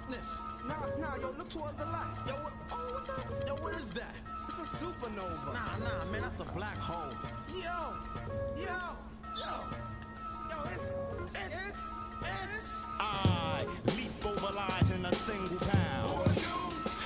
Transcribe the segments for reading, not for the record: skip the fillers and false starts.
darkness. Nah, yo, look towards the light. Yo, what is that? It's a supernova. Nah, man, that's a black hole. Yo, it's I leap over lies in a single pound.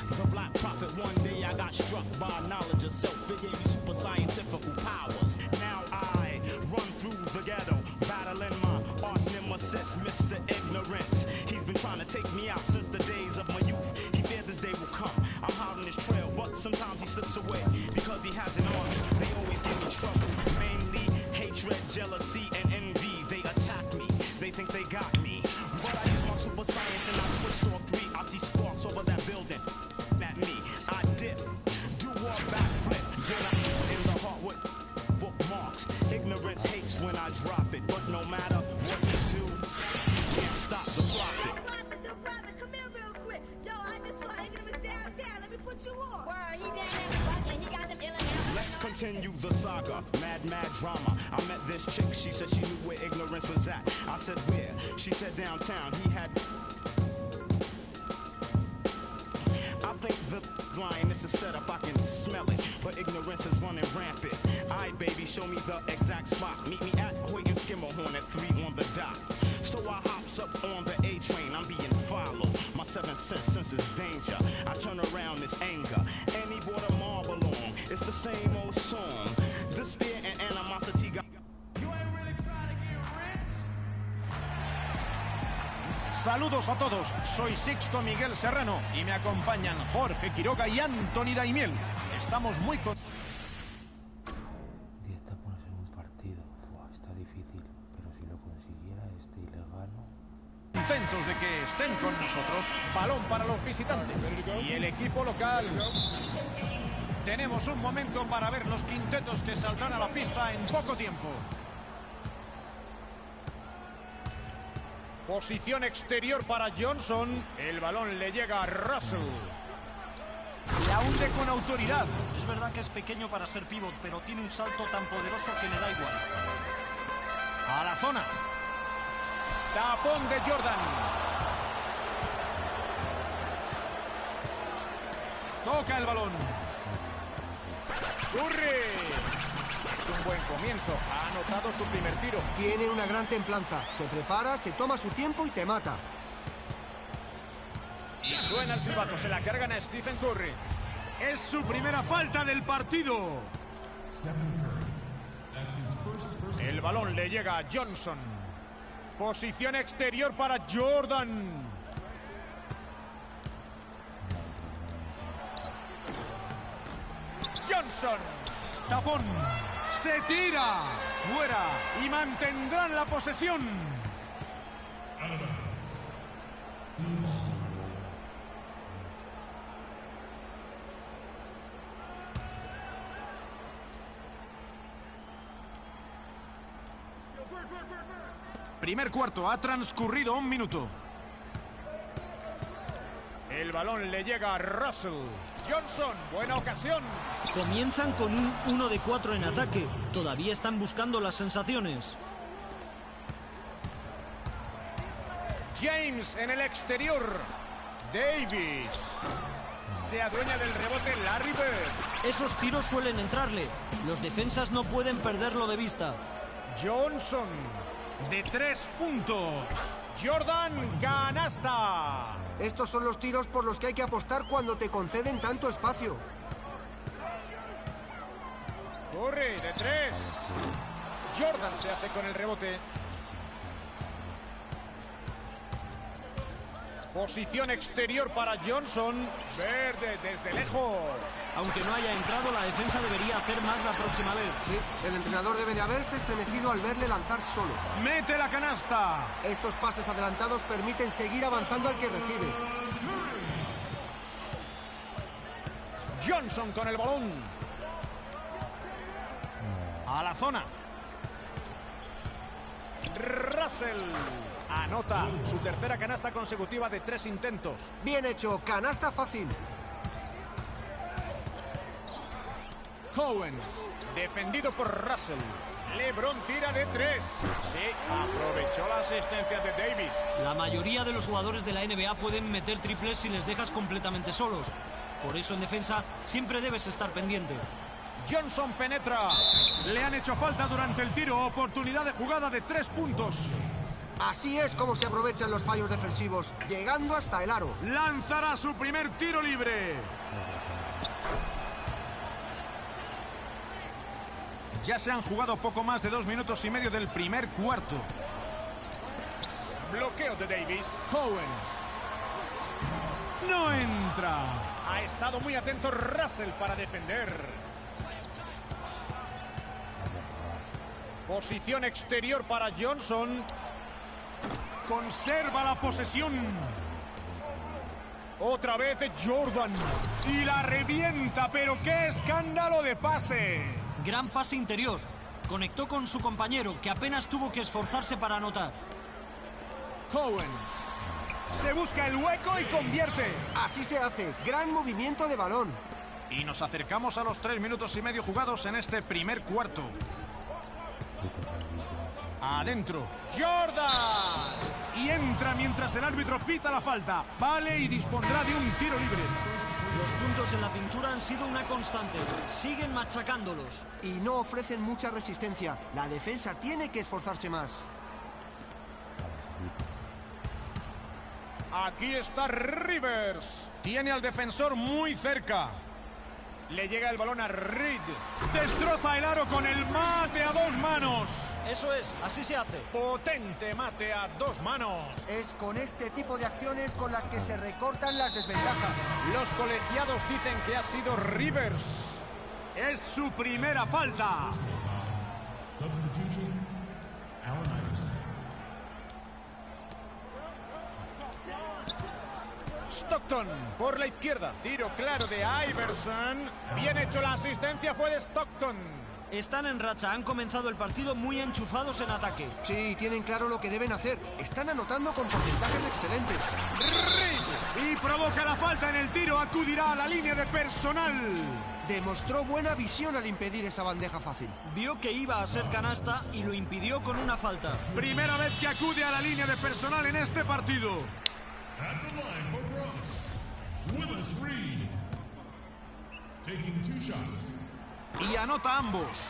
The black prophet, one day I got struck by knowledge of self. It gave me super scientific powers. Now I run through the ghetto, battling my arch nemesis, Mr. Ignorance. He's been trying to take me out since the days of my youth. He feared this day will come. I'm hot on his trail, but sometimes he slips away because he has an army. They always give me trouble, mainly hatred, jealousy, and envy. They attack me, they think they got me, but I use my super science and I twist all three. I see sparks over that building. At me, I dip, do a backflip, then I hit in the heart with bookmarks. Ignorance hates when I drop it, but no matter what you do, you can't stop the profit. Prophet, come here real quick. Yo, I just saw Ignorance downtown. Let me put you on. Word, he down there in the and he got them ill and out. Let's continue the saga, mad drama. I met this chick, she said she knew where Ignorance was at. I said where? She said downtown. He had... I think the line is a setup, I can smell it, but Ignorance is running rampant. Aight, baby, show me the exact spot. Meet me at Hoy and Skimmerhorn at 3 on the dot. So I hops up on the A train, I'm being followed. My 7th sense is danger. I turn around, it's anger. And he brought a marble along. It's the same old song. Despair and animosity got... Saludos a todos, soy Sixto Miguel Serrano y me acompañan Jorge Quiroga y Antoni Daimiel. Estamos muy Dieta ponerse en un partido. Está difícil, pero si lo consiguiera este ilegano... contentos de que estén con nosotros. Balón para los visitantes y el equipo local. Tenemos un momento para ver los quintetos que saldrán a la pista en poco tiempo. Posición exterior para Johnson. El balón le llega a Russell. La hunde con autoridad. Es verdad que es pequeño para ser pívot, pero tiene un salto tan poderoso que le da igual. A la zona. Tapón de Jordan. Toca el balón. Curry. Es un buen comienzo. Ha anotado su primer tiro. Tiene una gran templanza. Se prepara, se toma su tiempo y te mata. Y suena el silbato. Se la cargan a Stephen Curry. Es su primera falta del partido. El balón le llega a Johnson. Posición exterior para Jordan. Johnson. Tapón. Se tira. Fuera. Y mantendrán la posesión. Primer cuarto. Ha transcurrido 1 minuto. El balón le llega a Russell. Johnson, buena ocasión. Comienzan con un 1 de 4 en ataque. Todavía están buscando las sensaciones. James en el exterior. Davis. Se adueña del rebote Larry Bird. Esos tiros suelen entrarle. Los defensas no pueden perderlo de vista. Johnson. De 3 puntos. Jordan, canasta. Estos son los tiros por los que hay que apostar cuando te conceden tanto espacio. Corre, de 3. Jordan se hace con el rebote. Posición exterior para Johnson. Verde desde lejos. Aunque no haya entrado, la defensa debería hacer más la próxima vez. Sí, el entrenador debe de haberse estremecido al verle lanzar solo. ¡Mete la canasta! Estos pases adelantados permiten seguir avanzando al que recibe. Johnson con el balón. A la zona. Russell. Anota su tercera canasta consecutiva de 3 intentos. Bien hecho, canasta fácil. Cowens, defendido por Russell. LeBron tira de 3. Sí, aprovechó la asistencia de Davis. La mayoría de los jugadores de la NBA pueden meter triples si les dejas completamente solos. Por eso en defensa siempre debes estar pendiente. Johnson penetra. Le han hecho falta durante el tiro. Oportunidad de jugada de 3 puntos. Así es como se aprovechan los fallos defensivos, llegando hasta el aro. Lanzará su primer tiro libre. Ya se han jugado poco más de 2 minutos y medio del primer cuarto. Bloqueo de Davis. Owens. No entra. Ha estado muy atento Russell para defender. Posición exterior para Johnson. Conserva la posesión. Otra vez Jordan. Y la revienta, pero qué escándalo de pase. Gran pase interior. Conectó con su compañero, que apenas tuvo que esforzarse para anotar. Owens. Se busca el hueco y convierte. Así se hace. Gran movimiento de balón. Y nos acercamos a los 3 minutos y medio jugados en este primer cuarto. Adentro. Jordan. Y entra mientras el árbitro pita la falta. Vale y dispondrá de un tiro libre. Los puntos en la pintura han sido una constante. Siguen machacándolos. Y no ofrecen mucha resistencia. La defensa tiene que esforzarse más. Aquí está Rivers. Tiene al defensor muy cerca. Le llega el balón a Reed. Destroza el aro con el mate a 2 manos. Eso es, así se hace. Potente mate a 2 manos. Es con este tipo de acciones con las que se recortan las desventajas. Los colegiados dicen que ha sido Rivers. Es su primera falta. Stockton por la izquierda. Tiro claro de Iverson. Bien hecho, la asistencia fue de Stockton. Están en racha, han comenzado el partido muy enchufados en ataque. Sí, tienen claro lo que deben hacer. Están anotando con porcentajes excelentes. Y provoca la falta en el tiro. Acudirá a la línea de personal. Demostró buena visión al impedir esa bandeja fácil. Vio que iba a ser canasta y lo impidió con una falta. Primera vez que acude a la línea de personal en este partido. Y anota ambos.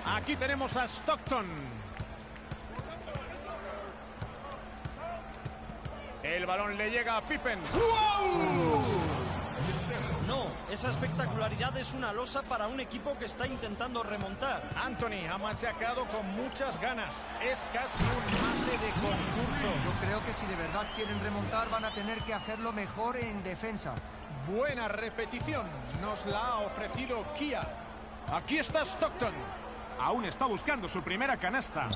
Aquí tenemos a Stockton. El balón le llega a Pippen. ¡Wow! No, esa espectacularidad es una losa para un equipo que está intentando remontar. Anthony ha machacado con muchas ganas. Es casi un mate de concurso. Yo creo que si de verdad quieren remontar van a tener que hacerlo mejor en defensa. Buena repetición. Nos la ha ofrecido Kia. Aquí está Stockton. Aún está buscando su primera canasta.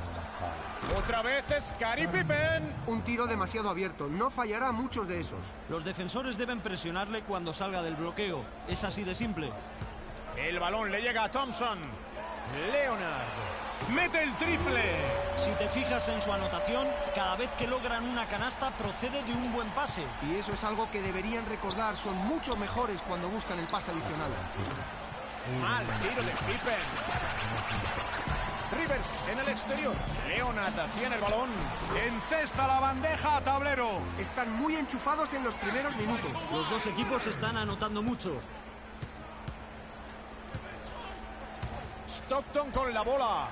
Otra vez es Scottie Pippen. Un tiro demasiado abierto. No fallará muchos de esos. Los defensores deben presionarle cuando salga del bloqueo. Es así de simple. El balón le llega a Thompson. Leonard. Mete el triple. Si te fijas en su anotación, cada vez que logran una canasta procede de un buen pase. Y eso es algo que deberían recordar. Son mucho mejores cuando buscan el pase adicional. Mal tiro de Pippen. Rivers en el exterior. Leonard tiene el balón. Encesta la bandeja a tablero. Están muy enchufados en los primeros minutos. Los dos equipos están anotando mucho. Stockton con la bola.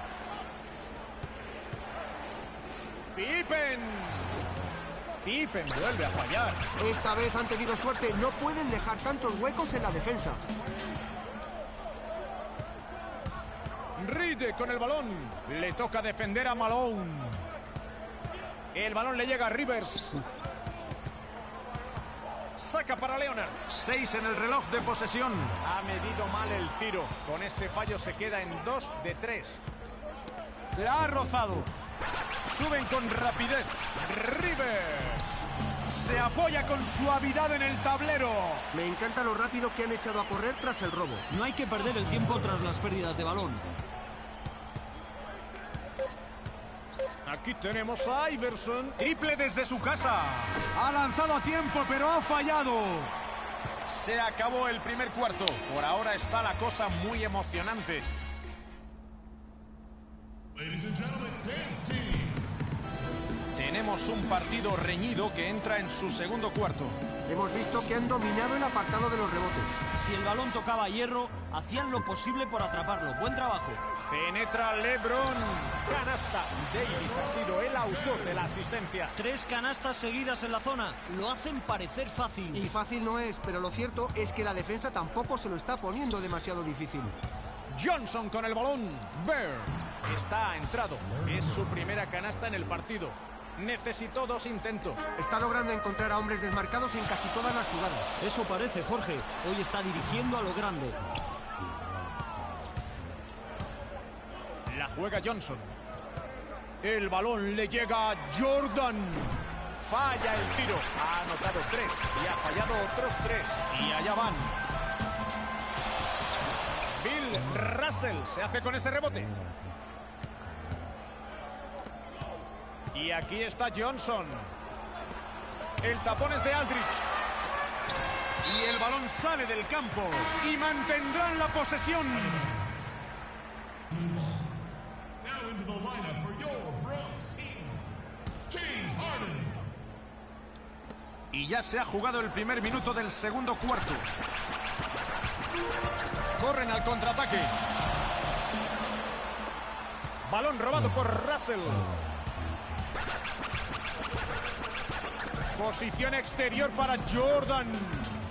Pippen. Pippen vuelve a fallar. Esta vez han tenido suerte. No pueden dejar tantos huecos en la defensa. Reed con el balón. Le toca defender a Malone. El balón le llega a Rivers. Saca para Leonard. 6 en el reloj de posesión. Ha medido mal el tiro. Con este fallo se queda en 2 de 3. La ha rozado. Suben con rapidez. Rivers. Se apoya con suavidad en el tablero. Me encanta lo rápido que han echado a correr tras el robo. No hay que perder el tiempo tras las pérdidas de balón. Aquí tenemos a Iverson. Triple desde su casa. Ha lanzado a tiempo, pero ha fallado. Se acabó el primer cuarto. Por ahora está la cosa muy emocionante. Tenemos un partido reñido que entra en su segundo cuarto. Hemos visto que han dominado el apartado de los rebotes. Si el balón tocaba hierro, hacían lo posible por atraparlo. Buen trabajo. Penetra LeBron. Canasta. Davis ha sido el autor de la asistencia. 3 canastas seguidas en la zona. Lo hacen parecer fácil. Y fácil no es, pero lo cierto es que la defensa tampoco se lo está poniendo demasiado difícil. Johnson con el balón. Bird. Está entrado. Es su primera canasta en el partido. Necesitó 2 intentos. Está logrando encontrar a hombres desmarcados en casi todas las jugadas. Eso parece, Jorge. Hoy está dirigiendo a lo grande. La juega Johnson. El balón le llega a Jordan. Falla el tiro. Ha anotado 3 y ha fallado otros 3. Y allá van. Bill Russell se hace con ese rebote. Y aquí está Johnson. El tapón es de Aldridge. Y el balón sale del campo. Y mantendrán la posesión. Y ya se ha jugado el primer minuto del segundo cuarto. Corren al contraataque. Balón robado por Russell. Posición exterior para Jordan.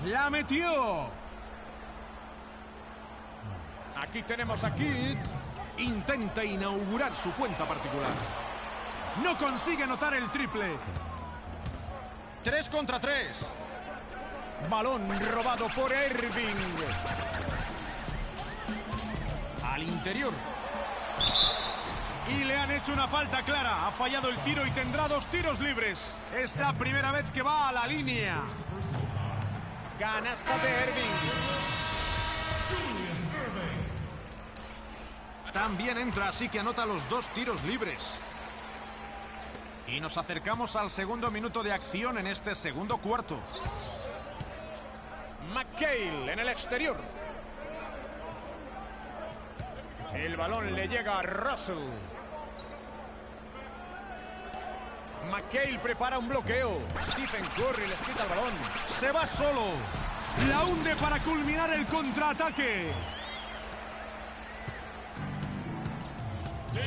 ¡La metió! Aquí tenemos a Kidd. Intenta inaugurar su cuenta particular. No consigue anotar el triple. 3 contra 3. Balón robado por Irving. Al interior. Y le han hecho una falta clara. Ha fallado el tiro y tendrá 2 tiros libres. Es la primera vez que va a la línea. Canasta de Irving. También entra, así que anota los 2 tiros libres. Y nos acercamos al segundo minuto de acción en este segundo cuarto. McHale en el exterior. El balón le llega a Russell. McHale prepara un bloqueo. Stephen Curry les quita el balón. Se va solo. La hunde para culminar el contraataque.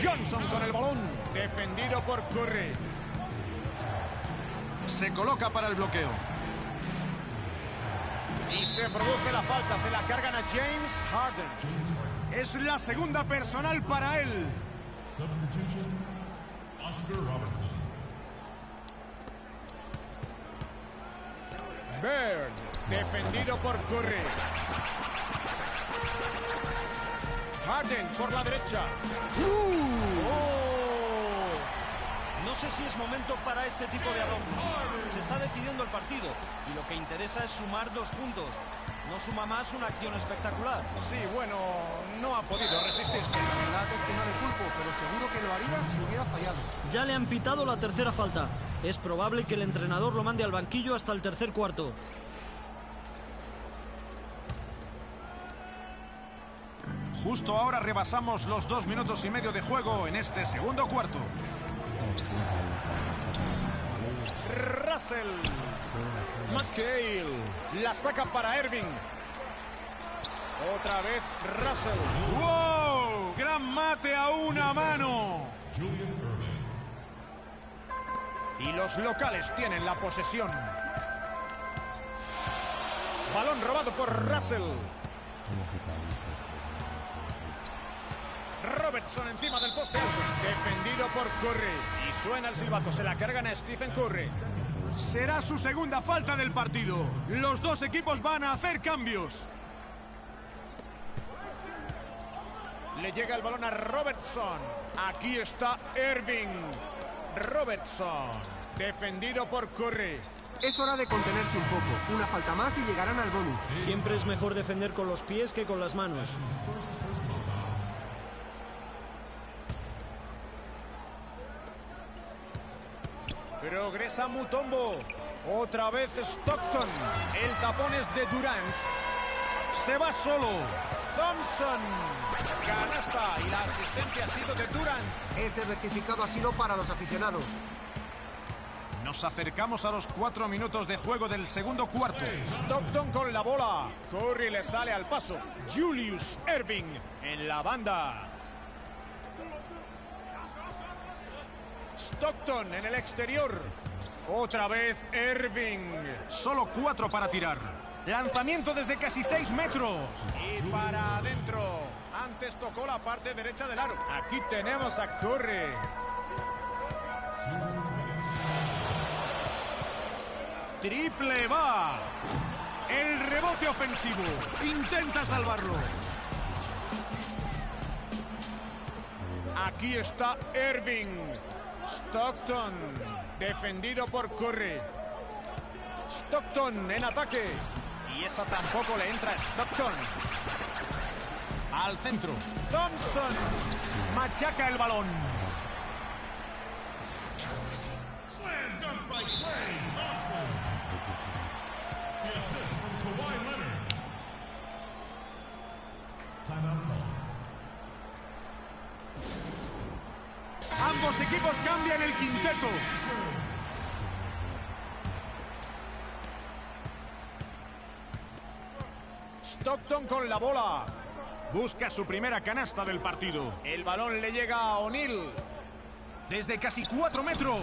Johnson con el balón. Defendido por Curry. Se coloca para el bloqueo. Y se produce la falta. Se la cargan a James Harden. Es la segunda personal para él. Bird, defendido por Curry. Harden por la derecha. No sé si es momento para este tipo de adorno. Se está decidiendo el partido y lo que interesa es sumar 2 puntos. No suma más una acción espectacular. Sí, bueno, no ha podido resistirse. La verdad es que no le culpo, pero seguro que lo haría si hubiera fallado. Ya le han pitado la tercera falta. Es probable que el entrenador lo mande al banquillo hasta el tercer cuarto. Justo ahora rebasamos los 2 minutos y medio de juego en este segundo cuarto. Russell. McHale. La saca para Irving. Otra vez Russell. ¡Wow! Gran mate a una mano. Y los locales tienen la posesión. Balón robado por Russell. Robertson encima del poste alto. Defendido por Curry. Y suena el silbato. Se la cargan a Stephen Curry. Será su segunda falta del partido. Los 2 equipos van a hacer cambios. Le llega el balón a Robertson. Aquí está Irving. Robertson. Defendido por Curry. Es hora de contenerse un poco. Una falta más y llegarán al bonus. Siempre es mejor defender con los pies que con las manos. Progresa Mutombo. Otra vez Stockton. El tapón es de Durant. Se va solo. Thompson. Canasta y la asistencia ha sido de Durant. Ese rectificado ha sido para los aficionados. Nos acercamos a los 4 minutos de juego del segundo cuarto. Stockton con la bola. Curry le sale al paso. Julius Erving en la banda. Stockton en el exterior. Otra vez Erving. Solo 4 para tirar. Lanzamiento desde casi 6 metros. Y para adentro. Antes tocó la parte derecha del aro. Aquí tenemos a Curry. Triple va. El rebote ofensivo. Intenta salvarlo. Aquí está Erving. Stockton. Defendido por Curry. Stockton en ataque. Y esa tampoco le entra a Stockton. Al centro. Thompson. Machaca el balón. Ambos equipos cambian el quinteto. Stockton con la bola. Busca su primera canasta del partido. El balón le llega a O'Neal. Desde casi 4 metros.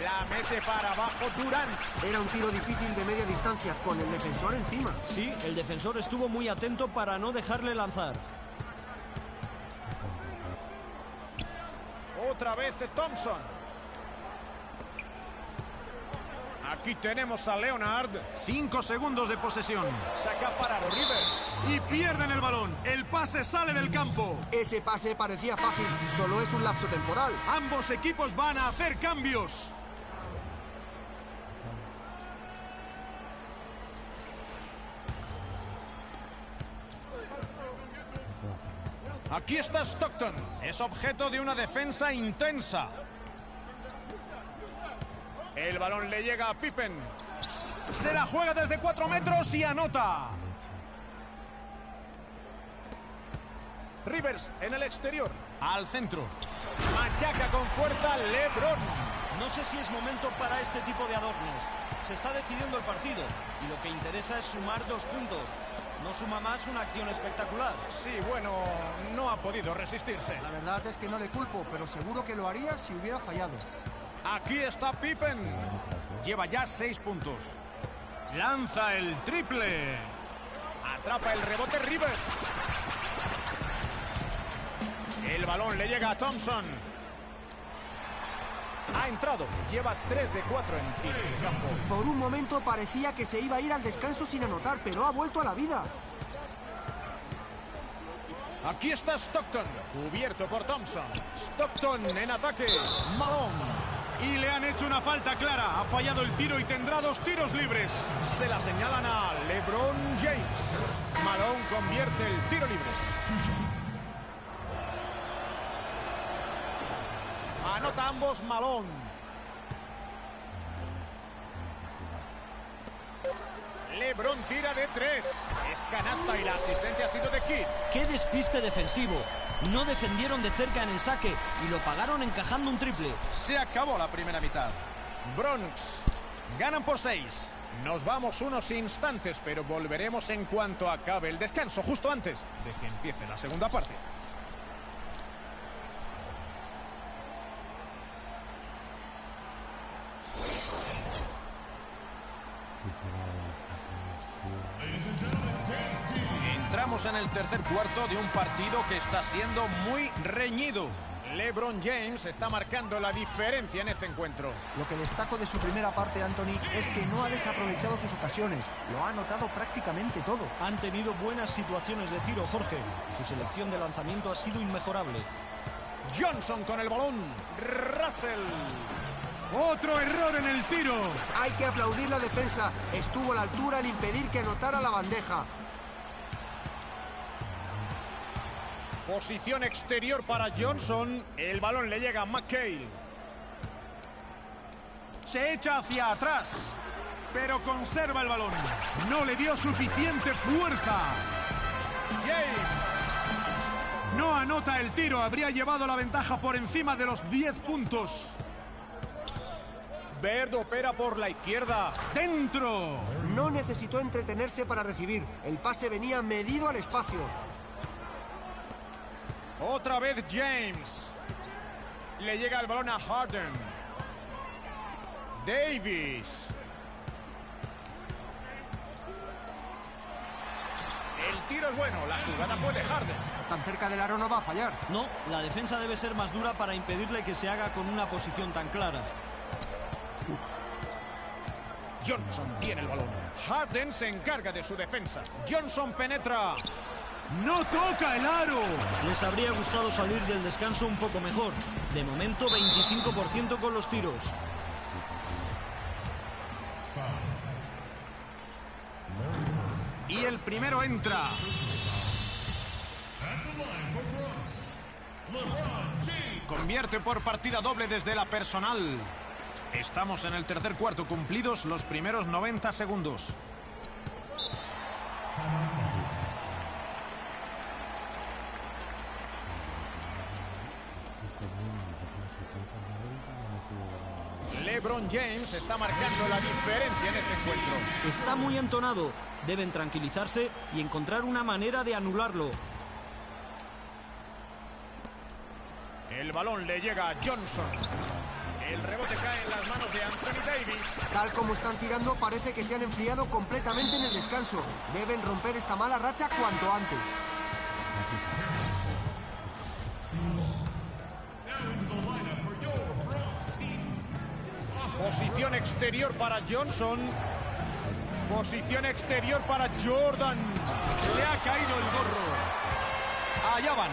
La mete para abajo Durant. Era un tiro difícil de media distancia, con el defensor encima. Sí, el defensor estuvo muy atento para no dejarle lanzar. Otra vez de Thompson. Aquí tenemos a Leonard. 5 segundos de posesión. Saca para Rivers. Y pierden el balón. El pase sale del campo. Ese pase parecía fácil, solo es un lapso temporal. Ambos equipos van a hacer cambios. Aquí está Stockton. Es objeto de una defensa intensa. El balón le llega a Pippen. Se la juega desde 4 metros y anota. Rivers en el exterior. Al centro. Machaca con fuerza LeBron. No sé si es momento para este tipo de adornos. Se está decidiendo el partido y lo que interesa es sumar 2 puntos. No suma más una acción espectacular. Sí, bueno, no ha podido resistirse. La verdad es que no le culpo, pero seguro que lo haría si hubiera fallado. Aquí está Pippen. Lleva ya 6 puntos. Lanza el triple. Atrapa el rebote Rivers. El balón le llega a Thompson. Ha entrado. Lleva 3 de 4 en tiro de campo. Por un momento parecía que se iba a ir al descanso sin anotar, pero ha vuelto a la vida. Aquí está Stockton. Cubierto por Thompson. Stockton en ataque. Malone. Y le han hecho una falta clara. Ha fallado el tiro y tendrá 2 tiros libres. Se la señalan a LeBron James. Malone convierte el tiro libre. Anota ambos Malone. LeBron tira de 3. Es canasta y la asistencia ha sido de Kidd. ¡Qué despiste defensivo! No defendieron de cerca en el saque y lo pagaron encajando un triple. Se acabó la primera mitad. Bronx. Ganan por 6. Nos vamos unos instantes, pero volveremos en cuanto acabe el descanso, justo antes de que empiece la segunda parte. Entramos en el tercer cuarto de un partido que está siendo muy reñido. LeBron James está marcando la diferencia en este encuentro. Lo que destaco de su primera parte, Anthony, es que no ha desaprovechado sus ocasiones. Lo ha anotado prácticamente todo. Han tenido buenas situaciones de tiro, Jorge. Su selección de lanzamiento ha sido inmejorable. Johnson con el balón. Russell. Otro error en el tiro. Hay que aplaudir la defensa. Estuvo a la altura al impedir que anotara la bandeja. Posición exterior para Johnson. El balón le llega a McHale. Se echa hacia atrás, pero conserva el balón. No le dio suficiente fuerza. James. No anota el tiro, habría llevado la ventaja por encima de los 10 puntos. Bird opera por la izquierda. ¡Dentro! No necesitó entretenerse para recibir. El pase venía medido al espacio. Otra vez James. Le llega el balón a Harden. Davis. El tiro es bueno, la jugada fue de Harden. Tan cerca del aro no va a fallar. No, la defensa debe ser más dura para impedirle que se haga con una posición tan clara. Johnson tiene el balón. Harden se encarga de su defensa. Johnson penetra. ¡No toca el aro! Les habría gustado salir del descanso un poco mejor. De momento, 25% con los tiros. Y el primero entra. Convierte por partida doble desde la personal. Estamos en el tercer cuarto, cumplidos los primeros 90 segundos. LeBron James está marcando la diferencia en este encuentro. Está muy entonado. Deben tranquilizarse y encontrar una manera de anularlo. El balón le llega a Johnson. El rebote cae en las manos de Anthony Davis. Tal como están tirando, parece que se han enfriado completamente en el descanso. Deben romper esta mala racha cuanto antes. Posición exterior para Johnson. Posición exterior para Jordan. Le ha caído el gorro. Allá van.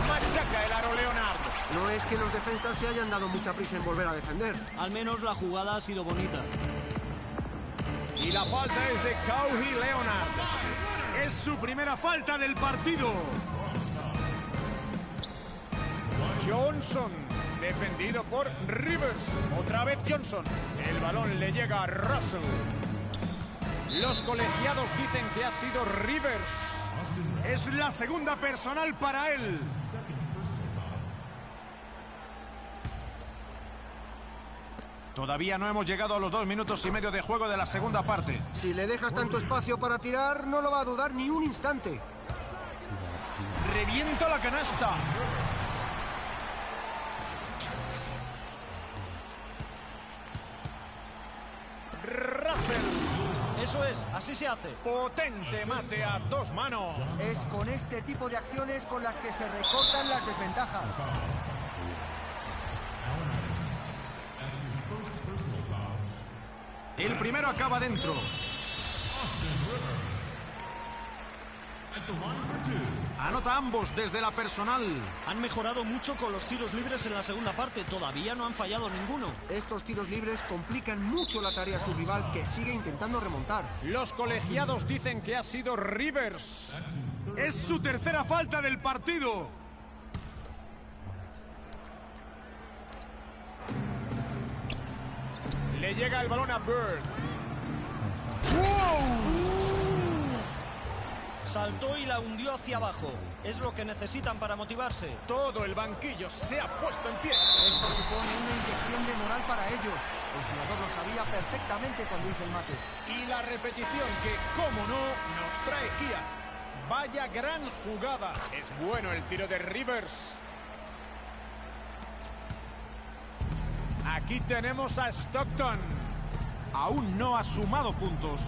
Machaca el aro Leonard. No es que los defensas se hayan dado mucha prisa en volver a defender. Al menos la jugada ha sido bonita. Y la falta es de Kawhi Leonard. Es su primera falta del partido. Johnson, defendido por Rivers. Otra vez Johnson. El balón le llega a Russell. Los colegiados dicen que ha sido Rivers. Es la segunda personal para él. Todavía no hemos llegado a los 2 minutos y medio de juego de la segunda parte. Si le dejas tanto espacio para tirar, no lo va a dudar ni un instante. Revienta la canasta. Russell. Eso es, así se hace. Potente mate a 2 manos. Es con este tipo de acciones con las que se recortan las desventajas. El primero acaba dentro. Anota ambos desde la personal. Han mejorado mucho con los tiros libres en la segunda parte. Todavía no han fallado ninguno. Estos tiros libres complican mucho la tarea a su rival, que sigue intentando remontar. Los colegiados dicen que ha sido Rivers. Es su tercera falta del partido. Le llega el balón a Bird. Saltó y la hundió hacia abajo. Es lo que necesitan para motivarse. Todo el banquillo se ha puesto en pie. Esto supone una inyección de moral para ellos. El jugador lo sabía perfectamente cuando hizo el mate. Y la repetición que, como no, nos trae Kia. Vaya gran jugada. Es bueno el tiro de Rivers. Aquí tenemos a Stockton. Aún no ha sumado puntos.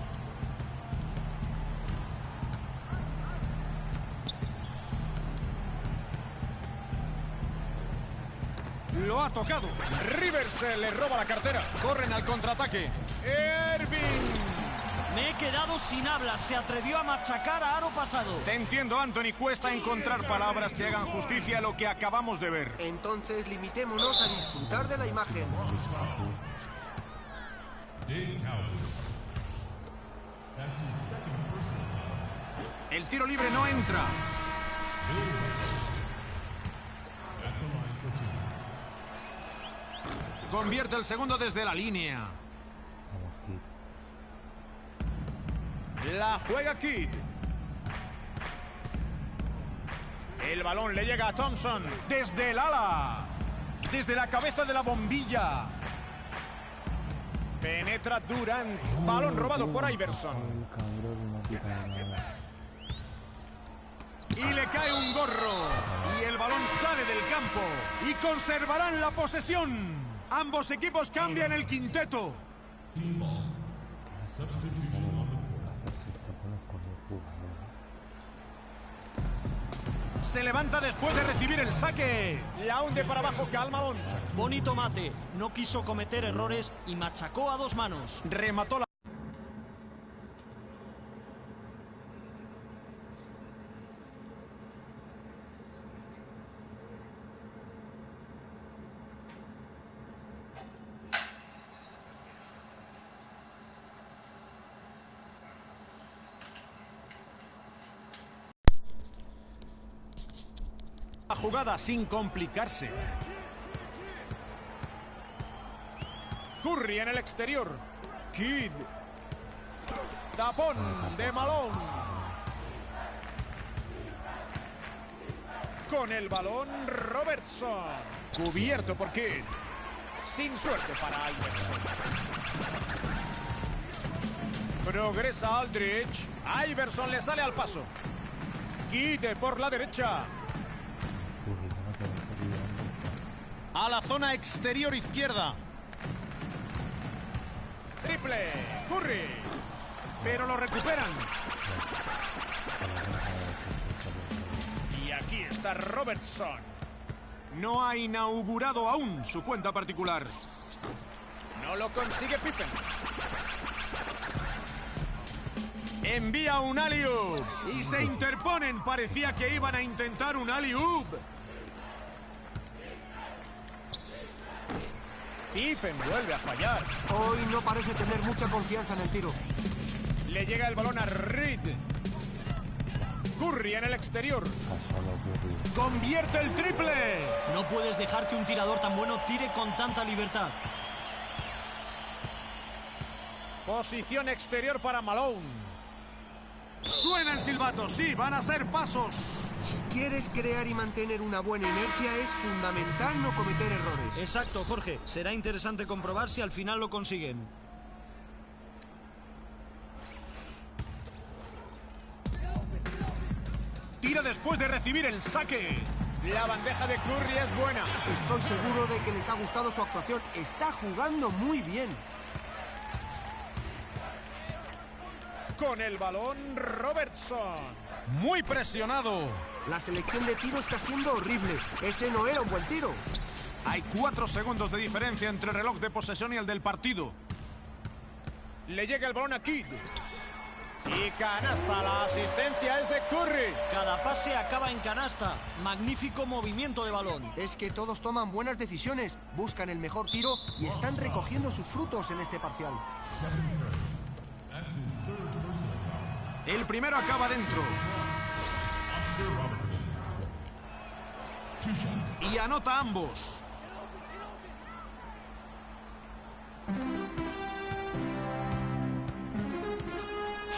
Lo ha tocado. Rivers le roba la cartera. Corren al contraataque. Irving. Me he quedado sin hablas. Se atrevió a machacar a aro pasado. Te entiendo, Anthony. Cuesta encontrar palabras que hagan justicia a lo que acabamos de ver. Entonces limitémonos a disfrutar de la imagen. El tiro libre no entra. Convierte el segundo desde la línea. La juega Kidd. El balón le llega a Thompson desde el ala, desde la cabeza de la bombilla. Penetra Durant. Balón robado por Iverson. Y le cae un gorro. Y el balón sale del campo. Y conservarán la posesión. Ambos equipos cambian el quinteto. Se levanta después de recibir el saque. La hunde para abajo Calmalón. Bonito mate. No quiso cometer errores y machacó a dos manos. Remató la... La jugada sin complicarse. Curry en el exterior. Kidd. Tapón de Malone. Con el balón Robertson. Cubierto por Kidd. Sin suerte para Iverson. Progresa Aldridge. Iverson le sale al paso. Kidd por la derecha. A la zona exterior izquierda. Triple. Curry. Pero lo recuperan. Y aquí está Robertson. No ha inaugurado aún su cuenta particular. No lo consigue Pippen. Envía un alley-oop. Y se interponen. Parecía que iban a intentar un alley-oop. Pippen vuelve a fallar. Hoy no parece tener mucha confianza en el tiro. Le llega el balón a Reed. Curry en el exterior. Convierte el triple. No puedes dejar que un tirador tan bueno tire con tanta libertad. Posición exterior para Malone. Suena el silbato, sí, van a ser pasos. Si quieres crear y mantener una buena inercia, es fundamental no cometer errores. Exacto, Jorge. Será interesante comprobar si al final lo consiguen. Tira después de recibir el saque. La bandeja de Curry es buena. Estoy seguro de que les ha gustado su actuación. Está jugando muy bien. Con el balón Robertson. Muy presionado. La selección de tiro está siendo horrible. Ese no era un buen tiro. Hay 4 segundos de diferencia entre el reloj de posesión y el del partido. Le llega el balón a Kidd. Y canasta. La asistencia es de Curry. Cada pase acaba en canasta. Magnífico movimiento de balón. Es que todos toman buenas decisiones, buscan el mejor tiro y están recogiendo sus frutos en este parcial. El primero acaba dentro. Y anota ambos.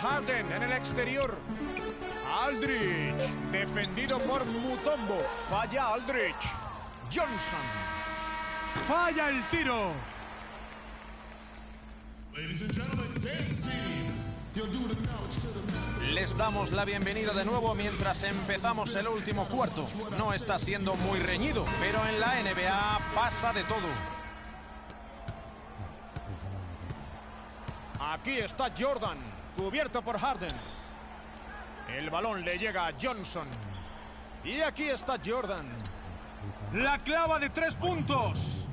Harden en el exterior. Aldridge, defendido por Mutombo. Falla Aldridge. Johnson. Falla el tiro. Les damos la bienvenida de nuevo mientras empezamos el último cuarto. No está siendo muy reñido, pero en la NBA pasa de todo. Aquí está Jordan, cubierto por Harden. El balón le llega a Johnson. Y aquí está Jordan. La clava de 3 puntos.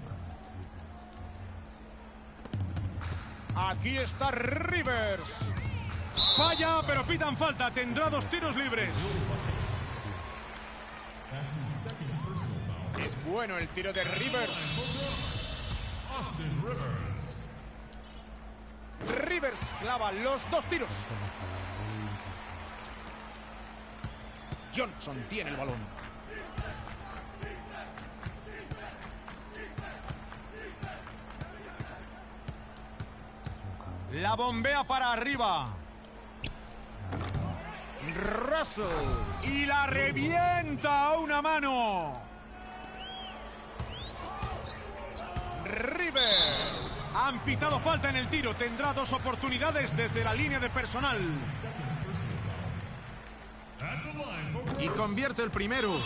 Aquí está Rivers. Falla, pero pitan falta. Tendrá 2 tiros libres. Es bueno el tiro de Rivers. Rivers clava los 2 tiros. Johnson tiene el balón. La bombea para arriba. Russell. Y la revienta a una mano. Rivers. Han pitado falta en el tiro. Tendrá 2 oportunidades desde la línea de personal. Y convierte el primero.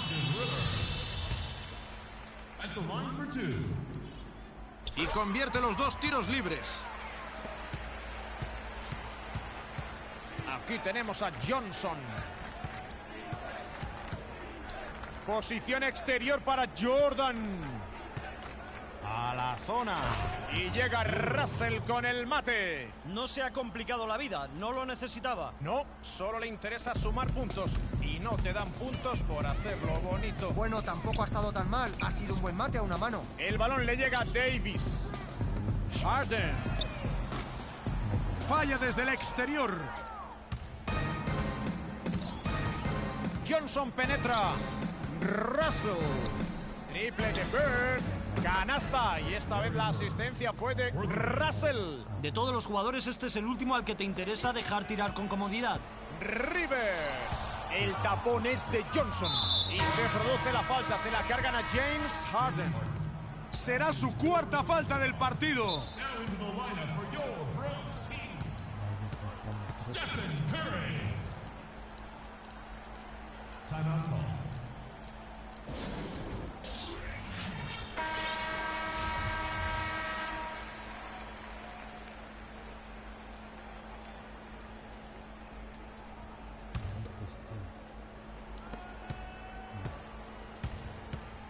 Y convierte los 2 tiros libres. Aquí tenemos a Johnson. Posición exterior para Jordan. A la zona. Y llega Russell con el mate. No se ha complicado la vida, no lo necesitaba. No, solo le interesa sumar puntos. Y no te dan puntos por hacerlo bonito. Bueno, tampoco ha estado tan mal. Ha sido un buen mate a una mano. El balón le llega a Davis. Harden. Falla desde el exterior. Johnson penetra. Russell. Triple de Bird. Canasta. Y esta vez la asistencia fue de Russell. De todos los jugadores, este es el último al que te interesa dejar tirar con comodidad. Rivers. El tapón es de Johnson. Y se produce la falta. Se la cargan a James Harden. Será su 4ª falta del partido.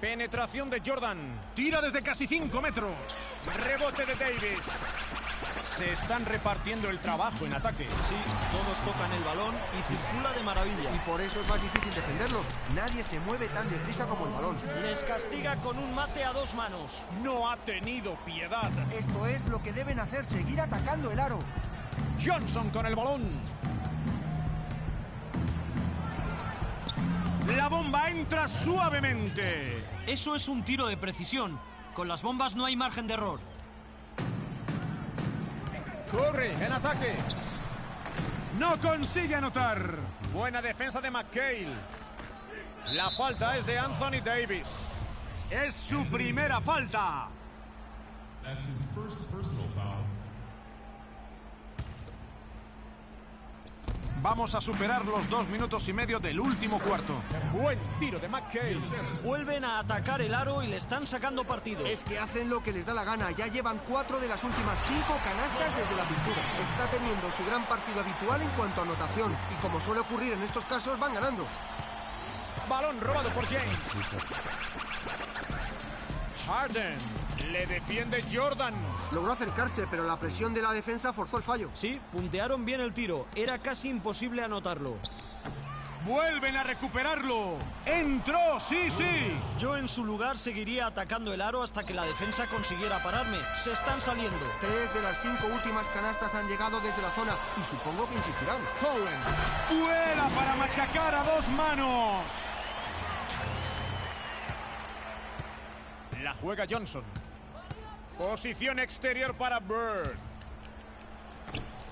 Penetración de Jordan. Tira desde casi 5 metros. Rebote de Davis. Se están repartiendo el trabajo en ataque. Sí, todos tocan el balón y circula de maravilla. Y por eso es más difícil defenderlos. Nadie se mueve tan deprisa como el balón. Les castiga con un mate a 2 manos. No ha tenido piedad. Esto es lo que deben hacer, seguir atacando el aro. Johnson con el balón. La bomba entra suavemente. Eso es un tiro de precisión. Con las bombas no hay margen de error. Curry en ataque. No consigue anotar. Buena defensa de McHale. La falta es de Anthony Davis. Es su primera falta. That's his first personal foul. Vamos a superar los 2 minutos y medio del último cuarto. Buen tiro de McHale. Vuelven a atacar el aro y le están sacando partido. Es que hacen lo que les da la gana. Ya llevan 4 de las últimas 5 canastas desde la pintura. Está teniendo su gran partido habitual en cuanto a anotación. Y como suele ocurrir en estos casos, van ganando. Balón robado por James. Harden. Le defiende Jordan. Logró acercarse, pero la presión de la defensa forzó el fallo. Sí, puntearon bien el tiro. Era casi imposible anotarlo. Vuelven a recuperarlo. Entró, sí, sí. Yo en su lugar seguiría atacando el aro hasta que la defensa consiguiera pararme. Se están saliendo. 3 de las 5 últimas canastas han llegado desde la zona y supongo que insistirán. Cohen. Vuela para machacar a 2 manos. La juega Johnson. Posición exterior para Bird.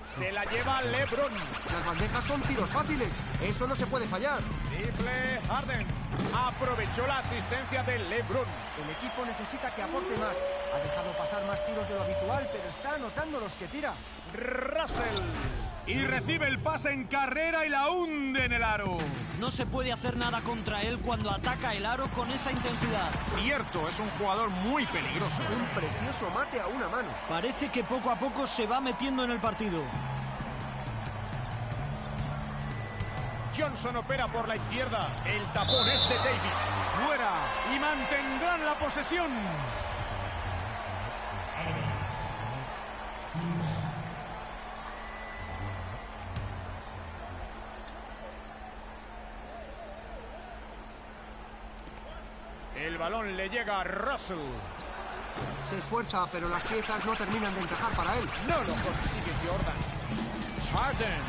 Se la lleva LeBron. Las bandejas son tiros fáciles. Eso no se puede fallar. Triple Harden. Aprovechó la asistencia de LeBron. El equipo necesita que aporte más. Ha dejado pasar más tiros de lo habitual, pero está anotando los que tira. Russell. Y recibe el pase en carrera y la hunde en el aro. No se puede hacer nada contra él cuando ataca el aro con esa intensidad. Cierto, es un jugador muy peligroso. Un precioso mate a una mano. Parece que poco a poco se va metiendo en el partido. Johnson opera por la izquierda. El tapón es de Davis. Fuera. Y mantendrán la posesión. El balón le llega a Russell. Se esfuerza, pero las piezas no terminan de encajar para él. No lo consigue Jordan. Harden.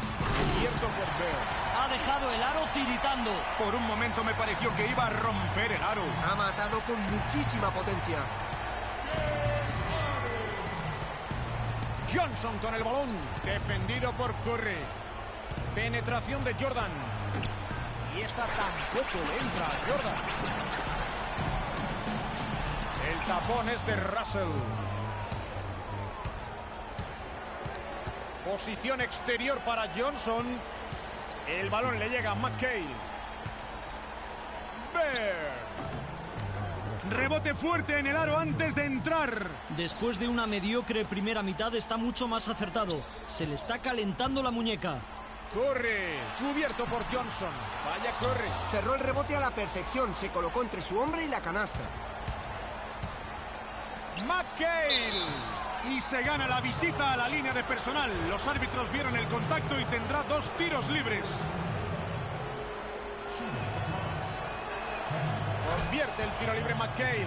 Cubierto por Bird. Ha dejado el aro tiritando. Por un momento me pareció que iba a romper el aro. Ha matado con muchísima potencia. Johnson con el balón. Defendido por Curry. Penetración de Jordan. Y esa tampoco le entra a Jordan. El tapón es de Russell. Posición exterior para Johnson. El balón le llega a McHale. Bear. Rebote fuerte en el aro antes de entrar. Después de una mediocre primera mitad está mucho más acertado. Se le está calentando la muñeca. Corre, cubierto por Johnson. Falla Corre. Cerró el rebote a la perfección. Se colocó entre su hombre y la canasta. McHale. Y se gana la visita a la línea de personal. Los árbitros vieron el contacto y tendrá 2 tiros libres. Convierte el tiro libre McHale.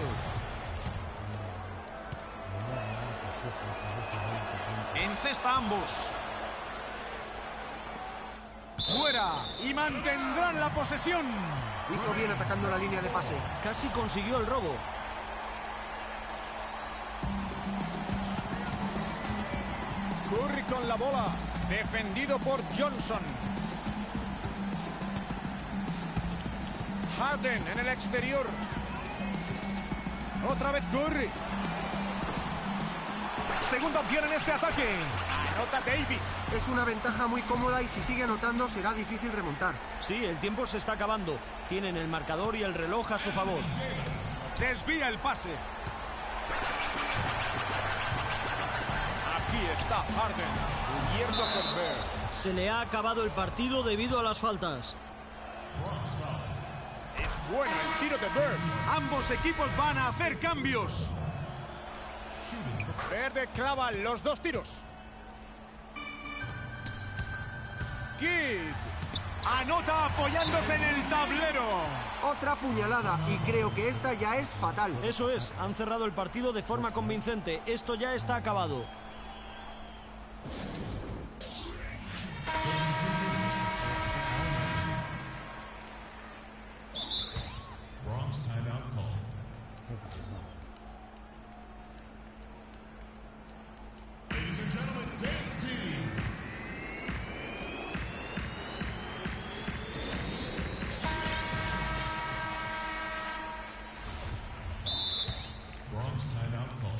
Encesta ambos. Fuera. Y mantendrán la posesión. Hizo bien atacando la línea de pase. Casi consiguió el robo. Curry con la bola. Defendido por Johnson. Harden en el exterior. Otra vez Curry. Segunda opción en este ataque. Anota Davis. Es una ventaja muy cómoda y si sigue anotando será difícil remontar. Sí, el tiempo se está acabando. Tienen el marcador y el reloj a su favor. Desvía el pase. Aquí está Harden. Cubierto por Bear. Se le ha acabado el partido debido a las faltas. Es bueno el tiro de Bear. Ambos equipos van a hacer cambios. Verde clava los 2 tiros. Kidd. Anota apoyándose en el tablero. Otra puñalada y creo que esta ya es fatal. Eso es, han cerrado el partido de forma convincente. Esto ya está acabado. Bronx timeout call. Ladies and gentlemen, dance team. Bronx timeout call.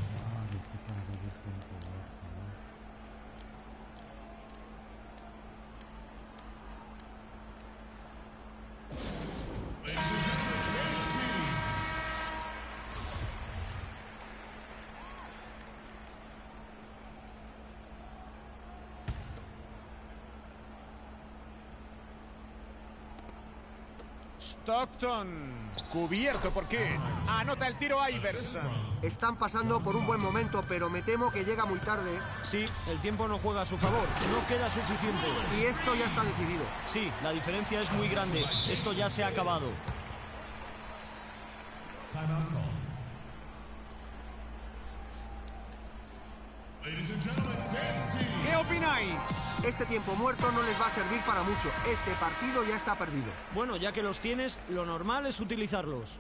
Ladies and gentlemen, dance team. Stockton. Cubierto por Kidd. Anota el tiro Iverson. Están pasando por un buen momento, pero me temo que llega muy tarde. Sí, el tiempo no juega a su favor. No queda suficiente. Y esto ya está decidido. Sí, la diferencia es muy grande. Esto ya se ha acabado. Timeout call. Ladies and gentlemen, dance team. ¿Qué opináis? Este tiempo muerto no les va a servir para mucho. Este partido ya está perdido. Bueno, ya que los tienes, lo normal es utilizarlos.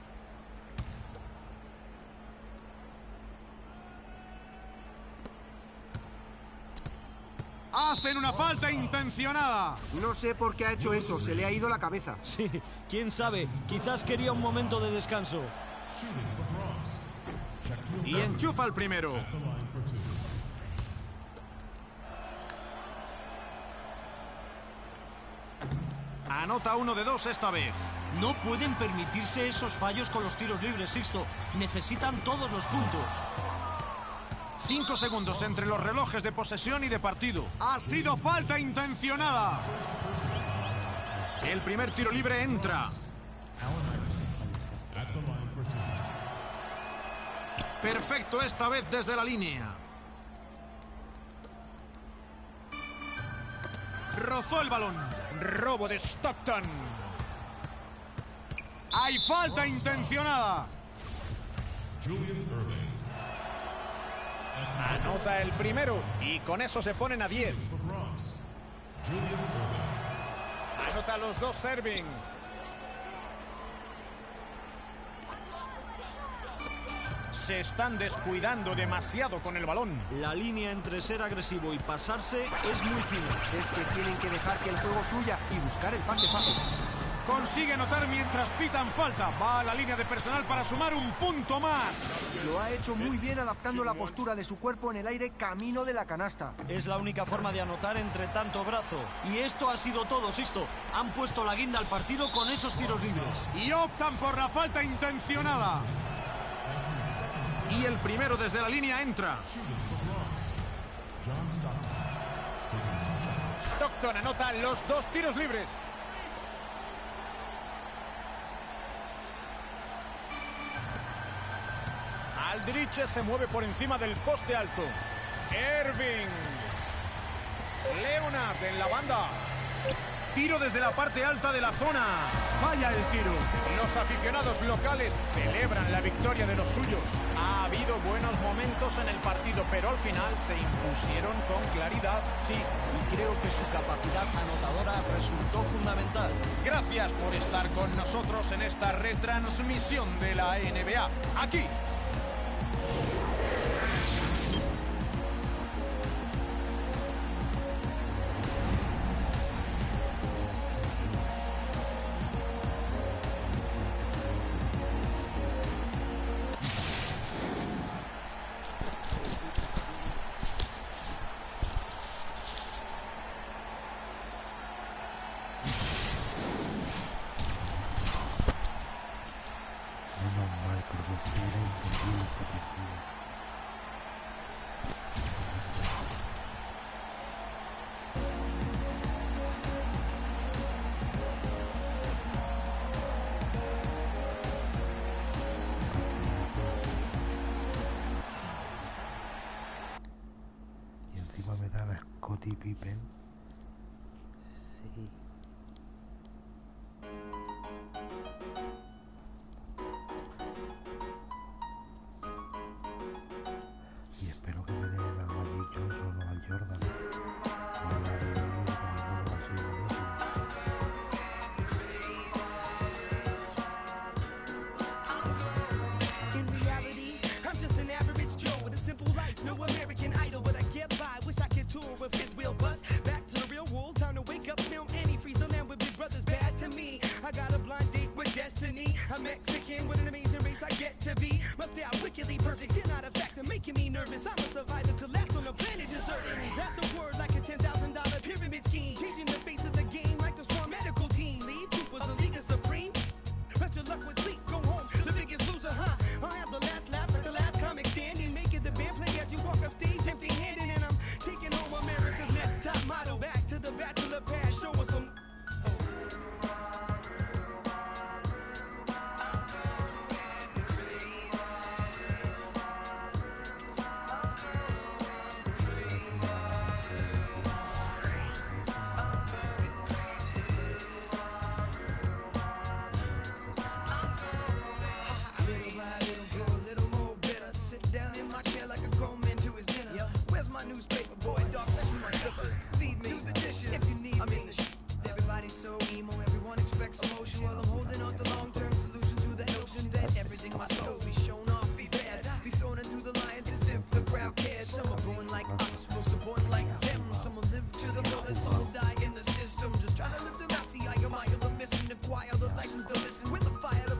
Hacen una falta intencionada. No sé por qué ha hecho eso. Se le ha ido la cabeza. Sí, quién sabe. Quizás quería un momento de descanso. Shooting for Bronx. Shaquille Y enchufa el primero. at the line for 2. Anota 1 de 2 esta vez. No pueden permitirse esos fallos con los tiros libres, Sixto. Necesitan todos los puntos. 5 segundos entre los relojes de posesión y de partido. Ha sido falta intencionada. El primer tiro libre entra. At the line for 2. Perfecto esta vez desde la línea. Rozó el balón. Robo de Stockton. Hay falta intencionada. Julius Irving. Anota el primero. Y con eso se ponen a 10. For Bronx. Julius Irving. Anota los 2 Se están descuidando demasiado con el balón. La línea entre ser agresivo y pasarse es muy fina. Es que tienen que dejar que el juego fluya y buscar el pase fácil. Consigue anotar mientras pitan falta. Va a la línea de personal para sumar un punto más. Lo ha hecho muy bien adaptando la postura de su cuerpo en el aire camino de la canasta. Es la única forma de anotar entre tanto brazo. Y esto ha sido todo, Sixto. Han puesto la guinda al partido con esos tiros libres. Y optan por la falta intencionada. Y el primero desde la línea entra. Stockton anota los 2 tiros libres. Aldrich se mueve por encima del poste alto. Irving. Leonard en la banda. Tiro desde la parte alta de la zona. Falla el tiro. Los aficionados locales celebran la victoria de los suyos. Ha habido buenos momentos en el partido, pero al final se impusieron con claridad. Sí, y creo que su capacidad anotadora resultó fundamental. Gracias por estar con nosotros en esta retransmisión de la NBA. Aquí. Menos mal, porque si era imposible este partido. Y encima me dan a Scottie Pippen. Sí. Y espero que me den a Magic Johnson o al Jordan. In reality, I'm just an average Joe with a simple life. No American Idol, but I get by. Wish I could tour with fifth wheel bus. Back to the real world, time to wake up, film antifreeze. The land with big brothers bad to me. I got a blind date with destiny. I'm Mexican with an amazing race I get to be. My style wickedly perfect. You're not a factor, making me nervous. I'm a survivor, collapsed on the planet deserting. That's the word, like a $10,000 pyramid scheme. Changing the face of the game like the Swarm medical team. Lead Coopers, a league of supreme. Rest your luck with sleep, go home. The biggest loser, huh? I'll have the last lap, the last comic standing. Making the band play as you walk up stage empty-handed. And I'm taking home America's next top model. Back to the bachelor pad, show us some. Little by little, go a little more bitter. Sit down in my chair like a grown man to his dinner. Where's my newspaper, boy? Dog, fetch me my slippers. Feed me, do the dishes if you need me. Everybody's so emo, everyone expects emotion. Well, I'm holding on to long-term solution to the notion that everything must go be shown off, be bad, be thrown into the lions as if the crowd cares. Some are born like us, most are born like them. Some will live to the fullest, some will die in the system. Just trying to live them out, see I admire the missing, acquire the license to listen with the fire to.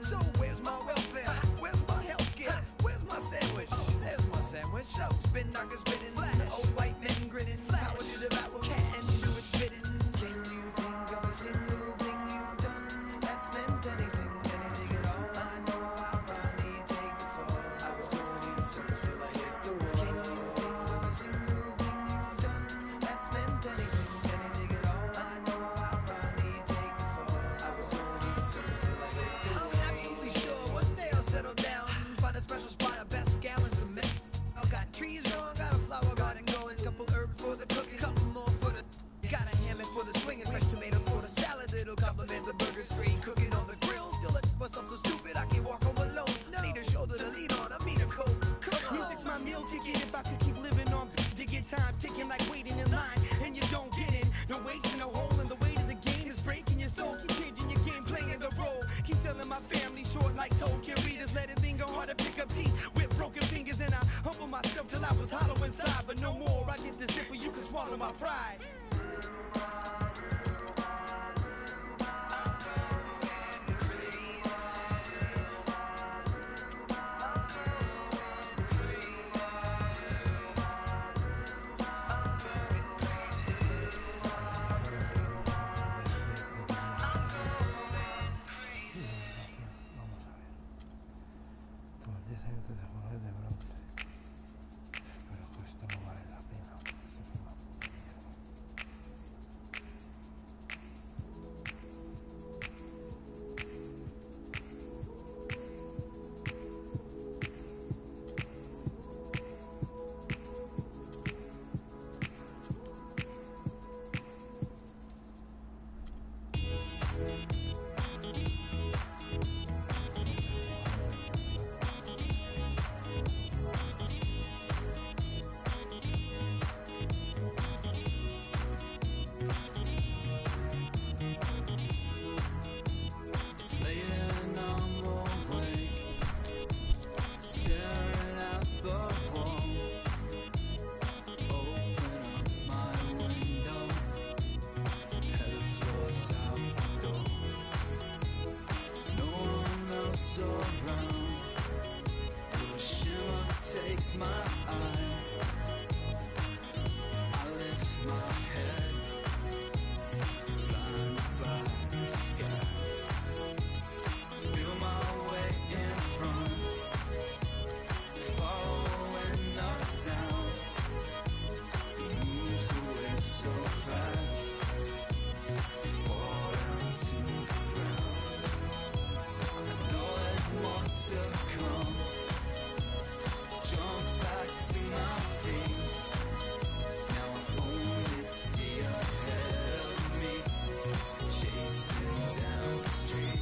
So where's my welfare? Where's my healthcare? Where's my sandwich? There's my sandwich. So spin knockers spinning, old white men grinning. Power to devour, can't do its bidding. Can you think of a single thing you've done that's meant anything, anything at all? I know I'll probably take the fall. I was going in circles till I hit the wall. Can you think of a single thing you've done that's meant anything, anything at all? I know I'll probably take the fall. I was going in circles till I hit the wall. I'm absolutely sure one day I'll settle down, find a special spot, a best gallons of milk. I've got trees growing, got a flower garden going, couple herbs for the cooking, couple more for the. Got a hammock for the swinging, fresh tomatoes for the salad. It'll compliment the burger, straight cooking on the grill. Still a myself so stupid I can't walk home alone. Need a shoulder to lean on, I need a coat. Music's my meal ticket. If I could keep living on to get time ticking like waiting in line, and you don't get in, no weights in no hole, and the weight of the game is breaking your soul. Keep changing your game, playing the role. Keep telling my family short like Tolkien readers. Let it linger hard to pick up teeth. side, but no more. I get the zipper, you can swallow my pride. My eye, I lift my head, blinded by the sky. Feel my way in front, following the sound. It moves away so fast, fall down to the ground. I know there's more to come. Jump back to my feet. Now I only see ahead of me, chasing down the street.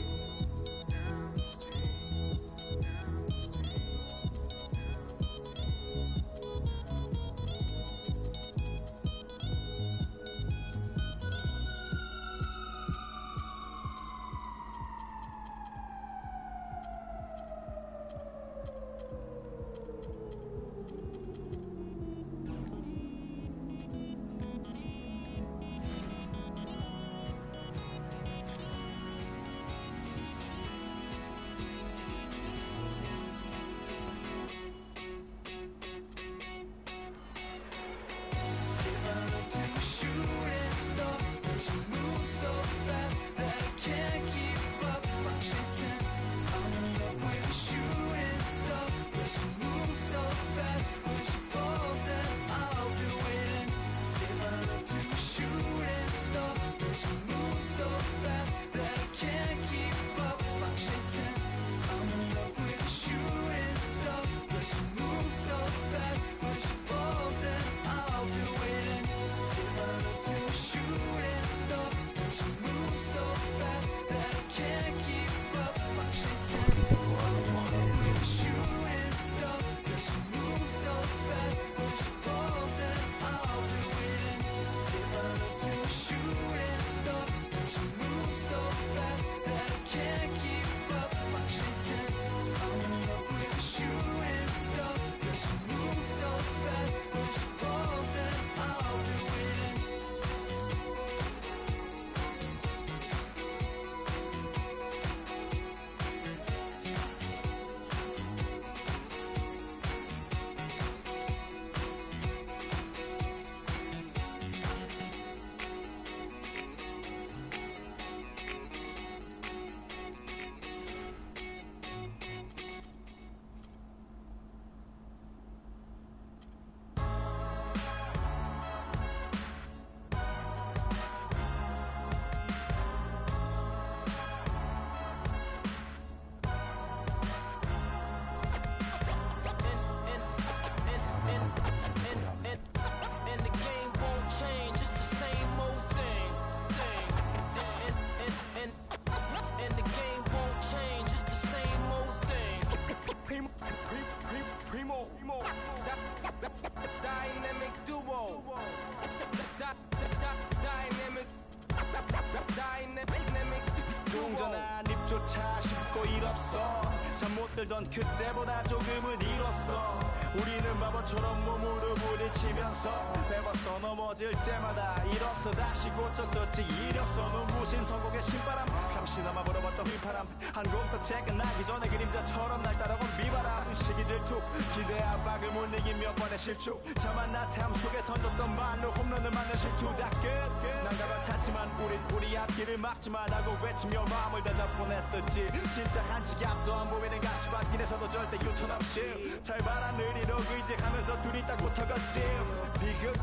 Dynamic duo. 동전한 입조차 쉽고 일 없어. 잠 못 들던 그때보다 조금은 잃었어. 우리는 바보처럼 몸으로 부딪 치면서 배웠어 넘어질 때마다 일어서 다시 고쳤었지 이력서는 무신 성공의 신바람 잠시나마 불어봤던 휘파람 한 곡 더 퇴근하기 전에 그림자처럼 날 따라온 비바람 시기 질투 기대 압박을 못 이긴 몇 번의 실축 자만 나탐 속에 던졌던 말로 홈런을 맞는 실투 다 끝 난가가 탔지만 우리 앞길을 막지 말라고 외치며 마음을 다잡곤 했었지 진짜 한치 앞도 안 보이는 가시밭길에서도 절대 유턴 없이 잘 봐라 느리로 의지하면서 둘이 딱 붙어갔지 비극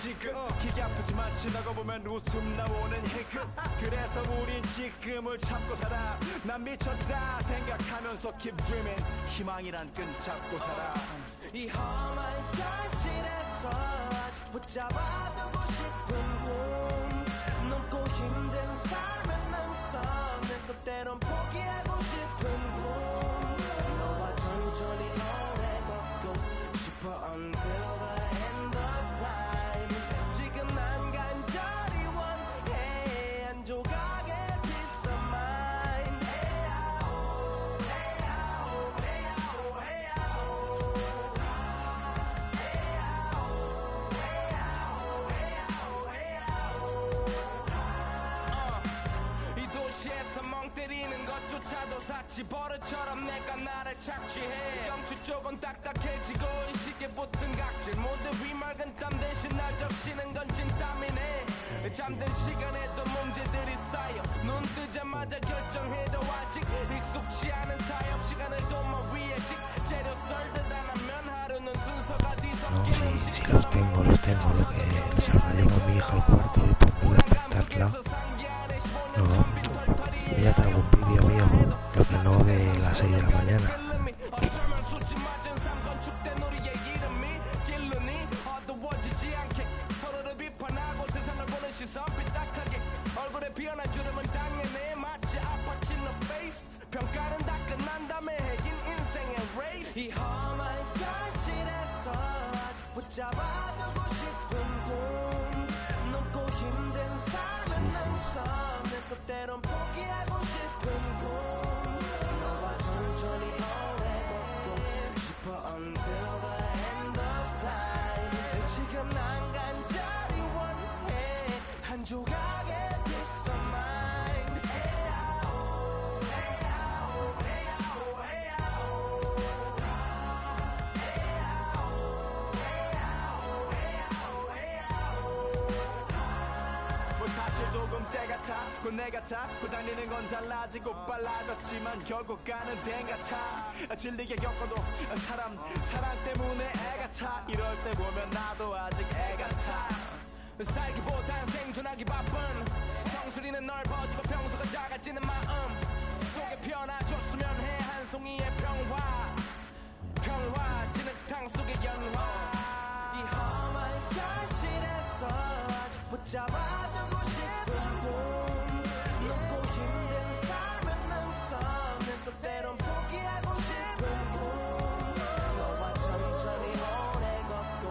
지극 기가 아프지만 지나고 보면 웃음 나오는 희극 그래서 우린 지금을 참고 살아 난 미쳤다 생각하면서 keep dreaming 희망이란 끈 잡고 살아 이 험한 현실에서 아직 붙잡아두고 싶은 꿈 넘고 힘든 삶의 능선에서 때론 포기하고 싶은 꿈 너와 천천히 오래 걷고 싶어 until the end of time 지금 난 간절히 원해 한 조각의 peace of mind 이 도시에서 멍 때리는 것조차도 사치 버릇처럼 내가 나를 착취해 경추 쪽은 딱딱해지고 의식에 붙은 각질 모두 위맑은 땀 대신 날 적시는 건 진땀이네 잠든 시간에도 문제들이 쌓여 눈 뜨자마자 결정해도 아직 익숙치 않은 타협 시간을 도모 위에 식재료 썰듯 안 하면 하루는 순서가 뒤섞인 Si los tengo, lo que salga yo con mi hija al cuarto y pongo a despertarla. No, ya traigo un vídeo mío, lo que no de las 6 de la mañana. 어쩌면 수치 맞은 삶 건축된 우리의 이름이 길르니 어두워지지 않게 서로를 비판하고 세상을 보는 시선 삐딱하게 얼굴에 피어난 주름은 당연해 마치 아파친 너 페이스 평가는 다 끝난 다음에 핵인 인생의 레이스 이 험한 현실에서 아직 붙잡아두고 싶은 꿈 넘고 힘든 삶의 능선에서 때론 포기하고 싶은 꿈 너와 천천히 오래 걷고 싶어 until the end of time 지금 난 간절히 원해 한 조각의 peace of mind 뭐 사실 조금 때 같아 곧 내 같아 곧 달리는 건 달라지고 빨라졌지만 결국 가는 땡 같아 질리게 겪어도 사랑 때문에 애 같아 이럴 때 보면 나도 아직 애 같아 살기보단 생존하기 바쁜 정수리는 넓어지고 평소가 작아지는 마음 속에 피어나줬으면 해 한 송이의 평화 진흙탕 속의 연화 이 험한 현실에서 아직 붙잡아두고 싶은 꿈 넘고 힘든 삶의 능선에서 때론 포기하고 싶은 꿈 너와 천천히 오래 걷고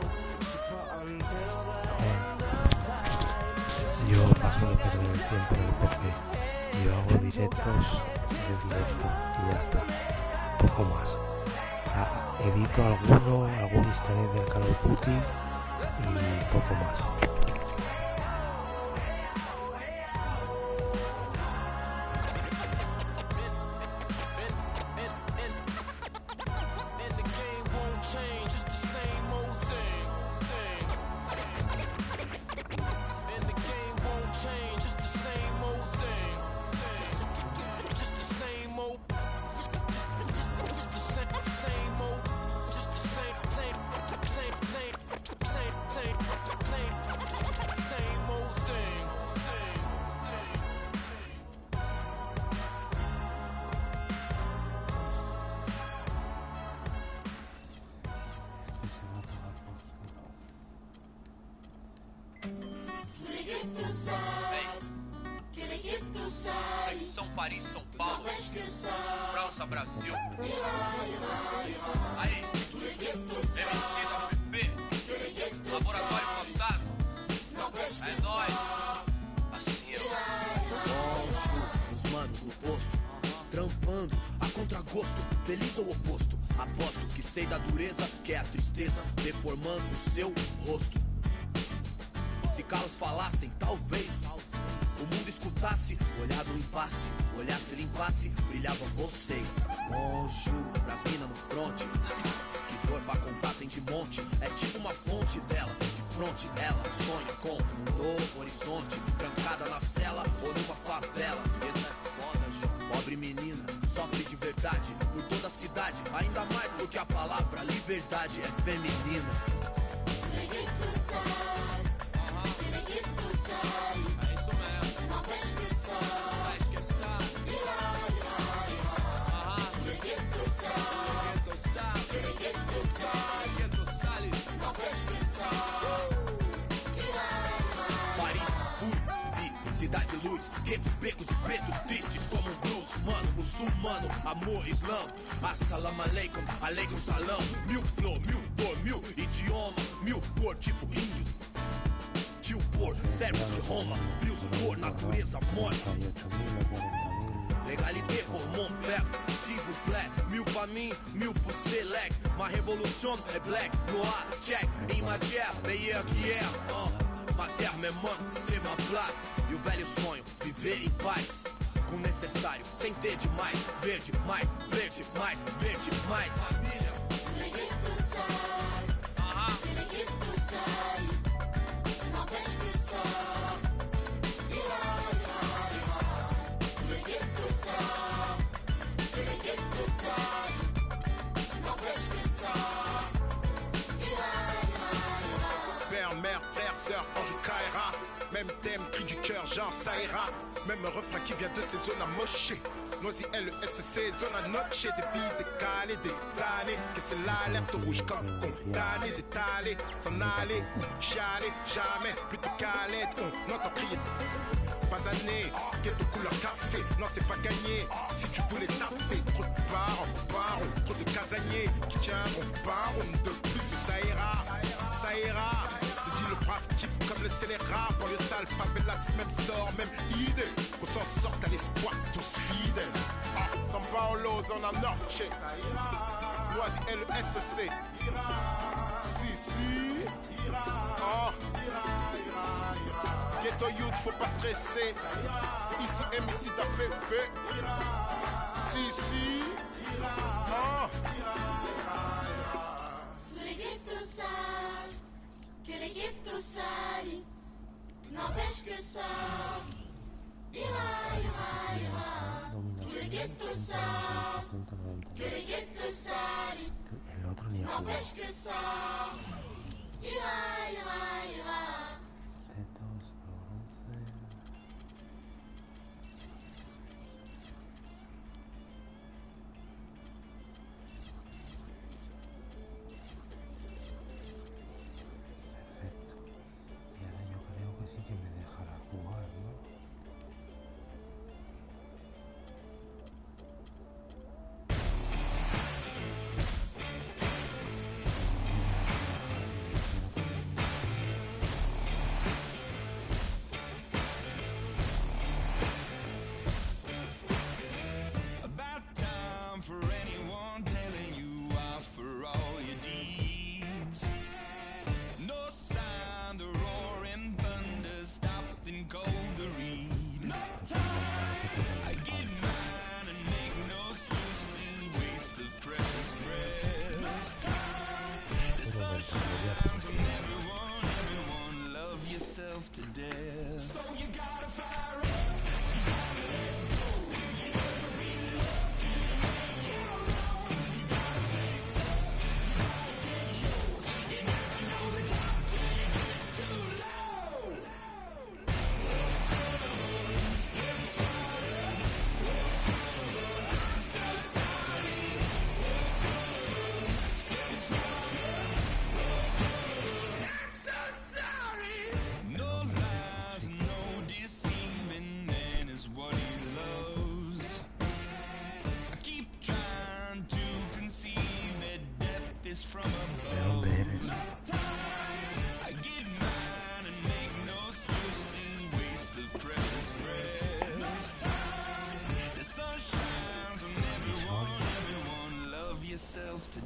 싶어 until the end of time Yo paso de perder el tiempo en el PC. Yo hago directos de directo y ya está. Poco más. Edito algún easter egg del Call of Duty y poco más. São Paris, São Paulo, França, Brasil. Aí, MC da PP, Laboratório Fantasma. É nóis, parceiro. Os manos no posto, trampando a contragosto, feliz ou oposto. Aposto que sei da dureza, que é a tristeza deformando o seu rosto. Se calos falassem, talvez o mundo escutasse, olhar no impasse, olhasse, limpasse, brilhavam vocês. Bonjour, pras minas no fronte, que dor pra contar tem de monte. É tipo uma fonte dela, de fronte ela sonha com um novo horizonte. Trancada na cela ou numa favela. Essa é foda, João. Pobre menina, sofre de verdade por toda a cidade. Ainda mais do que a palavra liberdade é feminina. Cidade luz, guetos, becos e pretos tristes como um blues. Mano, muçulmano, amor, islã. Assalamu alaikum, alaikum salam. Mil flor, mil cor, mil idioma, mil cor, tipo índio. Tio por, servos de Roma, frios por, natureza morta. Legalité pour mon père, s'il vous plaît. Mil pra mim, mil pro select. Ma révolution est black, noir, check. Em matière, meilleur qu'hier. Ma terre me manque, c'est ma place. E o velho sonho, viver em paz. Com o necessário, sem ter demais. Verde, mais, verde, mais, verde, mais. Família. Père, mère, frère, sœur, ange caïra. Même thème, cri du cœur, genre ça ira. Même refrain qui vient de ces zones amochées. Noisy LSC, zone à noche. Des vies décalées, des années. Que c'est l'alerte rouge comme condamné. D'étaler, s'en aller ou chialer. Jamais, plutôt calé. On entend crier. Pas année, quête de couleur café. Non, c'est pas gagné. Si tu voulais taffer, trop de barons, trop de casaniers qui tiendront baron de plus que ça ira. Ça ira. Se dit le brave type comme le scélérat. Pour le sale, favelas, même sort, même idée. Qu'on s'en sorte à l'espoir, tous fidèles. San Paolo, zona noche. Noisy LSC. Si. Oh. Ghetto youth, faut pas stresser. Ici, MC t'as fait. Si. Oh. Tous les ghettos savent que les ghettos salent. N'empêche que ça ira. Tous les ghettos savent que les ghettos salent. N'empêche que ça ira.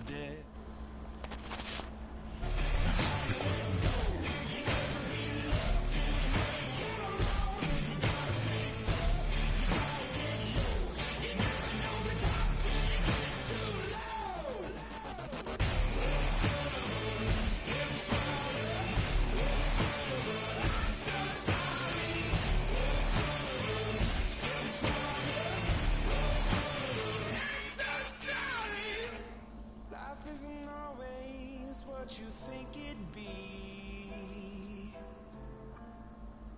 dead. You think it'd be.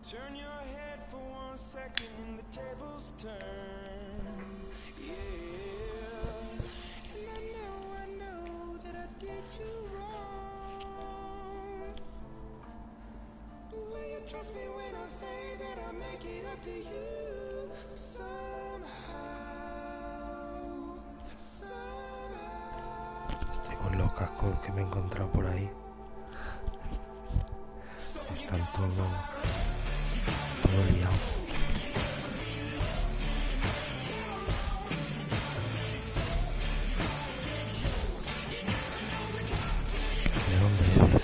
Turn your head for 1 second and the tables turn. Yeah. And I know that I did you wrong. Will you trust me when I say that I make it up to you somehow? Estoy con los cascos que me he encontrado por ahí. Están todo liado. ¿De dónde eres?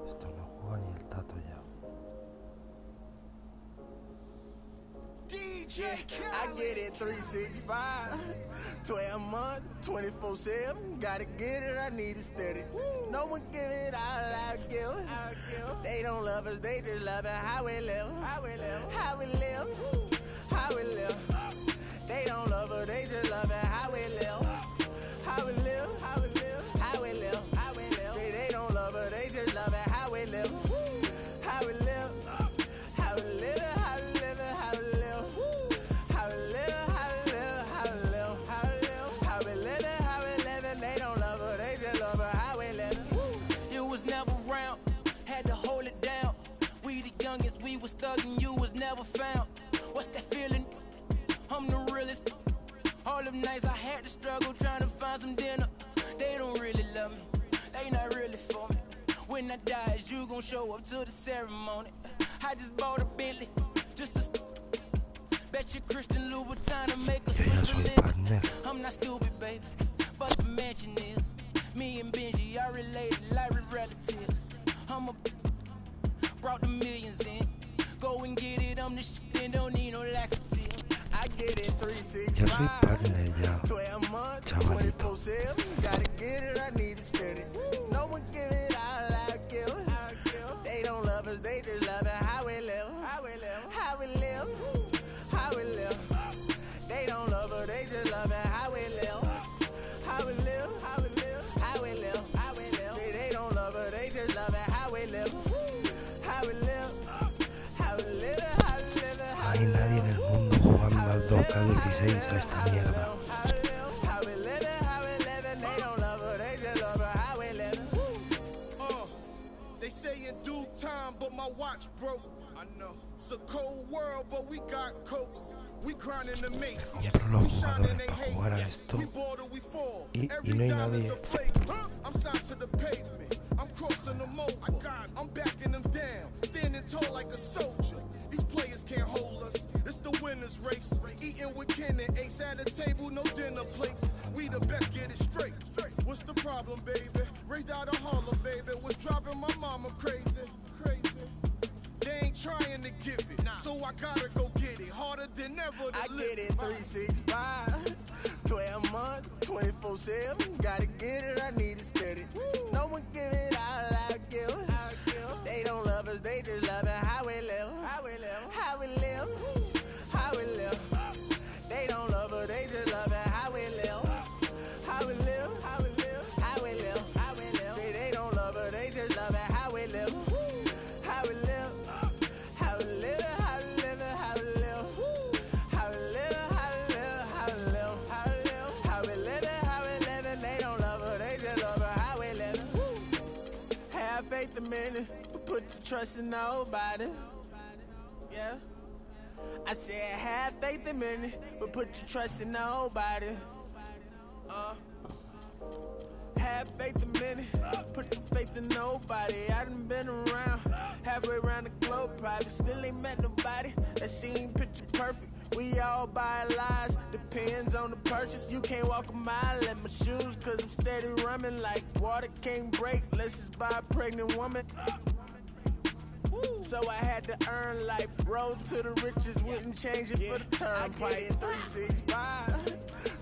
Esto no juega ni el tato ya. I get it 365, 12 months, 24/7. Gotta get it, I need it steady. No one give it all I give. They don't love us, they just love it how we live. How we live. How we live. They don't love us, they just love it how we live. How we live. How we live. How we live. How we live. Say they don't love us, they just love it how we live. How we live. How we live. How we live. How we live. How we live. How we live. How we live. How we live. How we live. How we live. They don't love us, they just love it how we live. You was never around, had to hold it down. We the youngest, we was thuggin', you was never found. What's that feeling? I'm the realest. All them nights I had to struggle trying to find some dinner. They don't really love me, they not really for me. When I die, is you gon' show up to the ceremony? I just bought a Bentley, just to bet you Christian Louboutin to make a switch for living. I'm not stupid, baby, but the mansion is. Me and Benji are related like relatives. I'm a brought the millions in. Go and get it, I'm the shit and don't need no laxative. I get it 365. Yo soy partner ya, 12 months, chavalito. 24/7. Gotta get it, I need it steady. No one give it all I give. They don't love us, they just love it how we live. How we live. How we live. How we live. They don't love us, they just love it how we live. How we live. How we live. How we live. How we live. Say they don't love us, they just love it how we live. How we live. How we live. How we live. No hay nadie en el mundo jugando al 2K16 a esta mierda. They say in due time, but my watch broke. I know. It's a cold world, but we got coats. We grinding to make it. We shining, they hate. We border, we fall. Every dollar's a flavor. I'm signed to the pavement. I'm crossing them over. I'm backing them down. Standing tall like a soldier. These players can't hold us. It's the winner's race. Eating with Ken and Ace at a table, no dinner plates. We the best, get it straight. What's the problem, baby? Raised out of Harlem, baby. What's driving my mama crazy? They ain't trying to give it, so I gotta go get it. Harder than ever to I live. get it 365, 12 months, 24/7. Gotta get it, I need it steady. No one give it all I give. They don't love us, they just love it how we live. How we live. How we live. How we live. They don't love us, they just love it how we live. How we live. How we live. have faith in men, but put your trust in nobody. Yeah. I said have faith in men, but put your trust in nobody. Have faith in men, put your faith in nobody. I done been around, halfway around the globe, probably still ain't met nobody that seem picture perfect. We all buy lies, depends on the purchase. You can't walk a mile in my shoes, cause I'm steady running like water can't break. Let's just buy a pregnant woman. So I had to earn life, road to the riches, wouldn't change it for the turnpike. I get it 365,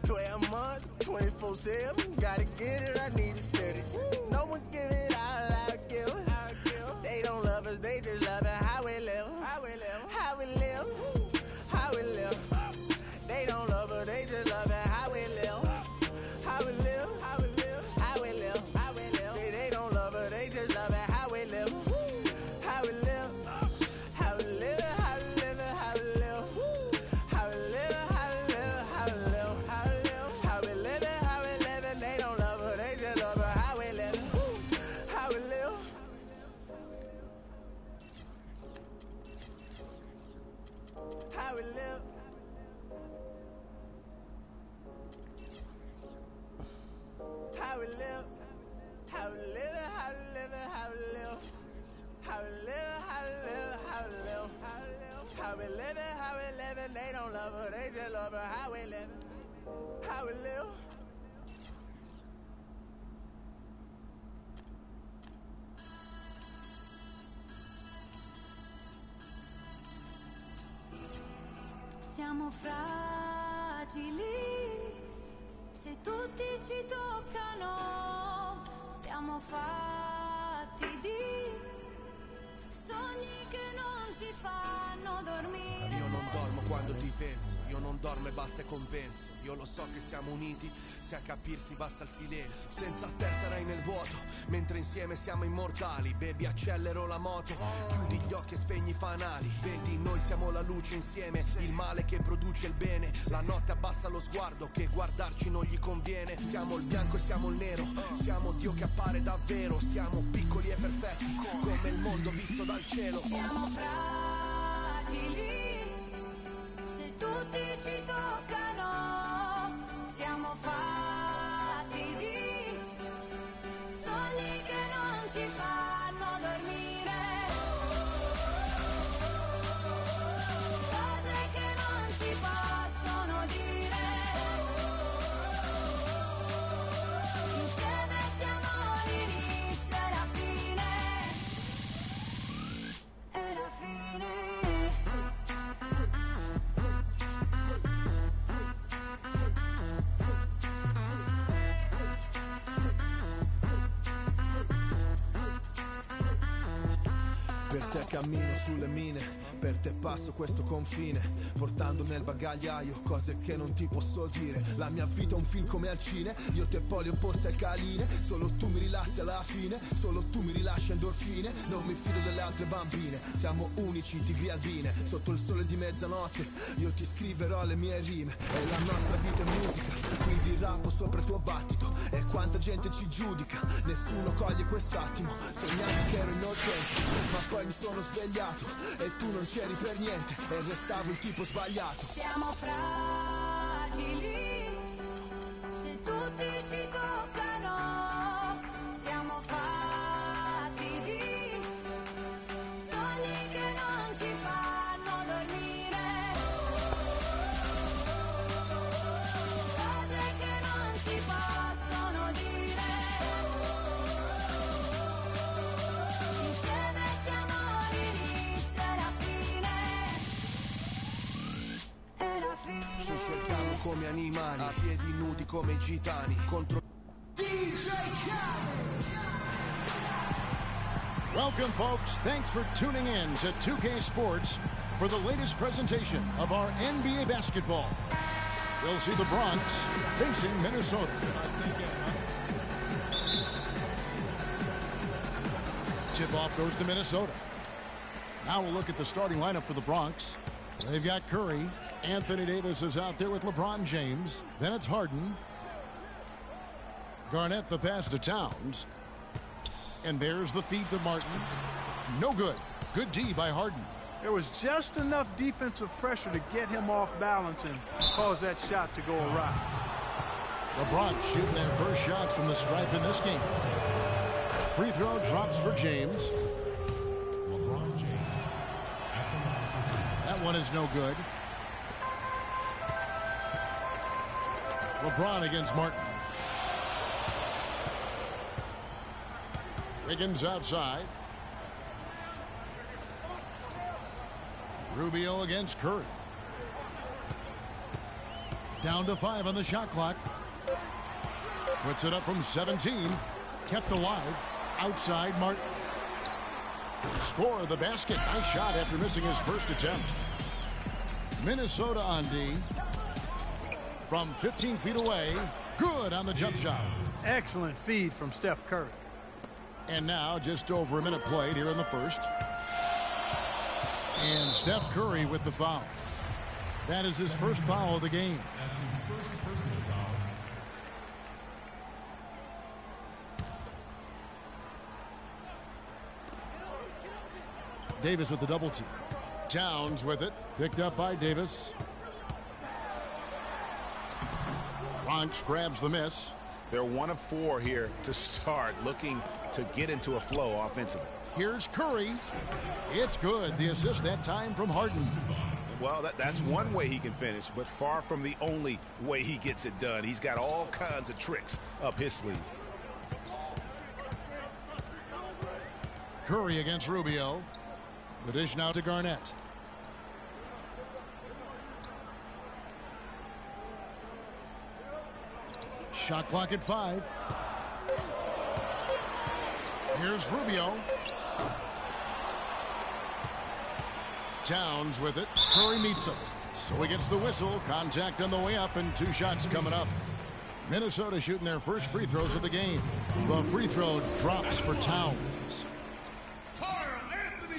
12 months, 24/7. Gotta get it, I need it steady. No one give it all, I'll give it. They don't love us, they just love it. How we live, how we live, how we live, how we live. They don't love us, they just love it. How we live, how we live, how we live, how we live, how we live. Say they don't love us, they just love it. How we live. How we live, how we live, how we live, how we live, how we live, how we live, how we live, how we live, how we live, and they don't love her, they just love her. How we live, how we live. How we live. How we live, how we live, how we live, how we live. How we live, how we live, how we live, how we live, how we live, how we live, and they don't love her, they just love her. How we live, how we live. Siamo fragili, se tutti ci toccano, siamo fatti di sogni che non ci fanno dormire. Io non dormo quando ti penso, io non dormo e basta e compenso. Io lo so che siamo uniti, se a capirsi basta il silenzio. Senza te sarai nel vuoto, mentre insieme siamo immortali. Baby, accelero la moto, chiudi gli occhi e spegni i fanali. Vedi, noi siamo la luce insieme, il male che produce il bene. La notte abbassa lo sguardo, che guardarci non gli conviene. Siamo il bianco e siamo il nero, siamo Dio che appare davvero. Siamo piccoli e perfetti, come il mondo visto dal cielo. Siamo fragili, se tutti ci toccano, siamo fatti di sogni che non ci fanno dormire, cose che non si possono dire. Insieme siamo l'inizio e la fine. E la fine. Per te cammino sulle mine, per te passo questo confine, portando nel bagagliaio cose che non ti posso dire. La mia vita è un film come al cine, io te poi opposti al caline. Solo tu mi rilassi alla fine, solo tu mi rilasci endorfine. Non mi fido delle altre bambine, siamo unici, tigri albine. Sotto il sole di mezzanotte, io ti scriverò le mie rime. E la nostra vita è musica, quindi rappo sopra il tuo battito. E quanta gente ci giudica, nessuno coglie quest'attimo. Sognavo che ero innocente, ma poi mi sono svegliato e tu non c'eri per niente e restavo il tipo sbagliato. Siamo fragili, se tutti ci toccano, siamo fatti di sogni che non ci fanno dormire, cose che non si possono dire. Insieme siamo l'inizio e la fine. E la fine. Ci cerchiamo come animali, a piedi nudi come i gitani, contro Welcome, folks. Thanks for tuning in to 2K Sports for the latest presentation of our NBA basketball. We'll see the Bronx facing Minnesota. Tip-off goes to Minnesota. Now we'll look at the starting lineup for the Bronx. They've got Curry. Anthony Davis is out there with LeBron James. Then it's Harden. Garnett the pass to Towns. And there's the feed to Martin. No good. Good D by Harden. There was just enough defensive pressure to get him off balance and cause that shot to go awry. The Bronx shooting their first shots from the stripe in this game. Free throw drops for James. LeBron James. That one is no good. LeBron against Martin. Wiggins outside. Rubio against Curry. Down to 5 on the shot clock. Puts it up from 17. Kept alive. Outside Martin. Score of the basket. Nice shot after missing his first attempt. Minnesota on D. From 15 feet away. Good on the jump shot. Excellent feed from Steph Curry. And now just over a minute played here in the first. And Steph Curry with the foul. That is his first foul of the game. That's his first personal foul. Davis with the double team. Towns with it. Picked up by Davis. Bronx grabs the miss. They're 1 of 4 here to start, looking to get into a flow offensively. Here's Curry. It's good. The assist that time from Harden. Well, that's one way he can finish, but far from the only way he gets it done. He's got all kinds of tricks up his sleeve. Curry against Rubio. The dish now to Garnett. Shot clock at 5. Here's Rubio. Towns with it. Curry meets him. So he gets the whistle. Contact on the way up and 2 shots coming up. Minnesota shooting their first free throws of the game. The free throw drops for Towns.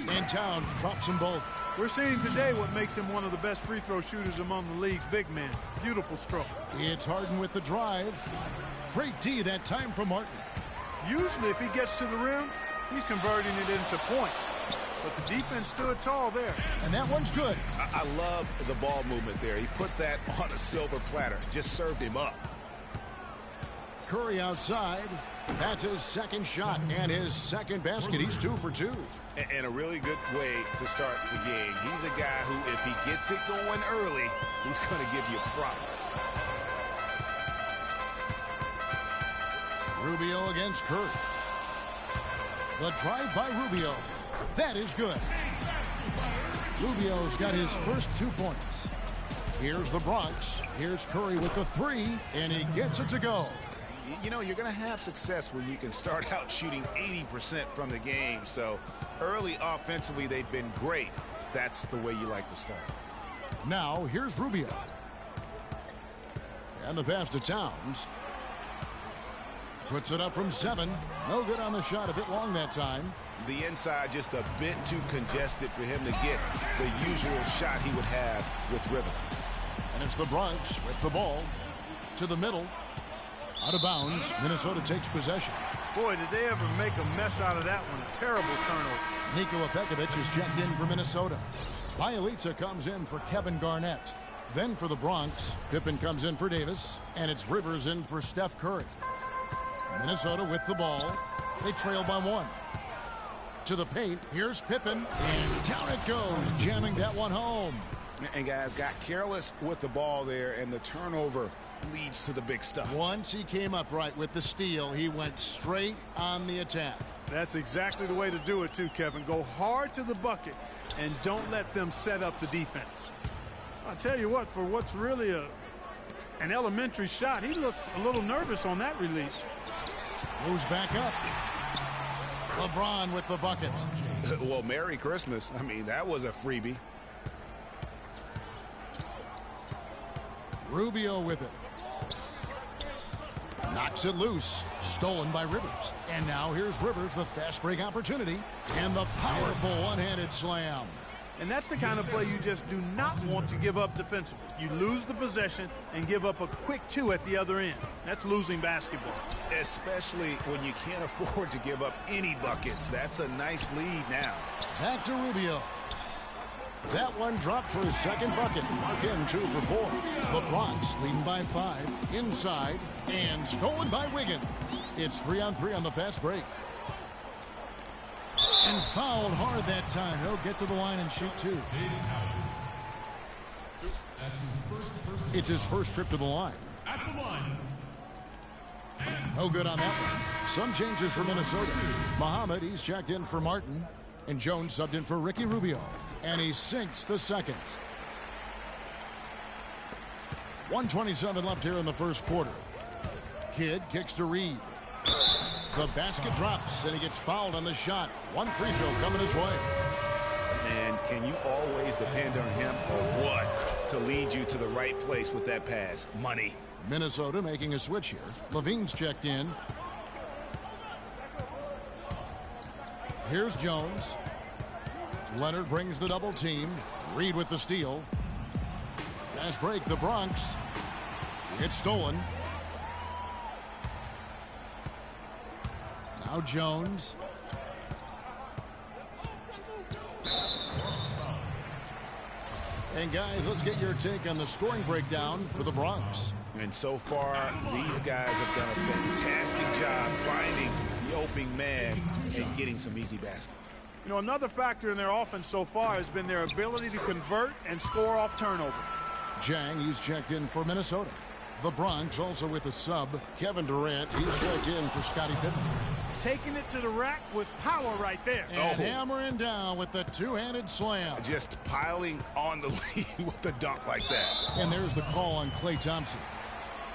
And Towns drops them both. We're seeing today what makes him one of the best free throw shooters among the league's big men. Beautiful stroke. It's Harden with the drive. Great D that time from Martin. Usually if he gets to the rim, he's converting it into points. But the defense stood tall there. And that one's good. I love the ball movement there. He put that on a silver platter. Just served him up. Curry outside. That's his second shot and his second basket. He's 2 for 2. And a really good way to start the game. He's a guy who, if he gets it going early, he's going to give you problems. Rubio against Curry. The drive by Rubio. That is good. Rubio's got his first 2 points. Here's the Bronx. Here's Curry with the 3, and he gets it to go. You know, you're going to have success when you can start out shooting 80% from the game. So early offensively, they've been great. That's the way you like to start. Now, here's Rubio. And the pass to Towns. Puts it up from 7. No good on the shot. A bit long that time. The inside just a bit too congested for him to get the usual shot he would have with rhythm. And it's the Bronx with the ball to the middle. Out of bounds. Minnesota takes possession. Boy, did they ever make a mess out of that one. A terrible turnover. Niko Pekovic is checked in for Minnesota. Bialica comes in for Kevin Garnett. Then for the Bronx, Pippen comes in for Davis. And it's Rivers in for Steph Curry. Minnesota with the ball. They trail by 1. To the paint. Here's Pippen. And down it goes. Jamming that one home. And guys got careless with the ball there, and the turnover leads to the big stuff. Once he came up right with the steal, he went straight on the attack. That's exactly the way to do it too, Kevin. Go hard to the bucket and don't let them set up the defense. I'll tell you what, for what's really an elementary shot, he looked a little nervous on that release. Moves back up. LeBron with the bucket. Well, Merry Christmas. I mean, that was a freebie. Rubio with it. Knocks it loose. Stolen by Rivers. And now here's Rivers, the fast break opportunity. And the powerful one-handed slam. And that's the kind of play you just do not want to give up defensively. You lose the possession and give up a quick 2 at the other end. That's losing basketball. Especially when you can't afford to give up any buckets. That's a nice lead now. Back to Rubio. That one dropped for his second bucket. Mark him 2 for 4. The Bronx leading by 5. Inside and stolen by Wiggins. It's 3-on-3 on the fast break. And fouled hard that time. He'll get to the line and shoot 2. It's his first trip to the line. At the line. No good on that one. Some changes for Minnesota. Muhammad, he's checked in for Martin. And Jones subbed in for Ricky Rubio. And he sinks the second. 1:27 left here in the first quarter. Kidd kicks to Reed. The basket drops, and he gets fouled on the shot. One free throw coming his way. And can you always depend on him or what to lead you to the right place with that pass? Money. Minnesota making a switch here. Levine's checked in. Here's Jones. Leonard brings the double team. Reed with the steal. Fast break, the Bronx. It's stolen. Now Jones. And guys, let's get your take on the scoring breakdown for the Bronx. And so far, these guys have done a fantastic job finding the opening man and getting some easy baskets. You know, another factor in their offense so far has been their ability to convert and score off turnovers. Jang, he's checked in for Minnesota. The Bronx also with a sub. Kevin Durant, he's checked in for Scottie Pippen. Taking it to the rack with power right there. And hammering down with the two-handed slam. Just piling on the lead with the dunk like that. And there's the call on Klay Thompson.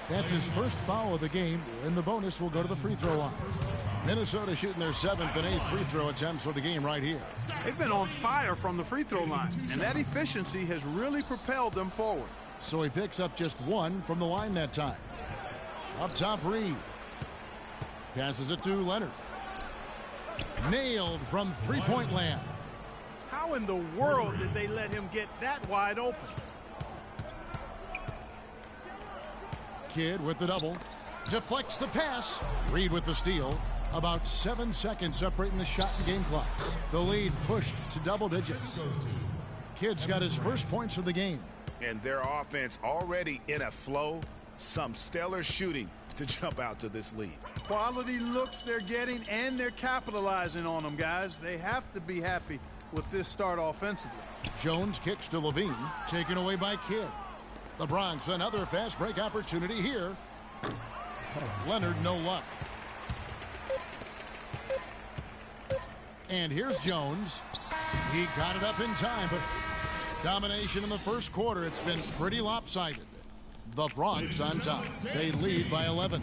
That's his first foul of the game, and the bonus will go to the free throw line. Minnesota shooting their 7th and 8th free throw attempts for the game right here. They've been on fire from the free throw line, and that efficiency has really propelled them forward. So he picks up just 1 from the line that time. Up top, Reed. Passes it to Leonard. Nailed from three-point land. How in the world did they let him get that wide open? Kidd with the double. Deflects the pass. Reed with the steal. About 7 seconds separating the shot and game clocks. The lead pushed to double digits. Kidd's got his first points of the game. And their offense already in a flow. Some stellar shooting to jump out to this lead. Quality looks they're getting, and they're capitalizing on them, guys. They have to be happy with this start offensively. Jones kicks to Levine. Taken away by Kidd. The Bronx, another fast break opportunity here. Leonard, no luck. And here's Jones. He got it up in time, but domination in the first quarter. It's been pretty lopsided. The Bronx on top. They lead by 11.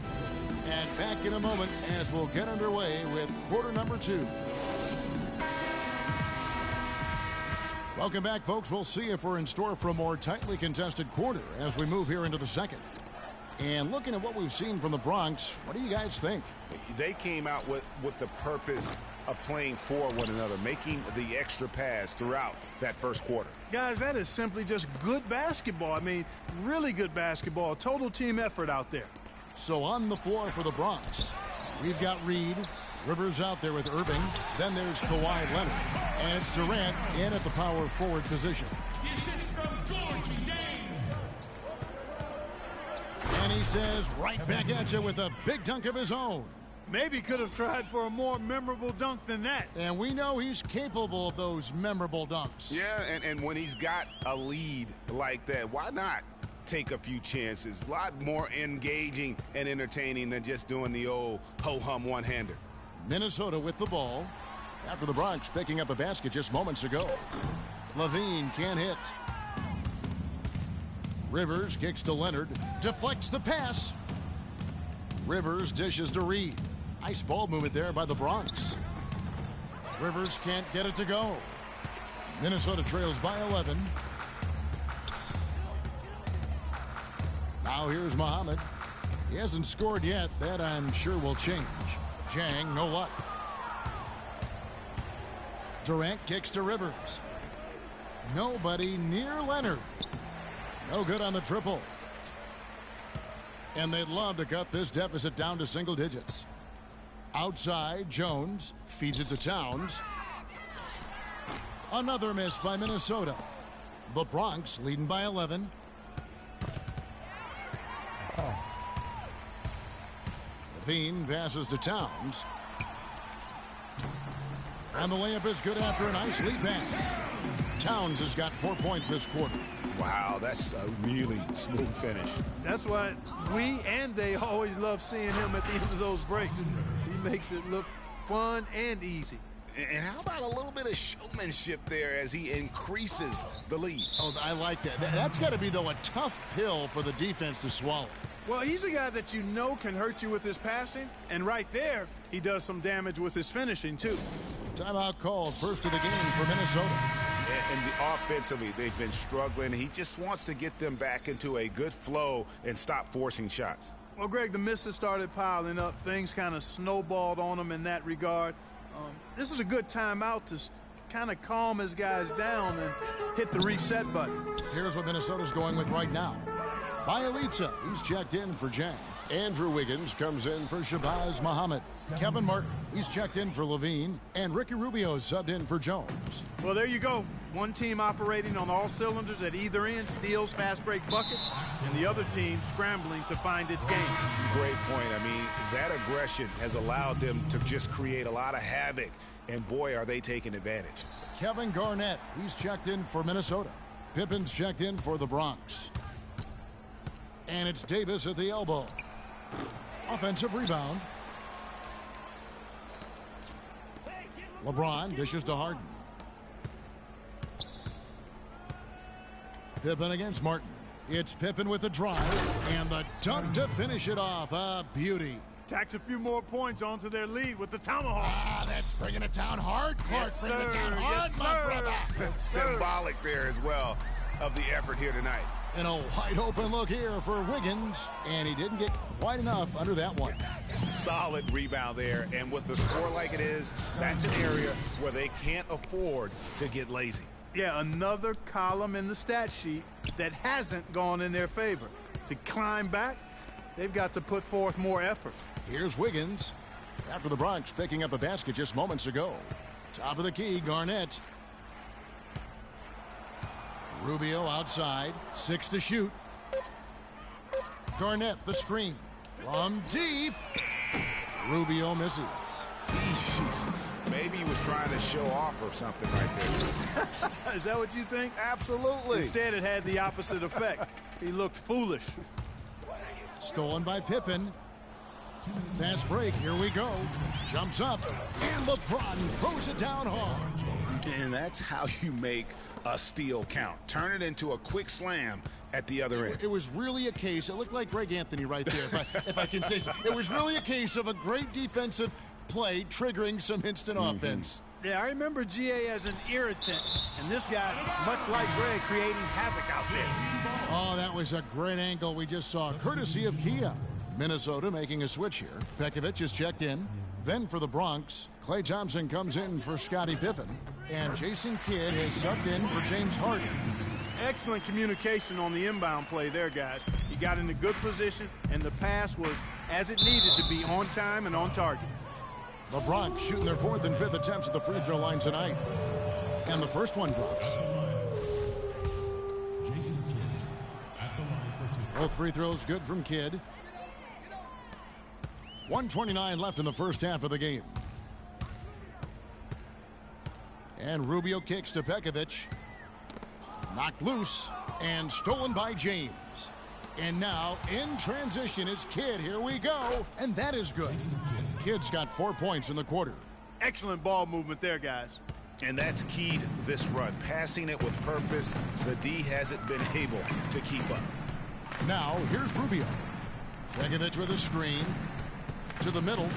And back in a moment as we'll get underway with quarter number 2. Welcome back, folks. We'll see if we're in store for a more tightly contested quarter as we move here into the second. And looking at what we've seen from the Bronx, what do you guys think? They came out with the purpose of playing for one another, making the extra pass throughout that first quarter. Guys, that is simply just good basketball. I mean, really good basketball. Total team effort out there. So on the floor for the Bronx, we've got Reed. Rivers out there with Irving. Then there's Kawhi Leonard. And it's Durant in at the power forward position. And he says right back at you with a big dunk of his own. Maybe could have tried for a more memorable dunk than that. And we know he's capable of those memorable dunks. Yeah, and when he's got a lead like that, why not take a few chances? A lot more engaging and entertaining than just doing the old ho-hum one-hander. Minnesota with the ball after the Bronx picking up a basket just moments ago. Levine can't hit. Rivers kicks to Leonard. Deflects the pass. Rivers dishes to Reed. Nice ball movement there by the Bronx. Rivers can't get it to go. Minnesota trails by 11. Now here's Muhammad. He hasn't scored yet. That I'm sure will change. Jang, no luck. Durant kicks to Rivers. Nobody near Leonard. No good on the triple. And they'd love to cut this deficit down to single digits. Outside, Jones feeds it to Towns. Another miss by Minnesota. The Bronx leading by 11. Levine passes to Towns. And the layup is good after a nice lead pass. Towns has got 4 points this quarter. Wow, that's a really smooth finish. That's why we and they always love seeing him at the end of those breaks. He makes it look fun and easy. And how about a little bit of showmanship there as he increases the lead? Oh, I like that. That's got to be, though, a tough pill for the defense to swallow. Well, he's a guy that you know can hurt you with his passing, and right there, he does some damage with his finishing, too. Timeout called, first of the game for Minnesota. And offensively, they've been struggling. He just wants to get them back into a good flow and stop forcing shots. Well, Greg, the misses started piling up. Things kind of snowballed on him in that regard. This is a good timeout to kind of calm his guys down and hit the reset button. Here's what Minnesota's going with right now. Bielitsa, he's checked in for Jang. Andrew Wiggins comes in for Shabazz Muhammad. Kevin Martin, he's checked in for Levine. And Ricky Rubio subbed in for Jones. Well, there you go. One team operating on all cylinders at either end, steals, fast break buckets, and the other team scrambling to find its game. Great point. I mean, that aggression has allowed them to just create a lot of havoc. And boy, are they taking advantage. Kevin Garnett, he's checked in for Minnesota. Pippen's checked in for the Bronx. And it's Davis at the elbow. Offensive rebound. LeBron dishes to Harden. Pippen against Martin. It's Pippen with the drive and the dunk to finish it off. A beauty. Tacks a few more points onto their lead with the tomahawk. Ah, that's bringing it down hard. Clark, yes, bringing it down hard, yes, my brother. Yes, Symbolic there as well of the effort here tonight. And a wide open look here for Wiggins, and he didn't get quite enough under that one. Solid rebound there, and with the score like it is, that's an area where they can't afford to get lazy. Yeah, another column in the stat sheet that hasn't gone in their favor. To climb back, they've got to put forth more effort. Here's Wiggins after the Bronx picking up a basket just moments ago. Top of the key, Garnett. Rubio outside, 6 to shoot. Garnett, the screen. From deep. Rubio misses. Jeez, maybe he was trying to show off or something right there. Is that what you think? Absolutely. Instead, it had the opposite effect. He looked foolish. Stolen by Pippen. Fast break, here we go. Jumps up, and LeBron throws it down hard. And that's how you make a steal count. Turn it into a quick slam at the other end. It was really a case, it looked like Greg Anthony right there, if I can say so. It was really a case of a great defensive play triggering some instant offense. Yeah, I remember GA as an irritant, and this guy, much like Greg, creating havoc out there. Oh, that was a great angle we just saw, courtesy of Kia. Minnesota making a switch here. Pekovic is checked in. Then for the Bronx, Klay Thompson comes in for Scottie Pippen. And Jason Kidd has subbed in for James Harden. Excellent communication on the inbound play there, guys. He got in a good position, and the pass was as it needed to be, on time and on target. The Bronx shooting their 4th and 5th attempts at the free throw line tonight. And the first one drops. Both free throws good from Kidd. 1:29 left in the first half of the game. And Rubio kicks to Pekovic. Knocked loose and stolen by James. And now in transition is Kidd. Here we go. And that is good. Kidd's got 4 points in the quarter. Excellent ball movement there, guys. And that's keyed this run. Passing it with purpose. The D hasn't been able to keep up. Now here's Rubio. Pekovic with a screen. To the middle.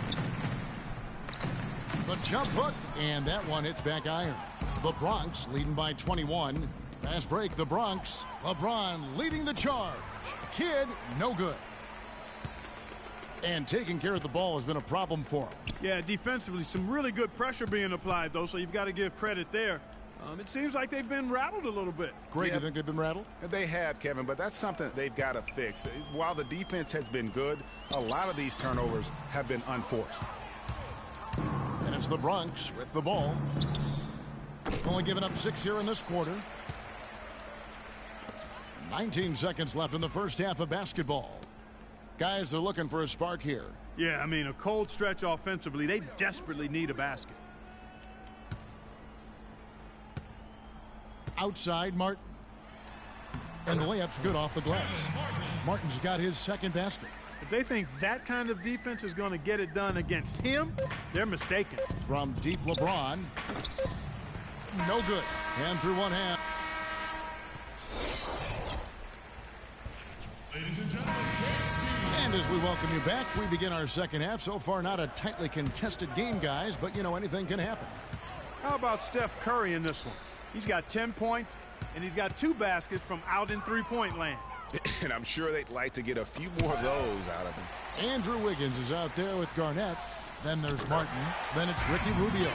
The jump hook. And that one hits back iron. The Bronx leading by 21. Fast break, the Bronx. LeBron leading the charge. Kidd, no good. And taking care of the ball has been a problem for him. Yeah, defensively, some really good pressure being applied, though, so you've got to give credit there. It seems like they've been rattled a little bit. Greg, you think they've been rattled? They have, Kevin, but that's something they've got to fix. While the defense has been good, a lot of these turnovers have been unforced. And it's the Bronx with the ball. Only giving up 6 here in this quarter. 19 seconds left in the first half of basketball. Guys, they're looking for a spark here. Yeah, I mean, a cold stretch offensively. They desperately need a basket. Outside, Martin. And the layup's good off the glass. Martin's got his second basket. If they think that kind of defense is going to get it done against him, they're mistaken. From deep, LeBron. No good. And through one hand. Ladies and gentlemen, and as we welcome you back, we begin our second half. So far, not a tightly contested game, guys, but, you know, anything can happen. How about Steph Curry in this one? He's got 10 points, and he's got 2 baskets from out in three-point land. And I'm sure they'd like to get a few more of those out of him. Andrew Wiggins is out there with Garnett. Then there's Martin. Then it's Ricky Rubio.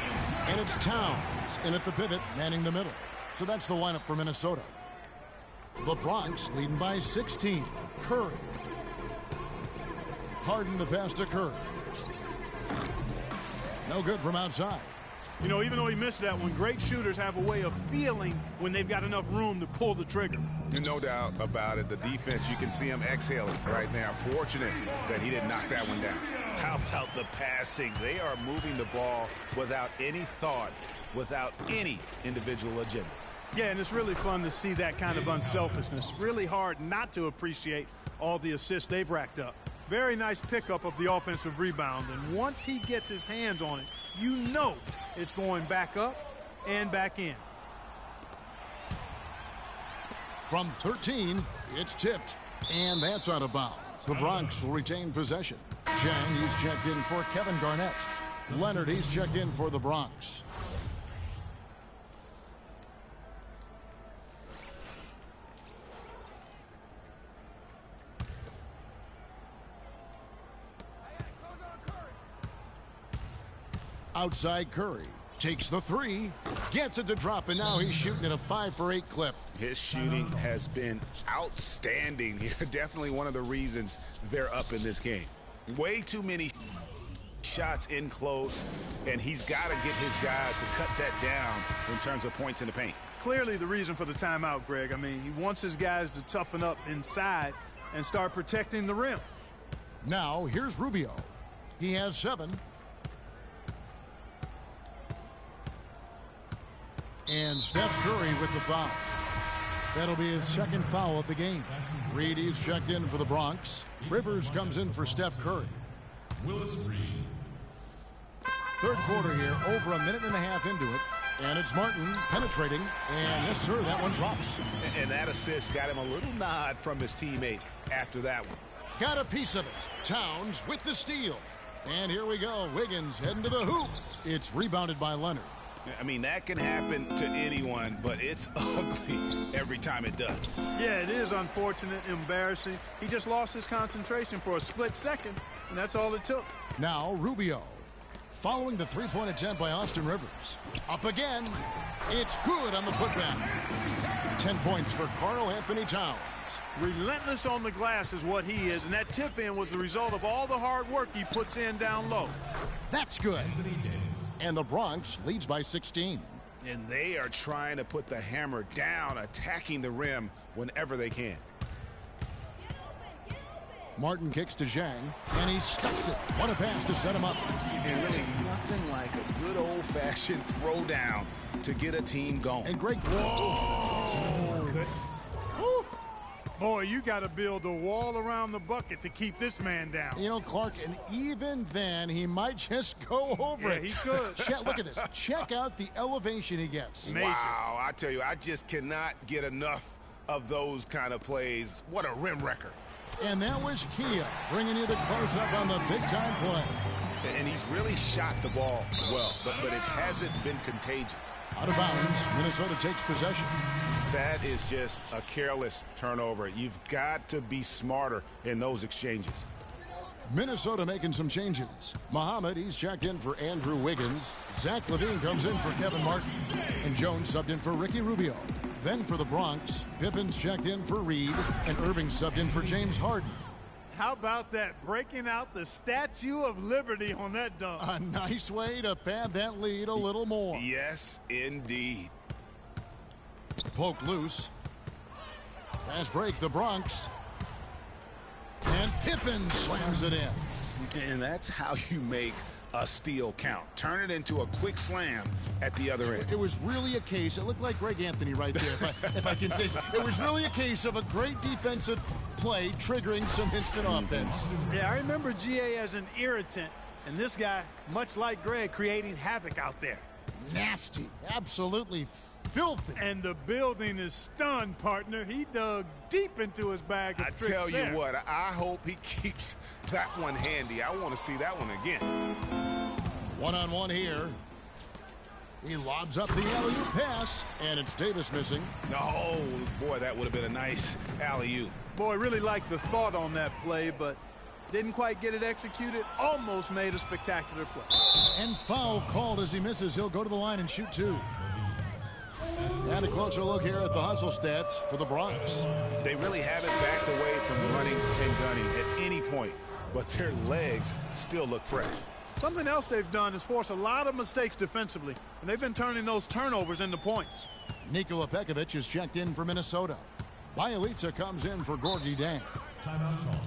And it's Towns in at the pivot, manning the middle. So that's the lineup for Minnesota. The Bronx leading by 16. Curry. Harden the pass to Curry. No good from outside. You know, even though he missed that one, great shooters have a way of feeling when they've got enough room to pull the trigger. No doubt about it. The defense, you can see him exhaling right now. Fortunate that he didn't knock that one down. How about the passing? They are moving the ball without any thought, without any individual agendas. Yeah, and it's really fun to see that kind of unselfishness. Really hard not to appreciate all the assists they've racked up. Very nice pickup of the offensive rebound, and once he gets his hands on it, you know it's going back up and back in. From 13, it's tipped, and that's out of bounds. The Bronx will retain possession. Jang, he's checked in for Kevin Garnett. Leonard, he's checked in for the Bronx. Outside Curry takes the 3, gets it to drop, and now he's shooting at a 5 for 8 clip. His shooting has been outstanding here. Definitely one of the reasons they're up in this game. Way too many shots in close, and he's got to get his guys to cut that down in terms of points in the paint. Clearly the reason for the timeout, Greg. I mean, he wants his guys to toughen up inside and start protecting the rim. Now here's Rubio. He has 7. And Steph Curry with the foul. That'll be his second foul of the game. Reed, he's checked in for the Bronx. Rivers comes in for Steph Curry. Willis Reed. Third quarter here, over a minute and a half into it. And it's Martin penetrating. And yes, sir, that one drops. And that assist got him a little nod from his teammate after that one. Got a piece of it. Towns with the steal. And here we go. Wiggins heading to the hoop. It's rebounded by Leonard. I mean, that can happen to anyone, but it's ugly every time it does. Yeah, it is unfortunate, embarrassing. He just lost his concentration for a split second, and that's all it took. Now Rubio, following the three-point attempt by Austin Rivers. Up again. It's good on the putback. 10 points for Karl Anthony Towns. Relentless on the glass is what he is, and that tip-in was the result of all the hard work he puts in down low. That's good. And the Bronx leads by 16. And they are trying to put the hammer down, attacking the rim whenever they can. Martin kicks to Zhang, and he stuffs it. What a pass to set him up. And really nothing like a good old-fashioned throwdown to get a team going. And great. Whoa! Good. Boy, you got to build a wall around the bucket to keep this man down. You know, Clark, and even then, he might just go over it. He could. Look at this. Check out the elevation he gets. Major. Wow, I tell you, I just cannot get enough of those kind of plays. What a rim wrecker. And that was Kia bringing you the close-up on the big-time play. And he's really shot the ball well, but it hasn't been contagious. Out of bounds, Minnesota takes possession. That is just a careless turnover. You've got to be smarter in those exchanges. Minnesota making some changes. Muhammad, he's checked in for Andrew Wiggins. Zach LaVine comes in for Kevin Martin. And Jones subbed in for Ricky Rubio. Then for the Bronx, Pippin's checked in for Reed. And Irving subbed in for James Harden. How about that? Breaking out the Statue of Liberty on that dunk. A nice way to pad that lead a little more. Yes, indeed. Poke loose. Fast break, the Bronx. And Pippen slams it in. And that's how you make a steal count. Turn it into a quick slam at the other end. It was really a case, it looked like Greg Anthony right there, if I can say so. It was really a case of a great defensive play triggering some instant offense. Yeah, I remember GA as an irritant, and this guy, much like Greg, creating havoc out there. Nasty, absolutely filthy. And the building is stunned, partner. He dug deep into his bag of tricks. I tell you what, I hope he keeps that one handy. I want to see that one again. One-on-one here. He lobs up the alley-oop pass, and it's Davis missing. Oh, boy, that would have been a nice alley-oop. Boy, really liked the thought on that play, but didn't quite get it executed. Almost made a spectacular play. And foul called as he misses. He'll go to the line and shoot two. And a closer look here at the hustle stats for the Bronx. They really haven't backed away from running and gunning at any point, but their legs still look fresh. Something else they've done is force a lot of mistakes defensively, and they've been turning those turnovers into points. Nikola Pekovic is checked in for Minnesota. Bielitsa comes in for Gorgie Dang. Timeout call.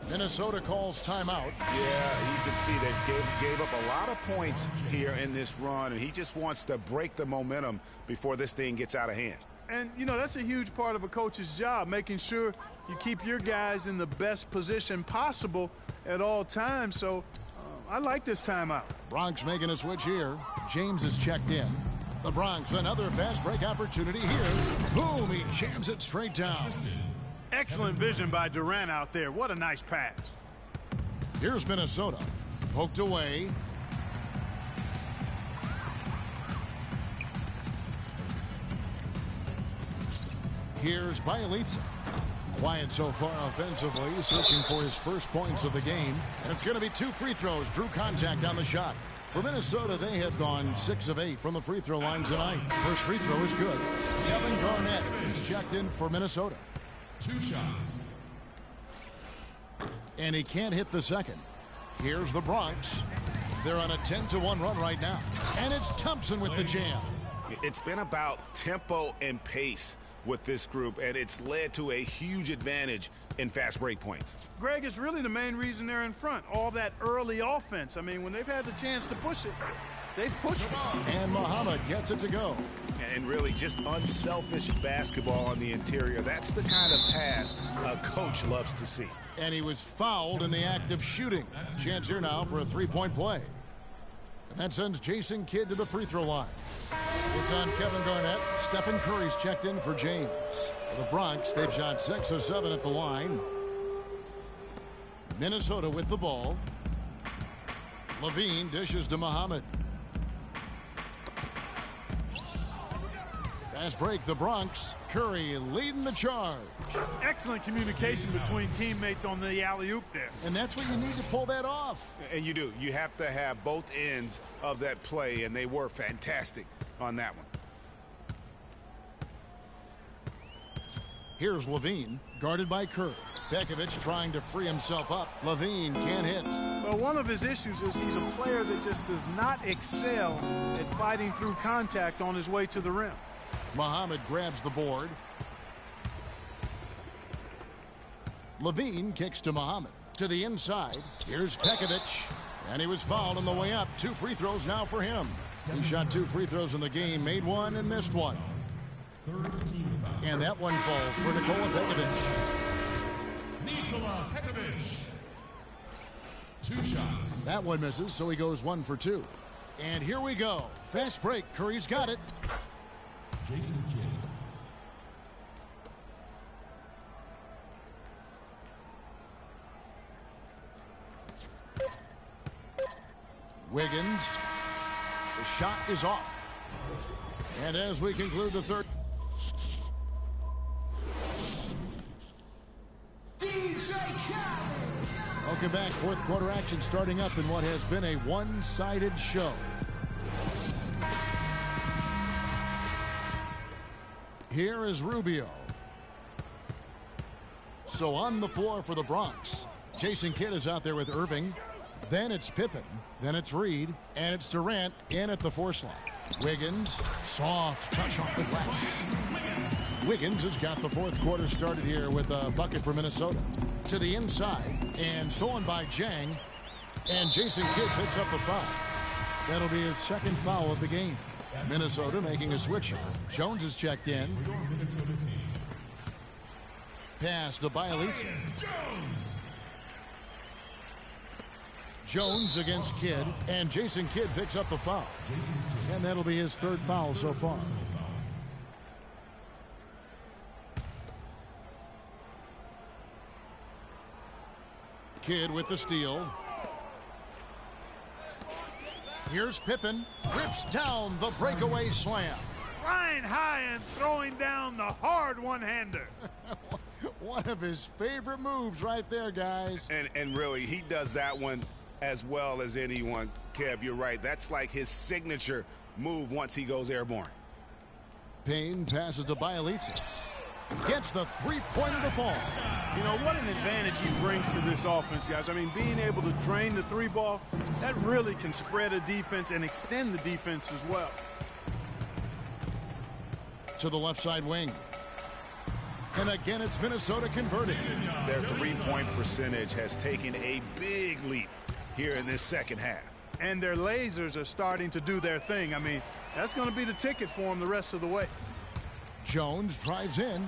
Minnesota calls timeout. Yeah, you can see they gave up a lot of points here in this run, and he just wants to break the momentum before this thing gets out of hand. And, you know, that's a huge part of a coach's job, making sure you keep your guys in the best position possible at all times. So I like this timeout. Bronx making a switch here. James is checked in. The Bronx, another fast break opportunity here. Boom, he jams it straight down. Excellent vision by Durant out there. What a nice pass. Here's Minnesota. Poked away. Here's Bielitsa. Quiet so far offensively, searching for his first points of the game. And it's going to be 2 free throws. Drew contact on the shot. For Minnesota, they have gone 6 of 8 from the free throw line tonight. First free throw is good. Kevin Garnett is checked in for Minnesota. 2 shots. And he can't hit the second. Here's the Bronx. They're on a 10-1 run right now. And it's Thompson with the jam. It's been about tempo and pace with this group, and it's led to a huge advantage in fast break points. Greg, it's really the main reason they're in front. All that early offense. I mean, when they've had the chance to push it, they've pushed it. And Muhammad gets it to go. And really just unselfish basketball on the interior. That's the kind of pass a coach loves to see. And he was fouled in the act of shooting. Chance here now for a 3-point play. And that sends Jason Kidd to the free throw line. It's on Kevin Garnett. Stephen Curry's checked in for James. For the Bronx, they've shot 6 of 7 at the line. Minnesota with the ball. LaVine dishes to Muhammad. Fast break, the Bronx. Curry leading the charge. Excellent communication between teammates on the alley-oop there. And that's what you need to pull that off. And you do. You have to have both ends of that play, and they were fantastic on that one. Here's LaVine, guarded by Curry. Pekovic trying to free himself up. LaVine can't hit. Well, one of his issues is he's a player that just does not excel at fighting through contact on his way to the rim. Muhammad grabs the board. LaVine kicks to Muhammad. To the inside. Here's Pekovic. And he was fouled on the way up. 2 free throws now for him. He shot 2 free throws in the game, made 1 and missed 1. And that one falls for Nikola Pekovic. Nikola Pekovic. 2 shots. That one misses, so he goes 1 for 2. And here we go. Fast break. Curry's got it. Jason Kidd. Wiggins. The shot is off. And as we conclude the third. Welcome back. Fourth quarter action starting up in what has been a one-sided show. Here is Rubio. So on the floor for the Bronx. Jason Kidd is out there with Irving. Then it's Pippen. Then it's Reed. And it's Durant in at the 4 slot. Wiggins. Soft touch off the glass. Wiggins has got the fourth quarter started here with a bucket for Minnesota. To the inside. And stolen by Jang. And Jason Kidd picks up the foul. That'll be his second foul of the game. Minnesota making a switch here. Jones is checked in. Pass to Bielitsa. Jones against Kidd, and Jason Kidd picks up the foul. And that'll be his third foul so far. Kidd with the steal. Here's Pippen. Rips down the breakaway slam. Flying high and throwing down the hard one-hander. One of his favorite moves right there, guys. And really, he does that one as well as anyone. Kev, you're right. That's like his signature move once he goes airborne. Payne passes to Bielitsa. Gets the three-pointer to fall. You know, what an advantage he brings to this offense, guys. I mean, being able to drain the 3-ball, that really can spread a defense and extend the defense as well. To the left side wing. And again, it's Minnesota converting. Their three-point percentage has taken a big leap here in this second half. And their lasers are starting to do their thing. I mean, that's going to be the ticket for them the rest of the way. Jones drives in.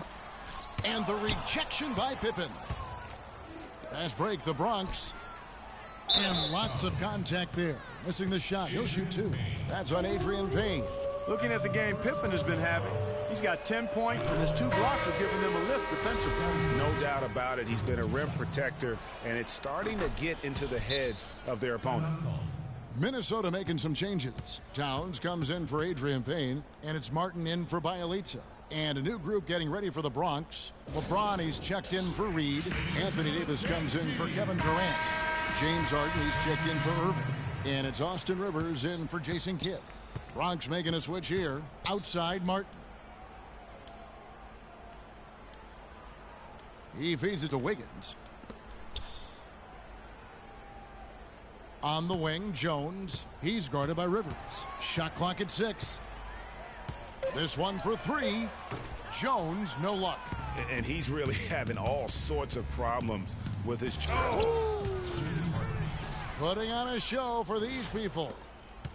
And the rejection by Pippen. Fast break, the Bronx. And lots of contact there. Missing the shot. He'll shoot 2. That's on Adrian Payne. Looking at the game Pippen has been having, he's got 10 points, and his 2 blocks have given them a lift defensively. No doubt about it. He's been a rim protector, and it's starting to get into the heads of their opponent. Minnesota making some changes. Towns comes in for Adrian Payne, and it's Martin in for Bielitsa. And a new group getting ready for the Bronx. LeBron, he's checked in for Reed. Anthony Davis comes in for Kevin Durant. James Harden, he's checked in for Irving. And it's Austin Rivers in for Jason Kidd. Bronx making a switch here. Outside Martin. He feeds it to Wiggins. On the wing, Jones. He's guarded by Rivers. Shot clock at 6. This one for 3. Jones, no luck. And he's really having all sorts of problems with his... Putting on a show for these people.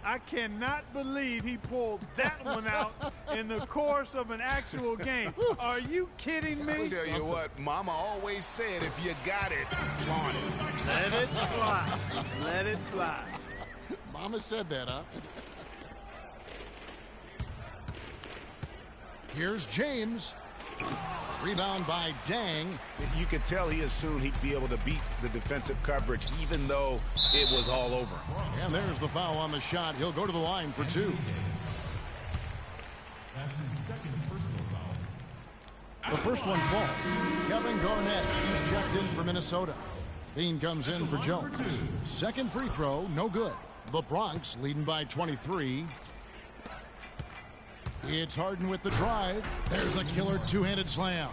I cannot believe he pulled that one out in the course of an actual game. Are you kidding me? I'll tell you what, Mama always said, if you got it, flaunt it. Let it fly. Let it fly. Mama said that, huh? Here's James. Rebound by Dang. You could tell he assumed he'd be able to beat the defensive coverage, even though it was all over. And there's the foul on the shot. He'll go to the line for 2. That's his second personal foul. The first one falls. Kevin Garnett, he's checked in for Minnesota. Bean comes in for Jones. Second free throw, no good. The Bronx leading by 23. It's Harden with the drive. There's a killer two-handed slam.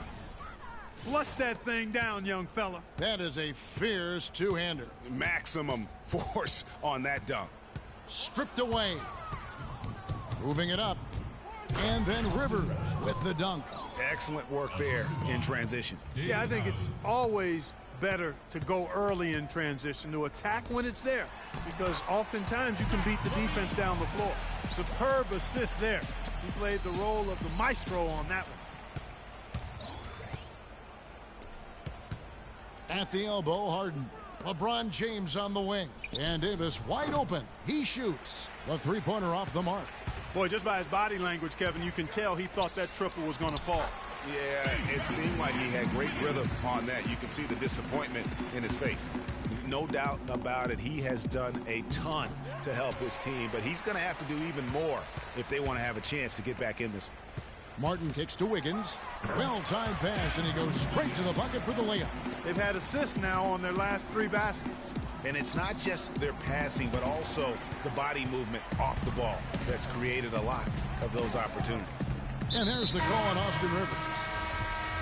Flush that thing down, young fella. That is a fierce two-hander. Maximum force on that dunk. Stripped away. Moving it up. And then Rivers with the dunk. Excellent work there in transition. Yeah, I think it's always better to go early in transition, to attack when it's there, because oftentimes you can beat the defense down the floor. Superb assist there. He played the role of the maestro on that one. At the elbow, Harden. LeBron James on the wing. And Davis wide open. He shoots. The three-pointer off the mark. Boy, just by his body language, Kevin, you can tell he thought that triple was going to fall. Yeah, it seemed like he had great rhythm on that. You can see the disappointment in his face. No doubt about it, he has done a ton to help his team, but he's going to have to do even more if they want to have a chance to get back in this. Martin kicks to Wiggins. Well-timed pass, and he goes straight to the bucket for the layup. They've had assists now on their last 3 baskets. And it's not just their passing, but also the body movement off the ball that's created a lot of those opportunities. And there's the call on Austin Rivers.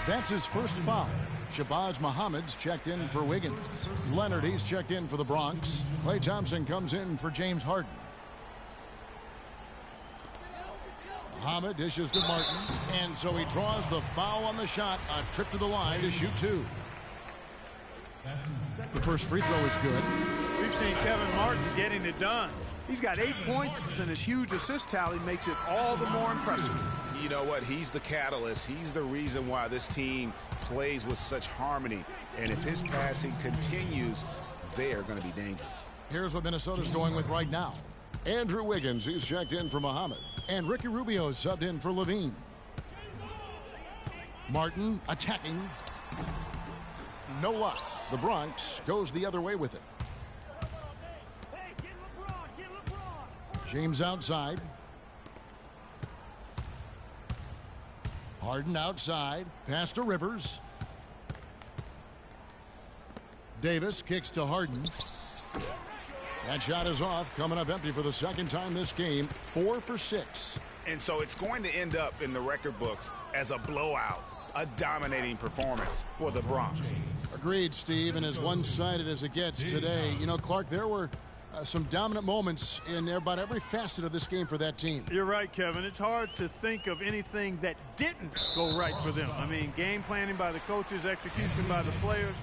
That's his first foul. Shabazz Muhammad's checked in for Wiggins. Leonard, he's checked in for the Bronx. Klay Thompson comes in for James Harden. Muhammad dishes to Martin, and so he draws the foul on the shot. A trip to the line to shoot 2. The first free throw is good. We've seen Kevin Martin getting it done. He's got 8 points, and his huge assist tally makes it all the more impressive. You know what? He's the catalyst. He's the reason why this team plays with such harmony. And if his passing continues, they are going to be dangerous. Here's what Minnesota's going with right now. Andrew Wiggins, he's checked in for Muhammad. And Ricky Rubio subbed in for Levine. Martin attacking. No luck. The Bronx goes the other way with it. James outside. Harden outside. Pass to Rivers. Davis kicks to Harden. That shot is off, coming up empty for the second time this game. 4 for 6. And so it's going to end up in the record books as a blowout, a dominating performance for the Bronx. Agreed, Steve, and as one-sided as it gets today. You know, Clark, there were some dominant moments in about every facet of this game for that team. You're right, Kevin. It's hard to think of anything that didn't go right for them. I mean, game planning by the coaches, execution by the players,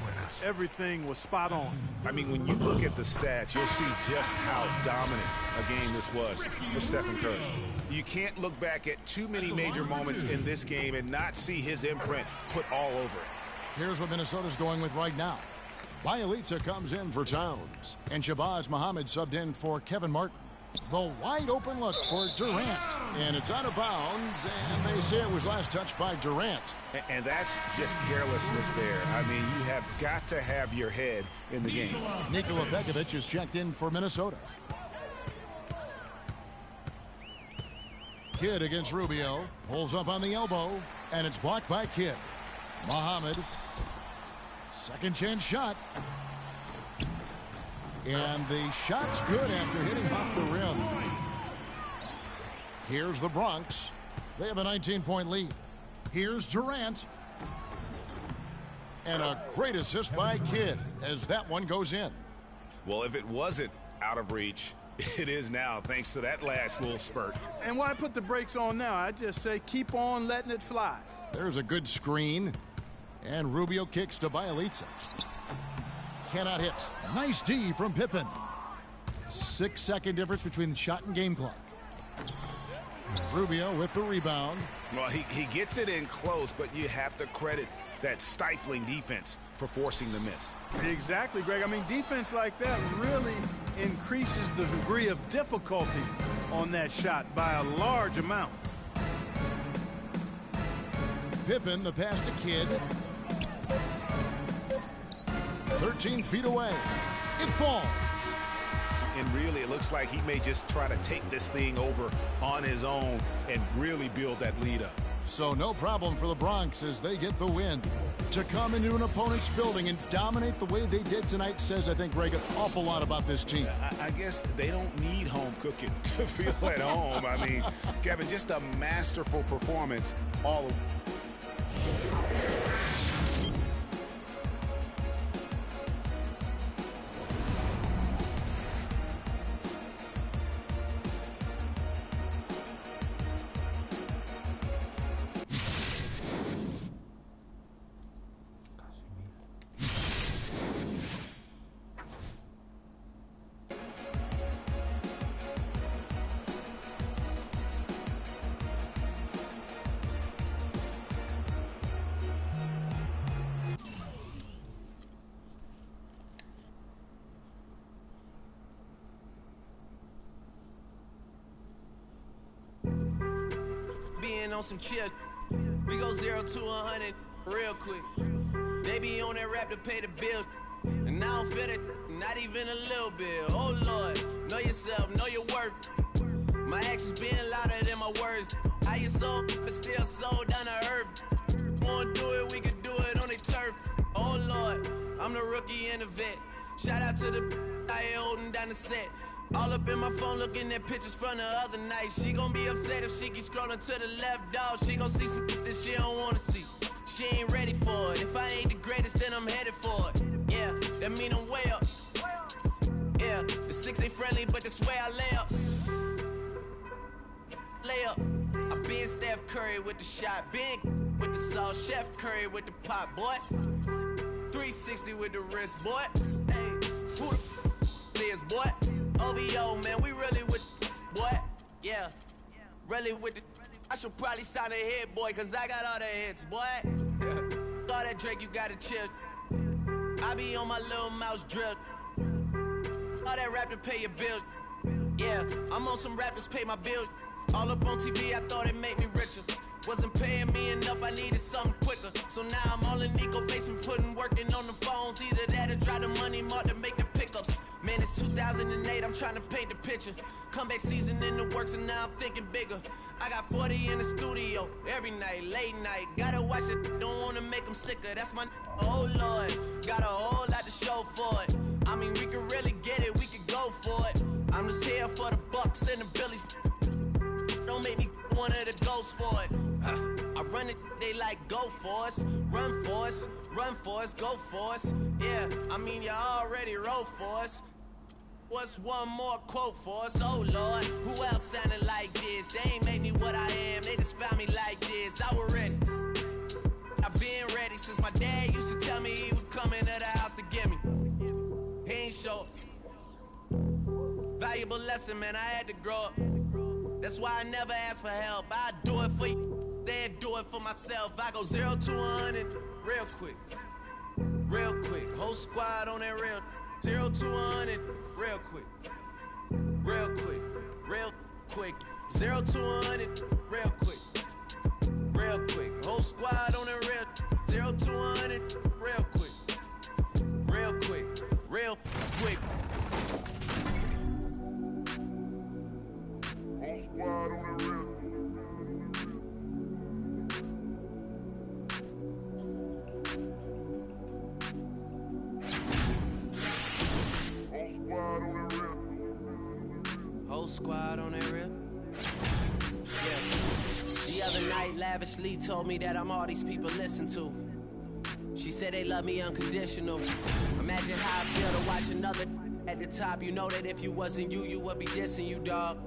everything was spot on. I mean, when you look at the stats, you'll see just how dominant a game this was for Stephen Curry. You can't look back at too many major moments in this game and not see his imprint put all over it. Here's what Minnesota's going with right now. Bielitsa comes in for Towns, and Shabazz Muhammad subbed in for Kevin Martin. The wide open look for Durant, and it's out of bounds, and they say it was last touched by Durant. And that's just carelessness there. I mean, you have got to have your head in the game. Nikola Pekovic is checked in for Minnesota. Kidd against Rubio, pulls up on the elbow, and it's blocked by Kidd. Muhammad. Second chance shot. And the shot's good after hitting off the rim. Here's the Bronx. They have a 19-point lead. Here's Durant. And a great assist by Kidd as that one goes in. Well, if it wasn't out of reach, it is now, thanks to that last little spurt. And why put the brakes on now? I just say keep on letting it fly. There's a good screen. And Rubio kicks to Bielitsa. Cannot hit. Nice D from Pippen. 6-second difference between the shot and game clock. Rubio with the rebound. Well, he gets it in close, but you have to credit that stifling defense for forcing the miss. Exactly, Greg. I mean, defense like that really increases the degree of difficulty on that shot by a large amount. Pippen, the pass to Kidd. 13 feet away. It falls. And really, it looks like he may just try to take this thing over on his own and really build that lead up. So no problem for the Bronx as they get the win. To come into an opponent's building and dominate the way they did tonight says, I think, Greg, an awful lot about this team. I guess they don't need home cooking to feel at home. I mean, Kevin, just a masterful performance all On some chill. We go 0 to 100 real quick. They be on that rap to pay the bills. And I don't feel it, not even a little bit. Oh Lord, know yourself, know your worth. My actions being louder than my words. How you so, but still so down to earth. Wanna do it, we can do it on the turf. Oh Lord, I'm the rookie and the vet. Shout out to the I ain't holding down the set. All up in my phone looking at pictures from the other night. She gon' be upset if she keeps scrolling to the left, dog. She gon' see some that she don't wanna see. She ain't ready for it. If I ain't the greatest, then I'm headed for it. Yeah, that mean I'm way up. Yeah, the 6 ain't friendly, but that's where I lay up. Lay up. I been Steph Curry with the shot, been with the sauce, Chef Curry with the pot, boy. 360 with the wrist, boy. Hey, who the is, boy? OVO, man, we really with boy. Yeah, really with the. I should probably sign a hit, boy, cause I got all the hits, boy. All that Drake, you gotta chill. I be on my little mouse drip. All that rap to pay your bills. Yeah, I'm on some rappers pay my bills. All up on TV, I thought it made me richer. Wasn't paying me enough, I needed something quicker. So now I'm all in Nico basement, working on the phones. Either that or drive the money mark to make the pickups. Man, it's 2008, I'm trying to paint the picture. Comeback season in the works and now I'm thinking bigger. I got 40 in the studio, every night, late night. Gotta watch it, don't wanna make them sicker. That's my oh Lord, got a whole lot to show for it. I mean, we could really get it, we could go for it. I'm just here for the Bucks and the Billies. Don't make me one of the ghosts for it. I run it, they like go for us, run for us, run for us, go for us. Yeah, I mean you already wrote for us. What's one more quote for us? Oh Lord, who else sounded like this? They ain't made me what I am, they just found me like this. I was ready, I've been ready since my dad used to tell me he was coming to the house to get me. He ain't show. Valuable lesson, man, I had to grow up. That's why I never ask for help. I do it for you, then do it for myself. I go 0 to 100 real quick, real quick. Whole squad on that real 0 to 100 real quick, real quick, real quick. 0 to 100 real quick, real quick. Whole squad on that real 0 to 100 real quick, real quick, real quick. Whole squad on that rip. Yeah. The other night, lavishly told me that I'm all these people listen to. She said they love me unconditional. Imagine how I feel to watch another at the top. You know that if you wasn't you, you would be dissing you, dog.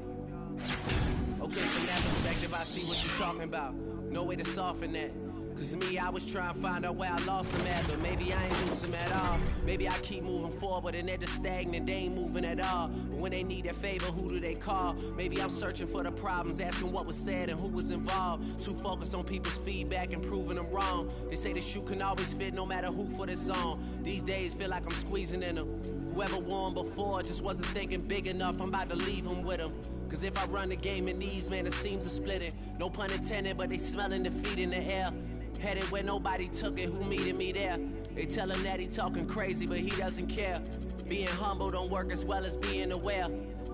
Okay, from that perspective, I see what you're talking about. No way to soften that. Cause me, I was trying to find out where I lost them at. But maybe I ain't lose them at all. Maybe I keep moving forward and they're just stagnant, they ain't moving at all. But when they need a favor, who do they call? Maybe I'm searching for the problems, asking what was said and who was involved. Too focused on people's feedback and proving them wrong. They say the shoe can always fit no matter who for the song. These days feel like I'm squeezing in them. Whoever won before just wasn't thinking big enough, I'm about to leave them with them. Cause if I run the game in these, man, the seams are splitting. No pun intended, but they smelling defeat in the air. Headed where nobody took it, who meeted me there? They tell him that he talking crazy, but he doesn't care. Being humble don't work as well as being aware.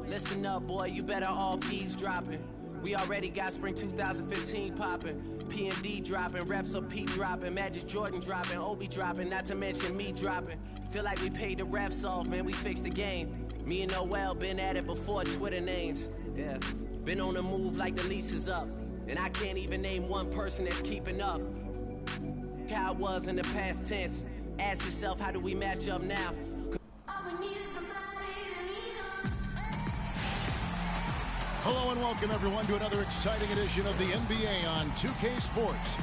Listen up, boy, you better off eavesdropping. We already got spring 2015 popping. P&D dropping, reps up P dropping, Magic Jordan dropping, Obi dropping, not to mention me dropping. Feel like we paid the refs off, man, we fixed the game. Me and Noel been at it before Twitter names. Yeah, been on the move like the lease is up. And I can't even name one person that's keeping up. How I was in the past tense. Ask yourself, how do we match up now? Hello and welcome everyone to another exciting edition of the NBA on 2K Sports.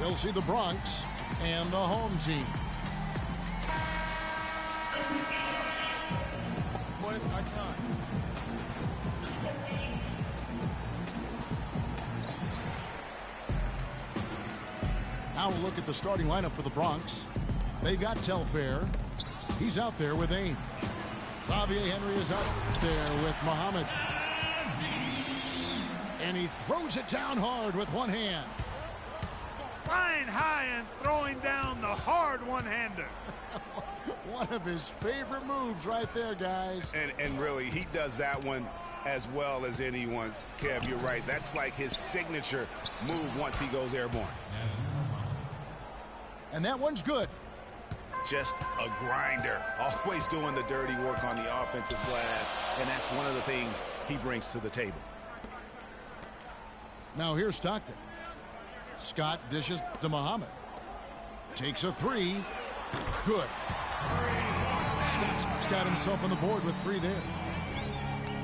We'll see the Bronx and the home team. Boys, nice time. Now we'll look at the starting lineup for the Bronx. They've got Telfair. He's out there with Ainge. Xavier Henry is out there with Muhammad. And he throws it down hard with one hand. flying high and throwing down the hard one-hander. One of his favorite moves right there, guys. And really, he does that one as well as anyone. Kev, you're right. That's like his signature move once he goes airborne. And that one's good. Just a grinder, always doing the dirty work on the offensive glass, and that's one of the things he brings to the table. Now here's Stockton. Scott dishes to Muhammad. Takes a three. Good. Scott's got himself on the board with 3 there.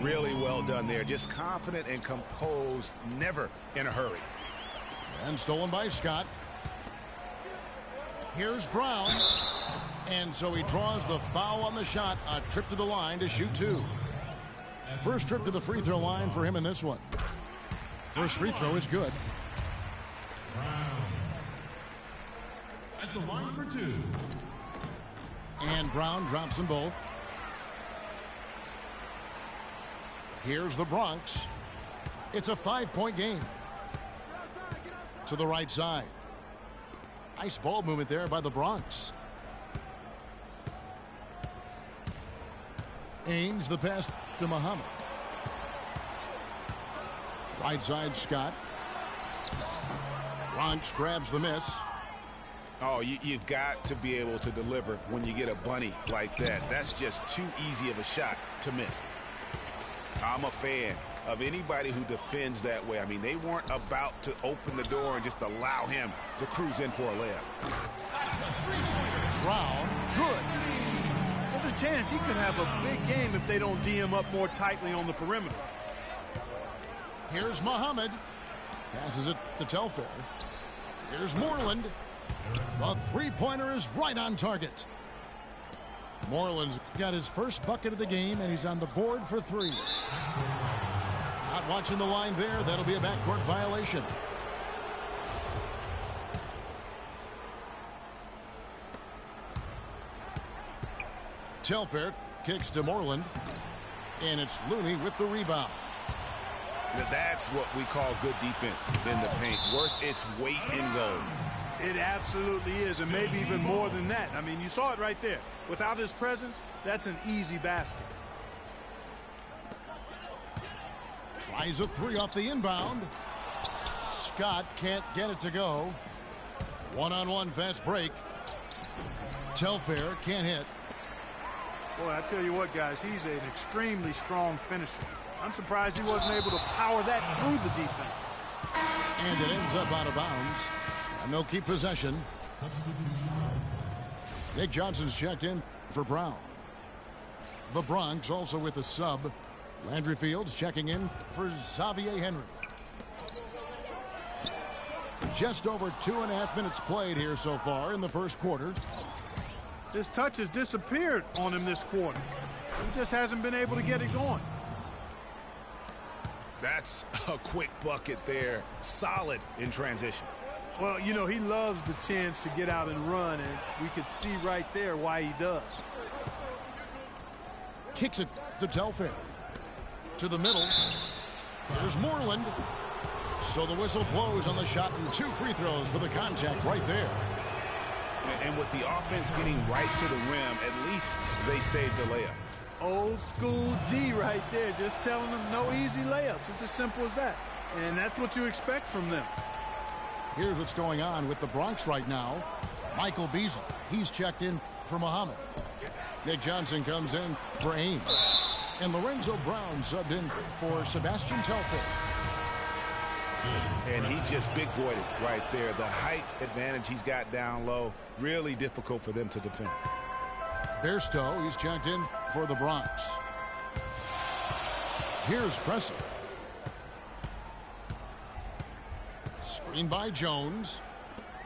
Really well done there. Just confident and composed, never in a hurry. And stolen by Scott. Here's Brown. And so he draws the foul on the shot. A trip to the line to shoot 2. First trip to the free throw line for him in this one. First free throw is good. At the line for 2. And Brown drops them both. Here's the Bronx. It's a 5-point game. To the right side. Nice ball movement there by the Bronx. Ains the pass to Muhammad. Right side, Scott. Bronx grabs the miss. Oh, you've got to be able to deliver when you get a bunny like that. That's just too easy of a shot to miss. I'm a fan of anybody who defends that way. I mean, they weren't about to open the door and just allow him to cruise in for a layup. Brown, good. There's a chance he could have a big game if they don't D him up more tightly on the perimeter. Here's Muhammad. Passes it to Telfair. Here's Moreland. The three-pointer is right on target. Moreland's got his first bucket of the game, and he's on the board for 3. Not watching the line there. That'll be a backcourt violation. Telfair kicks to Moreland, and it's Looney with the rebound. That's what we call good defense in the paint. Worth its weight in gold. It absolutely is, and maybe even more than that. I mean, you saw it right there. Without his presence, that's an easy basket. Tries a 3 off the inbound. Scott can't get it to go. One-on-one fast break. Telfair can't hit. Boy, I tell you what, guys, he's an extremely strong finisher. I'm surprised he wasn't able to power that through the defense. And it ends up out of bounds. And they'll keep possession. Nick Johnson's checked in for Brown. The Bronx also with a sub. Landry Fields checking in for Xavier Henry. Just over 2.5 minutes played here so far in the first quarter. His touch has disappeared on him this quarter. He just hasn't been able to get it going. That's a quick bucket there. Solid in transition. Well, you know, he loves the chance to get out and run, and we could see right there why he does. Kicks it to Telfair. To the middle. There's Moreland. So the whistle blows on the shot, and 2 free throws for the contact right there. And with the offense getting right to the rim, at least they saved the layup. Old school D right there, just telling them no easy layups. It's as simple as that. And that's what you expect from them. Here's what's going on with the Bronx right now. Michael Beasley, he's checked in for Muhammad. Nick Johnson comes in for Ames. And Lorenzo Brown subbed in for Sebastian Telfair. And he just big-boyed it right there. The height advantage he's got down low, really difficult for them to defend. Bairstow, he's checked in for the Bronx. Here's Pressey. Screen by Jones.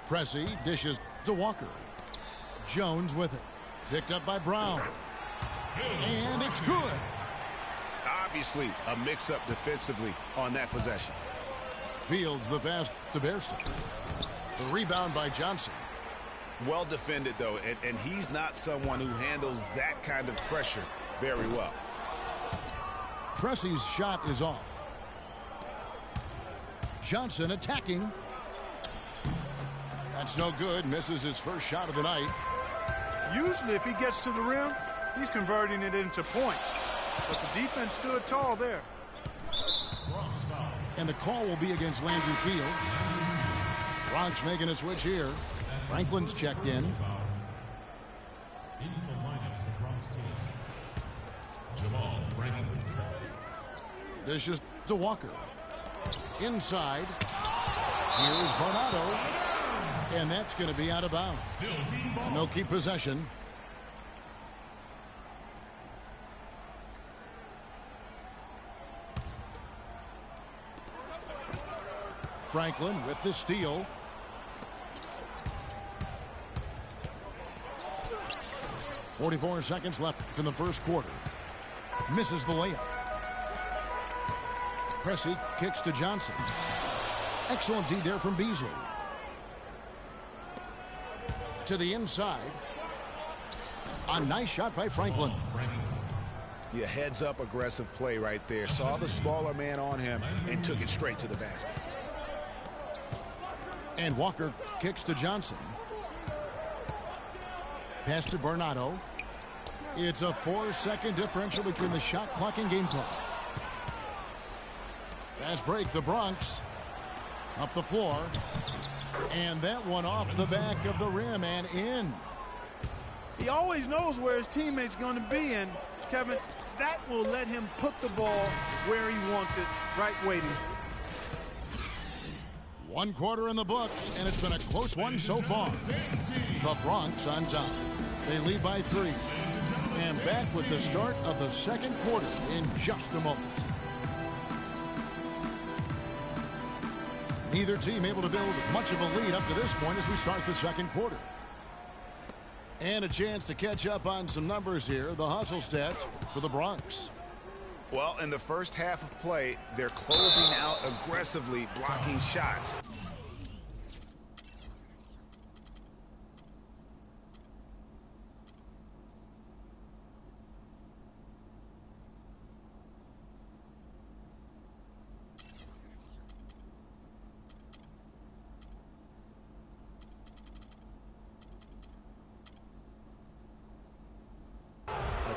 Pressey dishes to Walker. Jones with it. Picked up by Brown. And it's good. Obviously, a mix-up defensively on that possession. Fields the pass to Bairstow. The rebound by Johnson. Well defended, though, and he's not someone who handles that kind of pressure very well. Pressey's shot is off. Johnson attacking. That's no good. Misses his first shot of the night. Usually if he gets to the rim, he's converting it into points. But the defense stood tall there. And the call will be against Landry Fields. Bronx making a switch here. Franklin's checked in. Into the lineup for the Bronx team, Jamal Franklin. Dishes to Walker. Inside. Here's Varnado. And that's going to be out of bounds. And they'll keep possession. Franklin with the steal. .44 seconds left in the first quarter. Misses the layup. Pressey kicks to Johnson. Excellent D there from Beasley. To the inside. A nice shot by Franklin. Yeah, heads up aggressive play right there. Saw the smaller man on him and took it straight to the basket. And Walker kicks to Johnson. Pass to Varnado. It's a 4-second differential between the shot clock and game clock. Fast break, the Bronx. Up the floor. And that one off the back of the rim and in. He always knows where his teammate's going to be, and Kevin, that will let him put the ball where he wants it, right waiting. 1 quarter in the books, and it's been a close one so far. The Bronx on top. They lead by 3. And back with the start of the second quarter in just a moment. Neither team able to build much of a lead up to this point as we start the second quarter. And a chance to catch up on some numbers here. The hustle stats for the Bronx. Well, in the first half of play, they're closing out aggressively, blocking shots.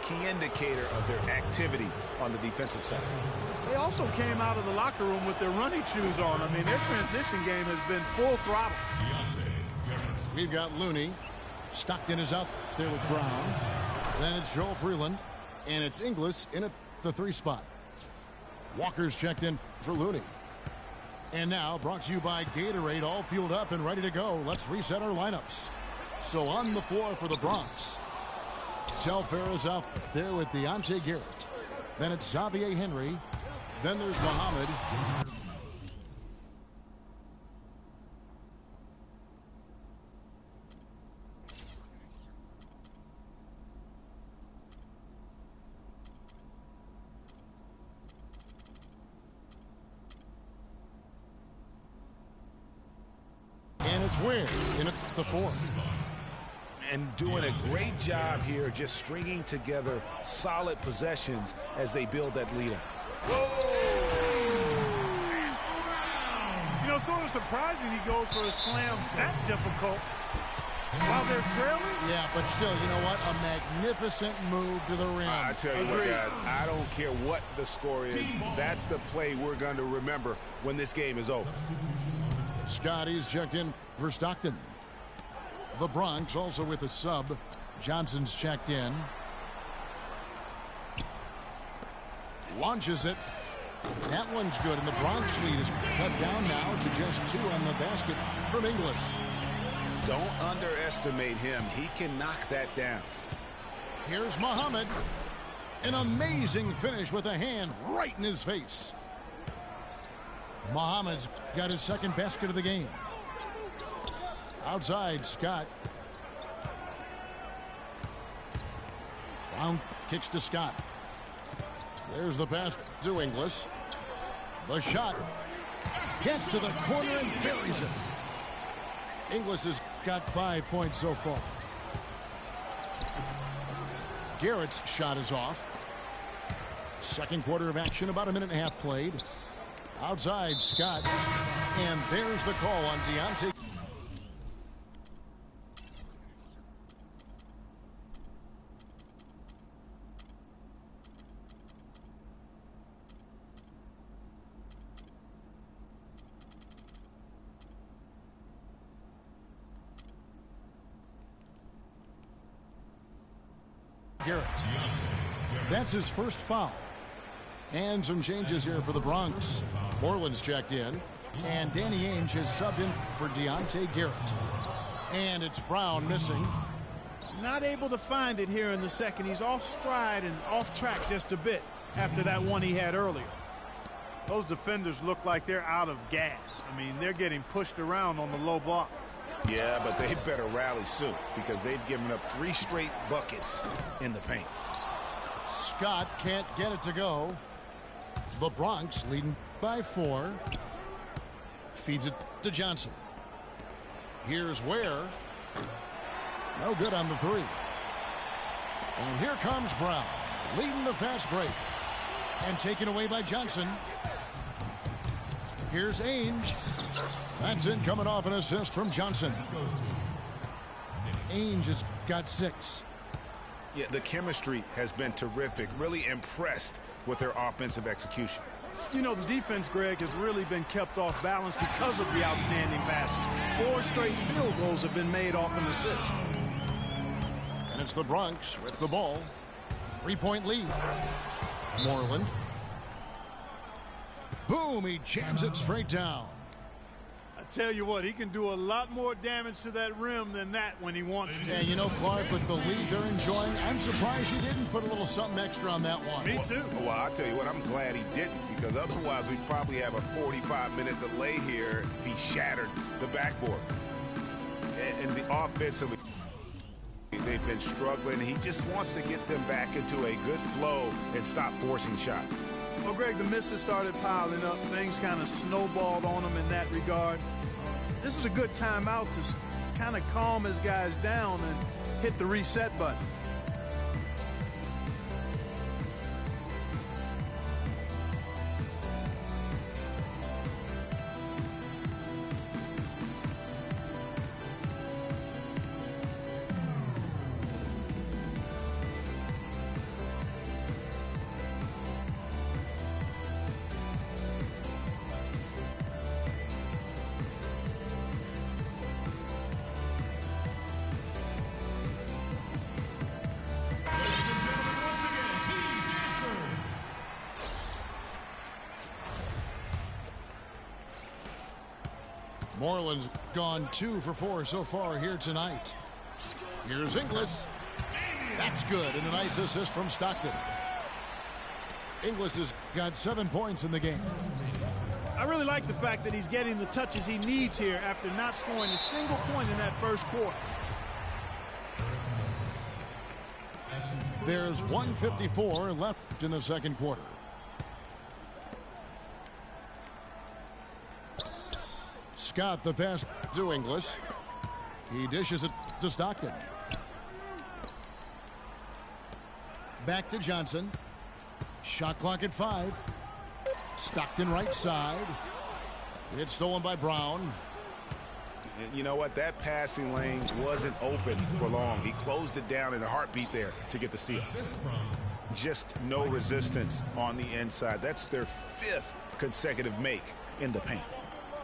Key indicator of their activity on the defensive side. They also came out of the locker room with their running shoes on. I mean, their transition game has been full throttle. We've got Looney. Stockton is out there with Brown. Then it's Joel Freeland. And it's Inglis in at the 3 spot. Walker's checked in for Looney. And now brought to you by Gatorade, all fueled up and ready to go. Let's reset our lineups. So on the floor for the Bronx. Telfair is out there with Deontay Garrett. Then it's Xavier Henry. Then there's Muhammad. And it's Ware in at the 4. And doing a great job here just stringing together solid possessions as they build that lead up. You know, sort of surprising he goes for a slam that difficult while they're trailing. Yeah, but still, you know what? A magnificent move to the rim. I tell you what, guys, I don't care what the score is. That's the play we're going to remember when this game is over. Scotty's checked in for Stockton. The Bronx also with a sub. Johnson's checked in. Launches it. That one's good, and the Bronx lead is cut down now to just 2 on the basket from Inglis. Don't underestimate him. He can knock that down. Here's Muhammad. An amazing finish with a hand right in his face. Muhammad's got his second basket of the game. Outside, Scott. Brown kicks to Scott. There's the pass to Inglis. The shot gets to the corner and buries it. Inglis has got 5 points so far. Garrett's shot is off. Second quarter of action, about a minute and a half played. Outside, Scott. And there's the call on Deontay. Garrett. That's his first foul. And some changes here for the Bronx. Moreland's checked in, and Danny Ainge has subbed in for Deontay Garrett. And it's Brown missing. Not able to find it here in the second. He's off stride and off track just a bit after that one he had earlier. Those defenders look like they're out of gas. I mean, they're getting pushed around on the low block. Yeah, but they better rally soon because they've given up 3 straight buckets in the paint. Scott can't get it to go. The Bronx leading by 4. Feeds it to Johnson. Here's Ware. No good on the 3. And here comes Brown, leading the fast break. And taken away by Johnson. Here's Ainge. That's in, coming off an assist from Johnson. Ainge has got 6. Yeah, the chemistry has been terrific. Really impressed with their offensive execution. You know, the defense, Greg, has really been kept off balance because of the outstanding passes. 4 straight field goals have been made off an assist. And it's the Bronx with the ball. 3-point lead. Moreland. Boom, he jams it straight down. I tell you what, he can do a lot more damage to that rim than that when he wants to. Yeah, you know, Clark, with the lead they're enjoying, I'm surprised he didn't put a little something extra on that one. Me too. Well, I'll tell you what, I'm glad he didn't, because otherwise we'd probably have a 45-minute delay here if he shattered the backboard. And the offensively, they've been struggling. He just wants to get them back into a good flow and stop forcing shots. Well, Greg, the misses started piling up. Things kind of snowballed on him in that regard. This is a good timeout to kind of calm his guys down and hit the reset button. Moreland's gone 2 for 4 so far here tonight. Here's Inglis. That's good, and a nice assist from Stockton. Inglis has got 7 points in the game. I really like the fact that he's getting the touches he needs here after not scoring a single point in that first quarter. There's 1:54 left in the second quarter. Scott the pass to Inglis. He dishes it to Stockton. Back to Johnson. Shot clock at 5. Stockton right side. It's stolen by Brown. You know what? That passing lane wasn't open for long. He closed it down in a heartbeat there to get the steal. Just no resistance on the inside. That's their 5th consecutive make in the paint.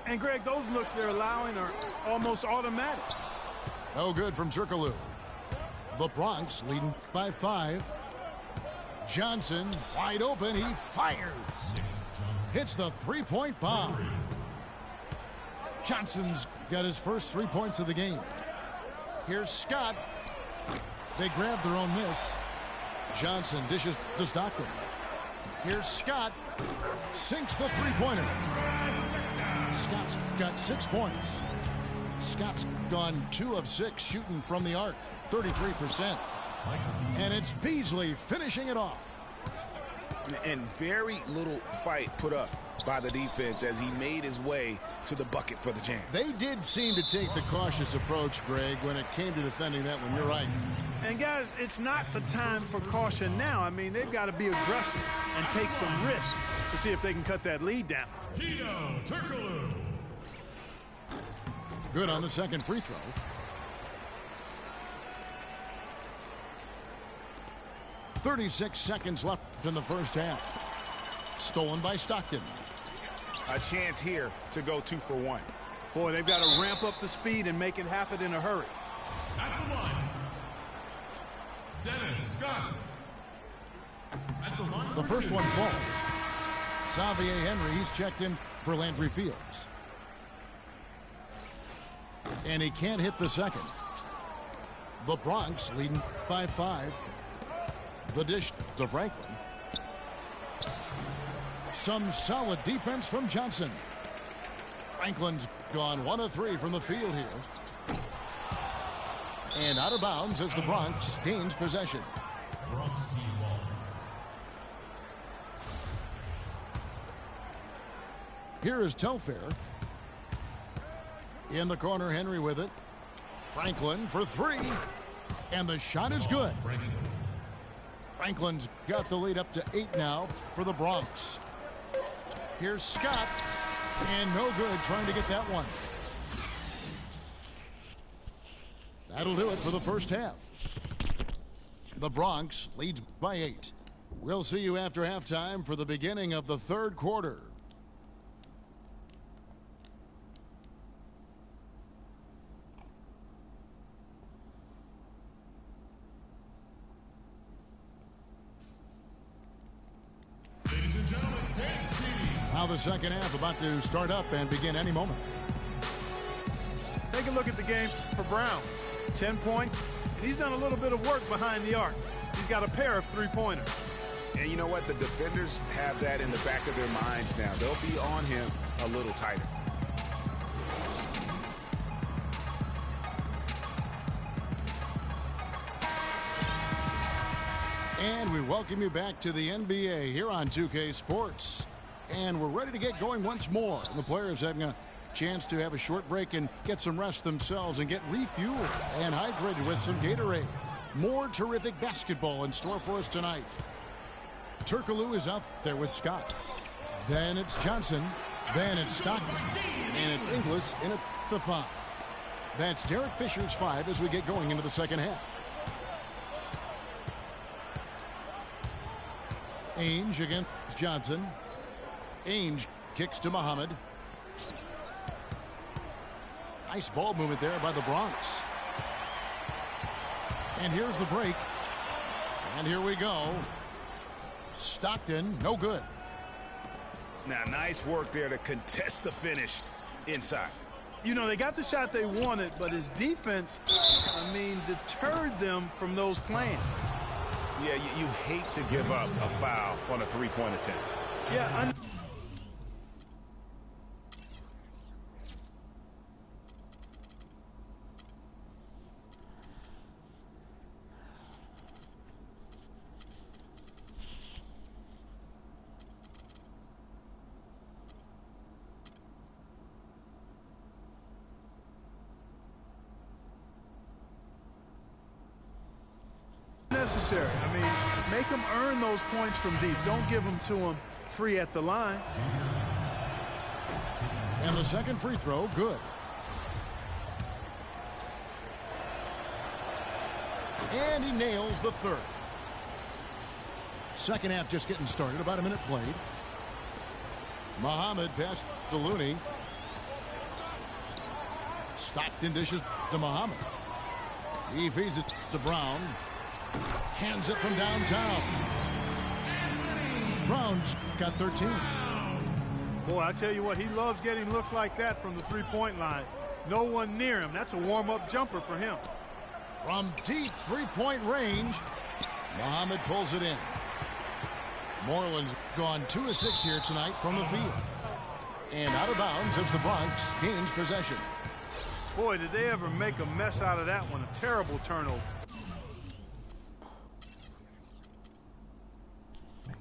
And, Greg, those looks they're allowing are almost automatic. No good from Turkoglu. The Bronx leading by 5. Johnson wide open. He fires. Hits the 3-point bomb. Johnson's got his first 3 points of the game. Here's Scott. They grab their own miss. Johnson dishes to Stockton. Here's Scott. Sinks the 3-pointer. Scott's got 6 points. Scott's gone 2 of 6 shooting from the arc, 33%. And it's Beasley finishing it off. And very little fight put up by the defense as he made his way to the bucket for the jam. They did seem to take the cautious approach, Greg, when it came to defending that one. You're right. And, guys, it's not the time for caution now. I mean, they've got to be aggressive and take some risk to see if they can cut that lead down. Turkoglu. Good on the second free throw. .36 seconds left in the first half. Stolen by Stockton. A chance here to go 2 for 1. Boy, they've got to ramp up the speed and make it happen in a hurry. At the line, The first one falls. Xavier Henry, he's checked in for Landry Fields. And he can't hit the second. The Bronx leading by 5. The dish to Franklin. Some solid defense from Johnson. Franklin's gone 1 of 3 from the field here. And out of bounds as the Bronx gains possession. Here is Telfair. In the corner, Henry with it. Franklin for 3. And the shot is good. Franklin's got the lead up to 8 now for the Bronx. Here's Scott. And no good trying to get that one. That'll do it for the first half. The Bronx leads by 8. We'll see you after halftime for the beginning of the third quarter. Now the second half about to start up and begin any moment. Take a look at the game for Brown. 10 points. He's done a little bit of work behind the arc. He's got a pair of three-pointers. And you know what? The defenders have that in the back of their minds now. They'll be on him a little tighter. And we welcome you back to the NBA here on 2K Sports. And we're ready to get going once more. And the players having a chance to have a short break and get some rest themselves and get refueled and hydrated with some Gatorade. More terrific basketball in store for us tonight. Turkoglu is out there with Scott. Then it's Johnson. Then it's Stockton. And it's Inglis in at the 5. That's Derek Fisher's 5 as we get going into the second half. Ainge against Johnson. Ainge kicks to Muhammad. Nice ball movement there by the Bronx. And here's the break. And here we go. Stockton, no good. Now, nice work there to contest the finish inside. You know, they got the shot they wanted, but his defense, deterred them from those plans. Yeah, you hate to give up a foul on a three-point attempt. Yeah, necessary. Make them earn those points from deep. Don't give them to them free at the line. And the second free throw, good. And he nails the third. Second half just getting started. About a minute played. Muhammad passed to Looney. Stockton dishes to Muhammad. He feeds it to Brown. Hands it from downtown. Brown's got 13. Boy, I tell you what, he loves getting looks like that from the three-point line. No one near him. That's a warm-up jumper for him. From deep three-point range, Muhammad pulls it in. Moreland's gone 2 of 6 here tonight from the field. And out of bounds as the Bronx gains possession. Boy, did they ever make a mess out of that one. A terrible turnover.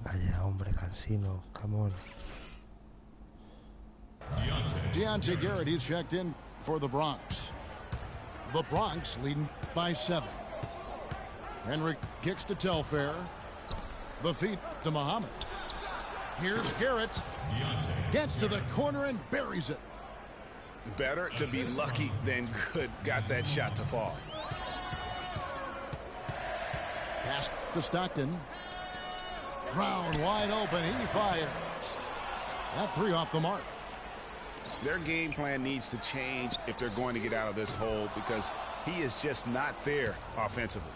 Venga ya, hombre, Cansino. Come on. Deontay Garrett, he's checked in for the Bronx. The Bronx leading by 7. Henry kicks to Telfair. The feed to Muhammad. Here's Garrett. Gets to the corner and buries it. Better to be lucky than good. Got that shot to fall. Pass to Stockton. Brown wide open. He fires. That 3 off the mark. Their game plan needs to change if they're going to get out of this hole because he is just not there offensively.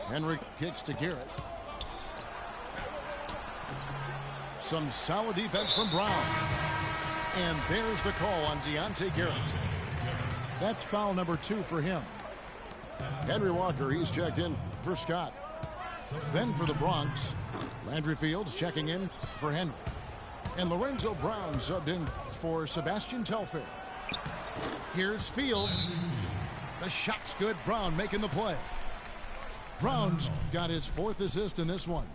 Henry kicks to Garrett. Some solid defense from Brown. And there's the call on Deontay Garrett. That's foul number 2 for him. Henry Walker, he's checked in for Scott. Then for the Bronx, Landry Fields checking in for Henry. And Lorenzo Brown subbed in for Sebastian Telfair. Here's Fields. The shot's good. Brown making the play. Brown's got his 4th assist in this one.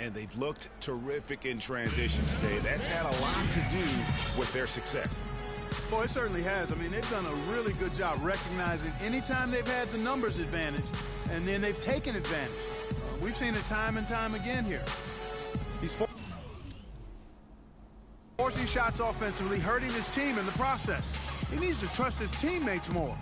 And they've looked terrific in transition today. That's had a lot to do with their success. Well, it certainly has. I mean, they've done a really good job recognizing anytime they've had the numbers advantage, and then they've taken advantage. We've seen it time and time again here. He's forcing shots offensively, hurting his team in the process. He needs to trust his teammates more.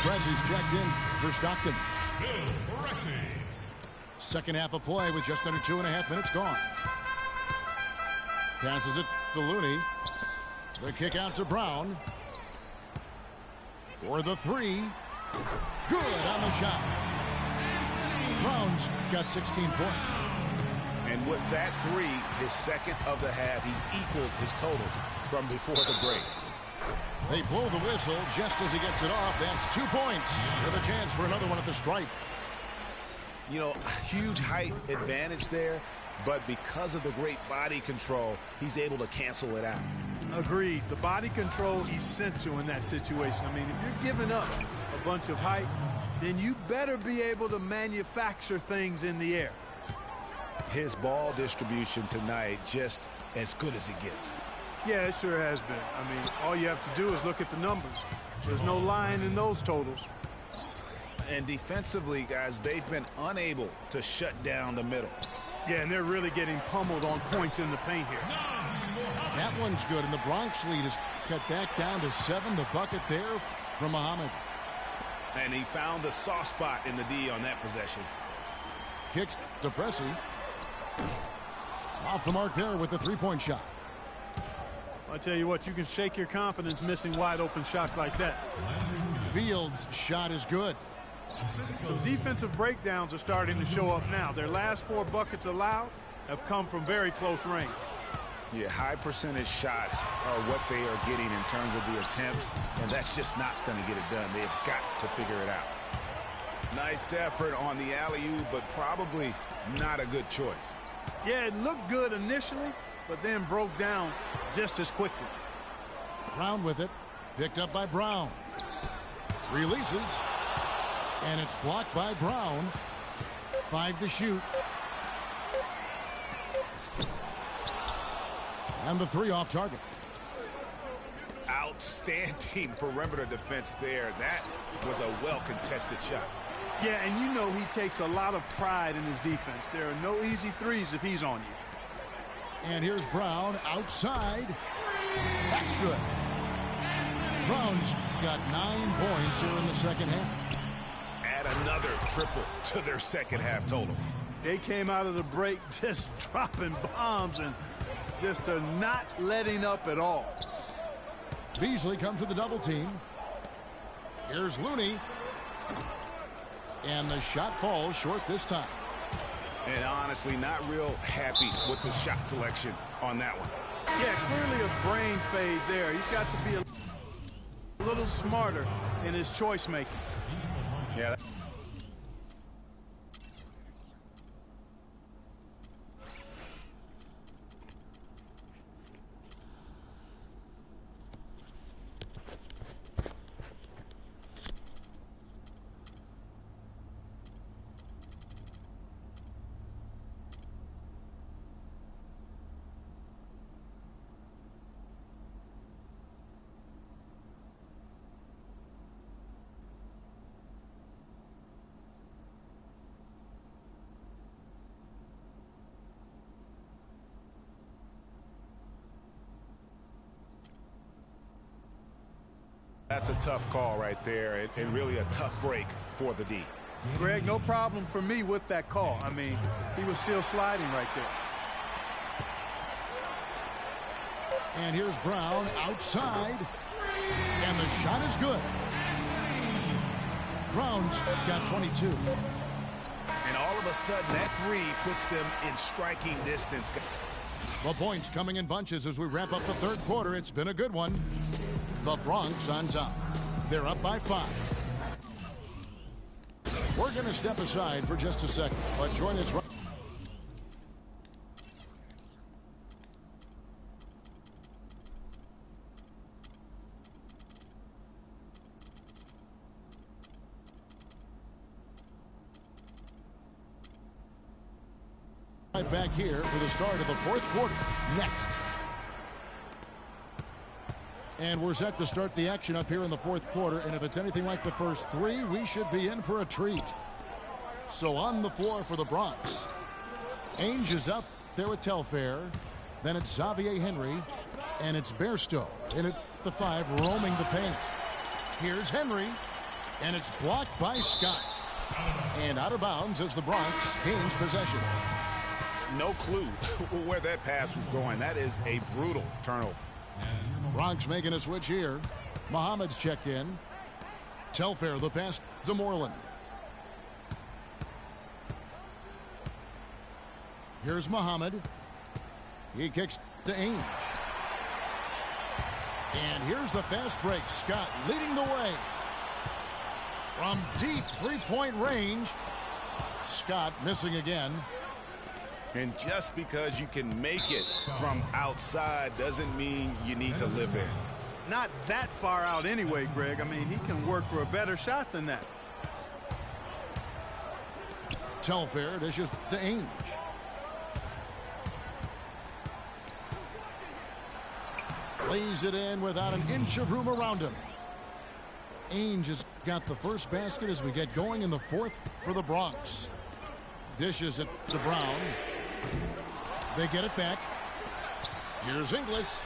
Bressy's checked in for Stockton. Second half of play with just under 2.5 minutes gone. Passes it to Looney. The kick out to Brown. For the 3. Good on the shot. Brown's got 16 points. And with that 3, his second of the half, he's equaled his total from before the break. They blow the whistle just as he gets it off. That's 2 points with a chance for another one at the stripe. You know, huge height advantage there, but because of the great body control, he's able to cancel it out. Agreed. The body control essential in that situation. I mean, if you're giving up a bunch of height, then you better be able to manufacture things in the air. His ball distribution tonight just as good as it gets. Yeah, it sure has been. I mean, all you have to do is look at the numbers. There's no lying in those totals. And defensively, guys, they've been unable to shut down the middle. Yeah, and they're really getting pummeled on points in the paint here. That one's good, and the Bronx lead is cut back down to 7. The bucket there from Muhammad. And he found the soft spot in the D on that possession. Kicks to Pressey. Off the mark there with the 3-point shot. I tell you what, you can shake your confidence missing wide open shots like that. Fields' shot is good. Some defensive breakdowns are starting to show up now. Their last 4 buckets allowed have come from very close range. Yeah, high percentage shots are what they are getting in terms of the attempts, and that's just not going to get it done. They've got to figure it out. Nice effort on the alley-oop, but probably not a good choice. Yeah, it looked good initially, but then broke down just as quickly. Brown with it. Picked up by Brown. Releases. And it's blocked by Brown. 5 to shoot. And the 3 off target. Outstanding perimeter defense there. That was a well-contested shot. Yeah, and you know he takes a lot of pride in his defense. There are no easy threes if he's on you. And here's Brown outside. That's good. Brown's got 9 points here in the second half. Add another triple to their second half total. They came out of the break just dropping bombs and just are not letting up at all. Beasley comes with the double team. Here's Looney. And the shot falls short this time. And honestly, not real happy with the shot selection on that one. Yeah, clearly a brain fade there. He's got to be a little smarter in his choice making. Yeah. That's a tough call right there, and really a tough break for the D. Greg, no problem for me with that call. I mean, he was still sliding right there. And here's Brown outside, and the shot is good. Brown's got 22. And all of a sudden, that three puts them in striking distance. The points coming in bunches as we wrap up the third quarter. It's been a good one. The Bronx on top. They're up by 5. We're going to step aside for just a second, but join us right back here for the start of the fourth quarter. Next. And we're set to start the action up here in the fourth quarter. And if it's anything like the first 3, we should be in for a treat. So on the floor for the Bronx. Ainge is up there with Telfair. Then it's Xavier Henry. And it's Bairstow in at the 5, roaming the paint. Here's Henry. And it's blocked by Scott. And out of bounds as the Bronx gains possession. No clue where that pass was going. That is a brutal turnover. Bronx making a switch here. Muhammad's checked in. Telfair the pass to Moreland. Here's Muhammad. He kicks to Ainge. And here's the fast break. Scott leading the way. From deep three-point range. Scott missing again. And just because you can make it from outside doesn't mean you need to live in. Not that far out anyway, Greg. I mean, he can work for a better shot than that. Telfair dishes to Ainge. Lays it in without an inch of room around him. Ainge has got the first basket as we get going in the fourth for the Bronx. Dishes it to Brown. They get it back. Here's Inglis.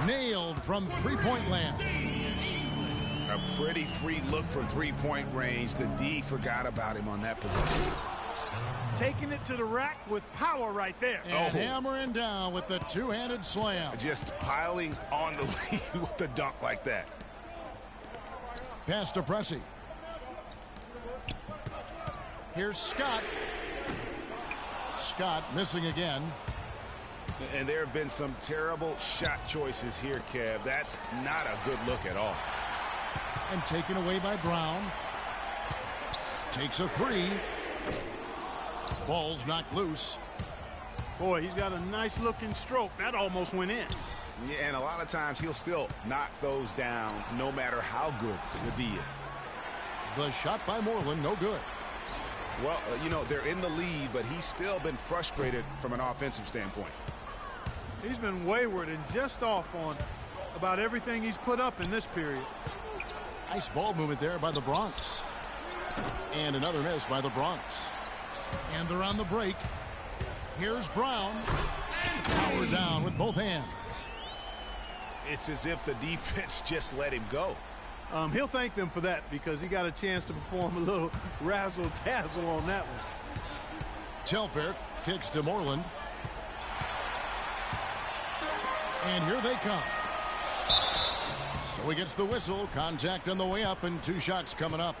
Nailed from three-point land. A pretty free look from three-point range. The D forgot about him on that possession. Taking it to the rack with power right there. And hammering down with the two-handed slam. Just piling on the lead with the dunk like that. Pass to Pressey. Here's Scott. Scott missing again. And there have been some terrible shot choices here, Kev. That's not a good look at all. And taken away by Brown. Takes a 3. Ball's knocked loose. Boy, he's got a nice looking stroke. That almost went in. Yeah, and a lot of times he'll still knock those down no matter how good the D is. The shot by Moreland, no good. Well, you know, they're in the lead, but he's still been frustrated from an offensive standpoint. He's been wayward and just off on about everything he's put up in this period. Nice ball movement there by the Bronx. And another miss by the Bronx. And they're on the break. Here's Brown. Powered down with both hands. It's as if the defense just let him go. He'll thank them for that because he got a chance to perform a little razzle-dazzle on that one. Telfair kicks to Moreland. And here they come. So he gets the whistle. Contact on the way up and 2 shots coming up.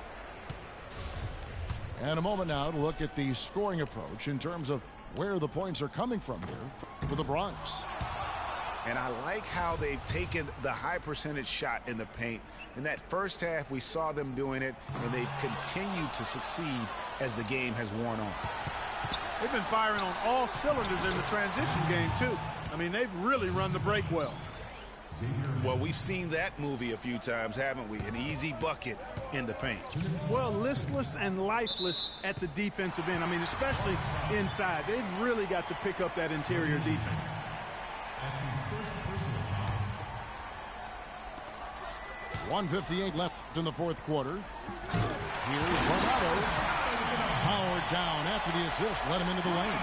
And a moment now to look at the scoring approach in terms of where the points are coming from here with the Bronx. And I like how they've taken the high percentage shot in the paint. In that first half, we saw them doing it, and they've continued to succeed as the game has worn on. They've been firing on all cylinders in the transition game, too. I mean, they've really run the break well. Well, we've seen that movie a few times, haven't we? An easy bucket in the paint. Well, listless and lifeless at the defensive end. I mean, especially inside. They've really got to pick up that interior defense. 1:58 left in the fourth quarter. Here's Ronaldo. Powered down after the assist. Let him into the lane.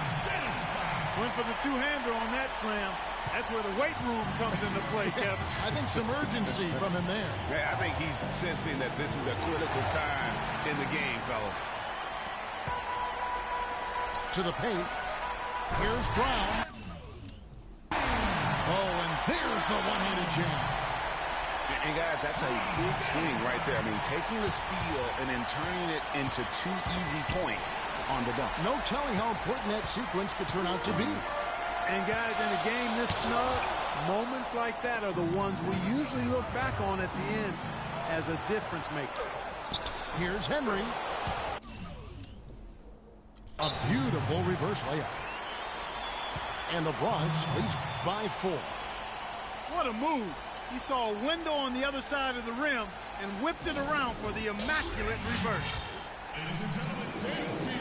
Went for the two-hander on that slam. That's where the weight room comes into play, Kevin. I think some urgency from him there. Yeah, I think he's sensing that this is a critical time in the game, fellas. To the paint. Here's Brown. Oh, and there's the one-handed jam. And guys, that's a big swing right there. I mean, taking the steal and then turning it into 2 easy points on the dunk. No telling how important that sequence could turn out to be. And guys, in a game this snug, moments like that are the ones we usually look back on at the end as a difference maker. Here's Henry. A beautiful reverse layup. And the Bronx leads by 4. What a move. He saw a window on the other side of the rim and whipped it around for the immaculate reverse. Ladies and gentlemen, dance team.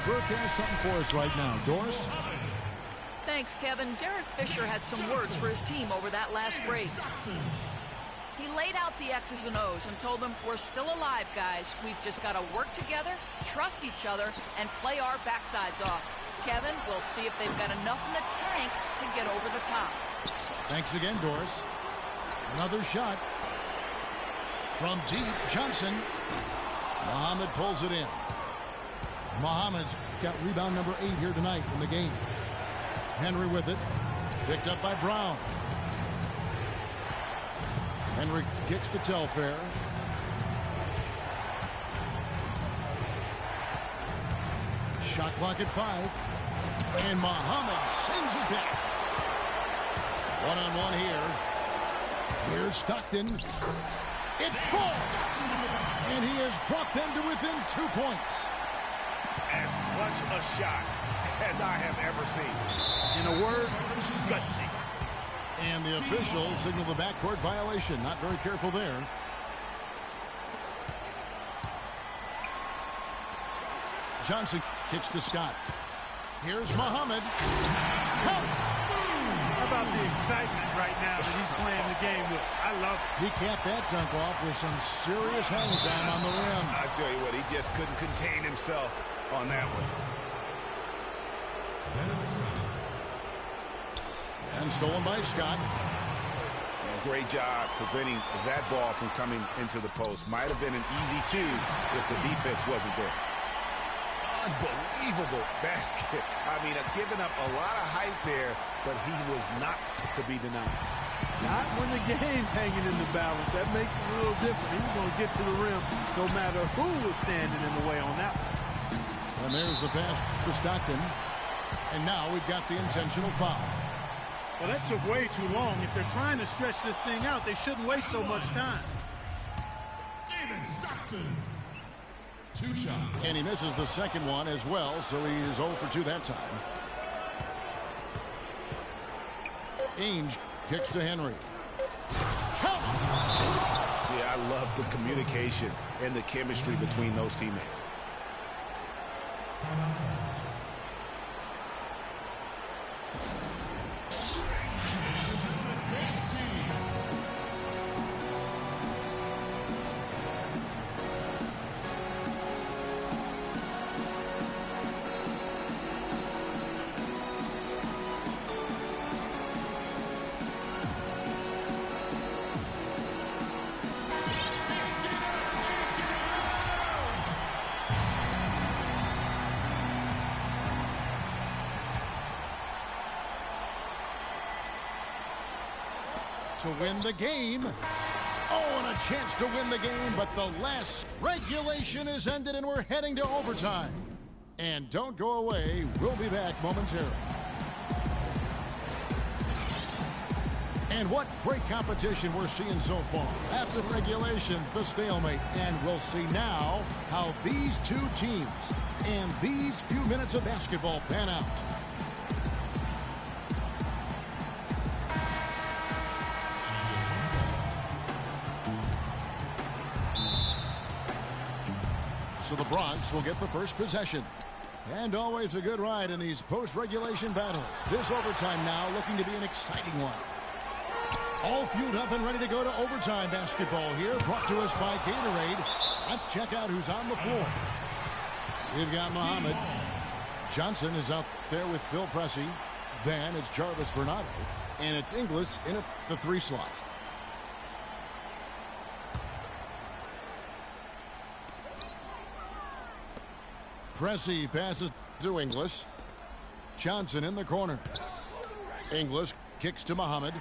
Burke has something for us right now. Doris? Thanks, Kevin. Derek Fisher had some words for his team over that last break. He laid out the X's and O's and told them, we're still alive, guys. We've just got to work together, trust each other, and play our backsides off. Kevin, we'll see if they've got enough in the tank to get over the top. Thanks again, Doris. Another shot. From deep, Johnson. Muhammad pulls it in. Muhammad's got rebound number 8 here tonight in the game. Henry with it. Picked up by Brown. Henry kicks to Telfair. Shot clock at 5. And Muhammad sends it back. One-on-one here. Here's Stockton. It falls. And he has brought them to within 2 points. As clutch a shot as I have ever seen. In a word, gutsy. And the official signaled the backcourt violation. Not very careful there. Johnson kicks to Scott. Here's Muhammad. How about the excitement right now that he's playing the game with? I love it. He capped that dunk off with some serious hang time on the rim. I tell you what, he just couldn't contain himself on that one. And stolen by Scott. And great job preventing that ball from coming into the post. Might have been an easy 2 if the defense wasn't there. Unbelievable basket. I mean, giving up a lot of height there, but he was not to be denied. Not when the game's hanging in the balance. That makes it a little different. He's going to get to the rim no matter who was standing in the way on that one. And there's the pass to Stockton. And now we've got the intentional foul. Well, that took way too long. If they're trying to stretch this thing out, they shouldn't waste so much time. David Stockton. 2 shots. And he misses the second one as well, so he is 0 for 2 that time. Ainge kicks to Henry. Yeah, I love the communication and the chemistry between those teammates. To win the game. Oh, and a chance to win the game, but the last regulation is ended and we're heading to overtime. And don't go away. We'll be back momentarily. And what great competition we're seeing so far. After regulation, the stalemate. And we'll see now how these two teams and these few minutes of basketball pan out. So the Bronx will get the first possession. And always a good ride in these post-regulation battles. This overtime now looking to be an exciting one. All fueled up and ready to go to overtime basketball here, brought to us by Gatorade. Let's check out who's on the floor. We've got Muhammad. Johnson is out there with Phil Pressey. Then it's Jarvis Vernado. And it's Inglis in at the 3 slot. Pressey passes to Inglis. Johnson in the corner. Inglis kicks to Muhammad.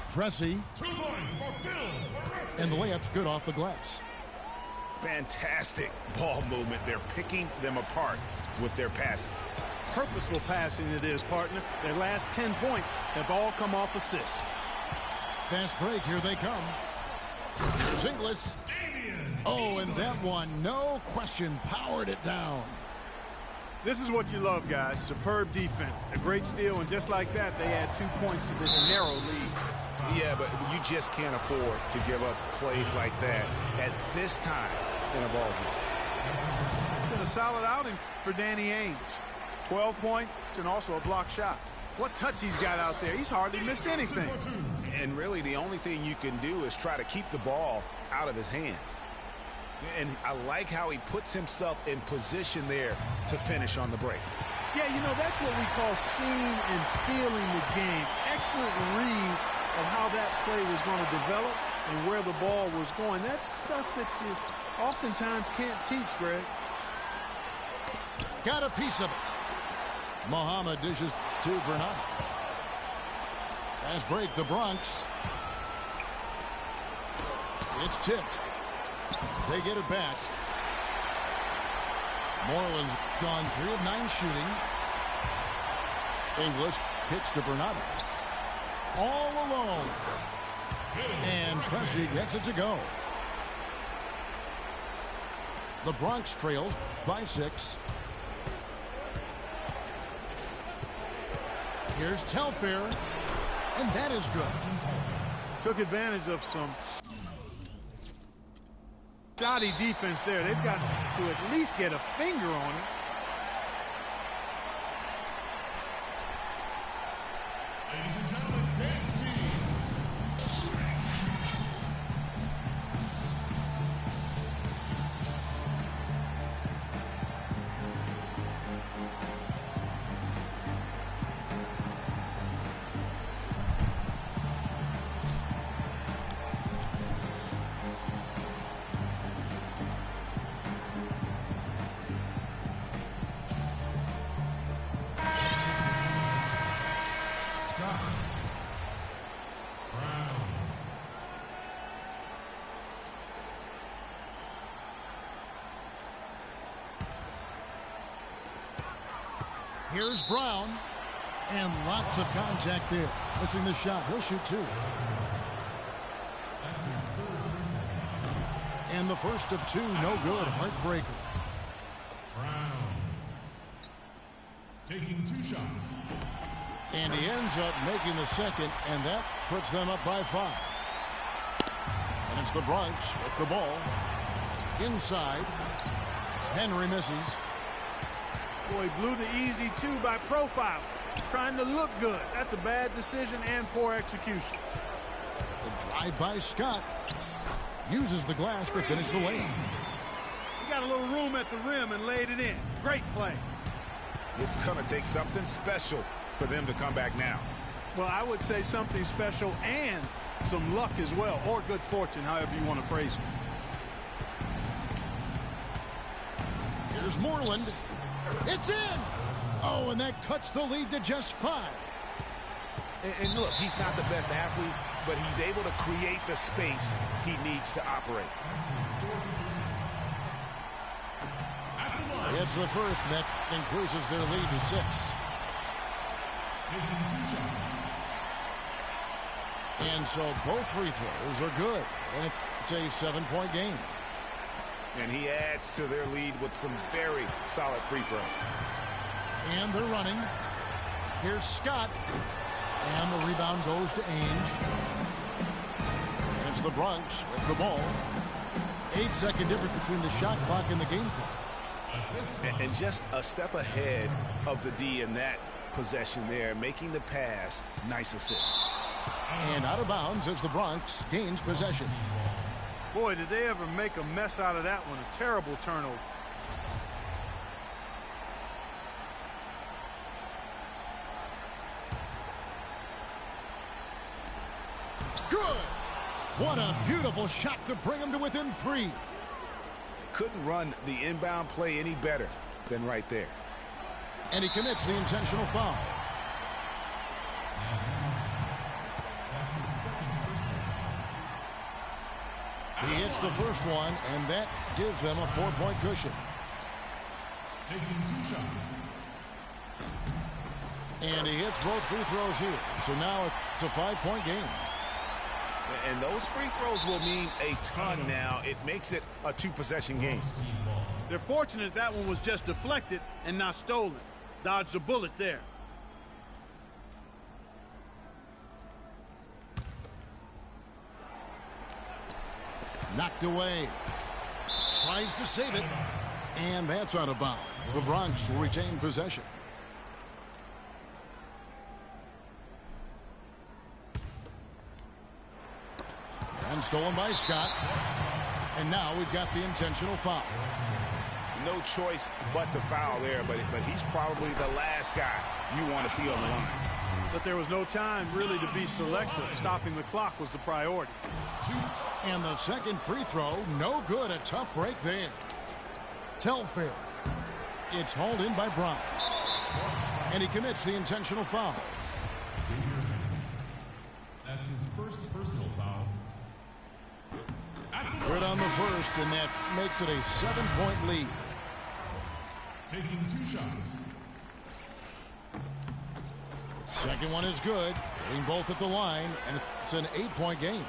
Pressey. 2 points for Phil. And the layup's good off the glass. Fantastic ball movement. They're picking them apart with their passing. Purposeful passing it is, partner. Their last 10 points have all come off assists. Fast break. Here they come. Here's Inglis. Oh, and that one, no question, powered it down. This is what you love, guys. Superb defense. A great steal, and just like that, they add 2 points to this narrow lead. Yeah, but you just can't afford to give up plays like that at this time in a ball game. It's been a solid outing for Danny Ainge. 12 points and also a block shot. What touch he's got out there. He's hardly missed anything. And really, the only thing you can do is try to keep the ball out of his hands. And I like how he puts himself in position there to finish on the break. Yeah, you know, that's what we call seeing and feeling the game. Excellent read of how that play was going to develop and where the ball was going. That's stuff that you oftentimes can't teach, Greg. Got a piece of it. Muhammad dishes to Vernado. Fast break, the Bronx. It's tipped. They get it back. Moreland's gone 3 of 9 shooting. Inglis kicks to Vernado. All alone. And Pressey gets it to go. The Bronx trails by 6. Here's Telfair. And that is good. Took advantage of some shoddy defense there. They've got to at least get a finger on it. Ladies and gentlemen, dance team. Here's Brown. And lots of contact there. Missing the shot. He'll shoot 2. And the first of 2, no good. Heartbreaker. Brown taking 2 shots. And he ends up making the second, and that puts them up by 5. And it's the Bronx with the ball. Inside. Henry misses. Boy, blew the easy 2 by profile. Trying to look good. That's a bad decision and poor execution. The drive by Scott. Uses the glass to finish the lane. He got a little room at the rim and laid it in. Great play. It's going to take something special for them to come back now. Well, I would say something special and some luck as well, or good fortune, however you want to phrase it. Here's Moreland. It's in! Oh, and that cuts the lead to just 5. And look, he's not the best athlete, but he's able to create the space he needs to operate. It's the first that increases their lead to 6. And so both free throws are good. And it's a 7-point game. And he adds to their lead with some very solid free throws. And they're running. Here's Scott. And the rebound goes to Ainge. And it's the Bronx with the ball. 8-second difference between the shot clock and the game clock. And just a step ahead of the D in that possession there, making the pass. Nice assist. And out of bounds as the Bronx gains possession. Boy, did they ever make a mess out of that one. A terrible turnover. Good. What a beautiful shot to bring him to within 3. Couldn't run the inbound play any better than right there. And he commits the intentional foul. He hits the first one, and that gives them a 4-point cushion. Taking 2 shots. And he hits both free throws here. So now it's a 5-point game. And those free throws will mean a ton now. It makes it a 2-possession game. They're fortunate that one was just deflected and not stolen. Dodged a bullet there. Knocked away. Tries to save it. And that's out of bounds. The Bronx will retain possession. And stolen by Scott. And now we've got the intentional foul. No choice but to foul there, but he's probably the last guy you want to see on the line. But there was no time really to be selective. Stopping the clock was the priority. And the second free throw, no good. A tough break there. Telfair. It's hauled in by Brown. And he commits the intentional foul. That's his first personal foul. Good on the first, and that makes it a 7-point lead. Taking 2 shots. Second one is good. Hitting both at the line, and it's an 8-point game.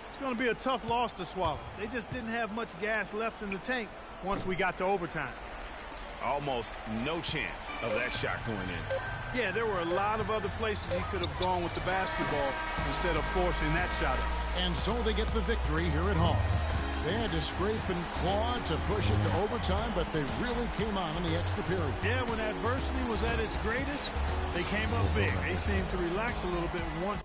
It's going to be a tough loss to swallow. They just didn't have much gas left in the tank once we got to overtime. Almost no chance of that shot going in. Yeah, there were a lot of other places he could have gone with the basketball instead of forcing that shot up. And so they get the victory here at home. They had to scrape and claw to push it to overtime, but they really came on in the extra period. Yeah, when adversity was at its greatest, they came up big. They seemed to relax a little bit once.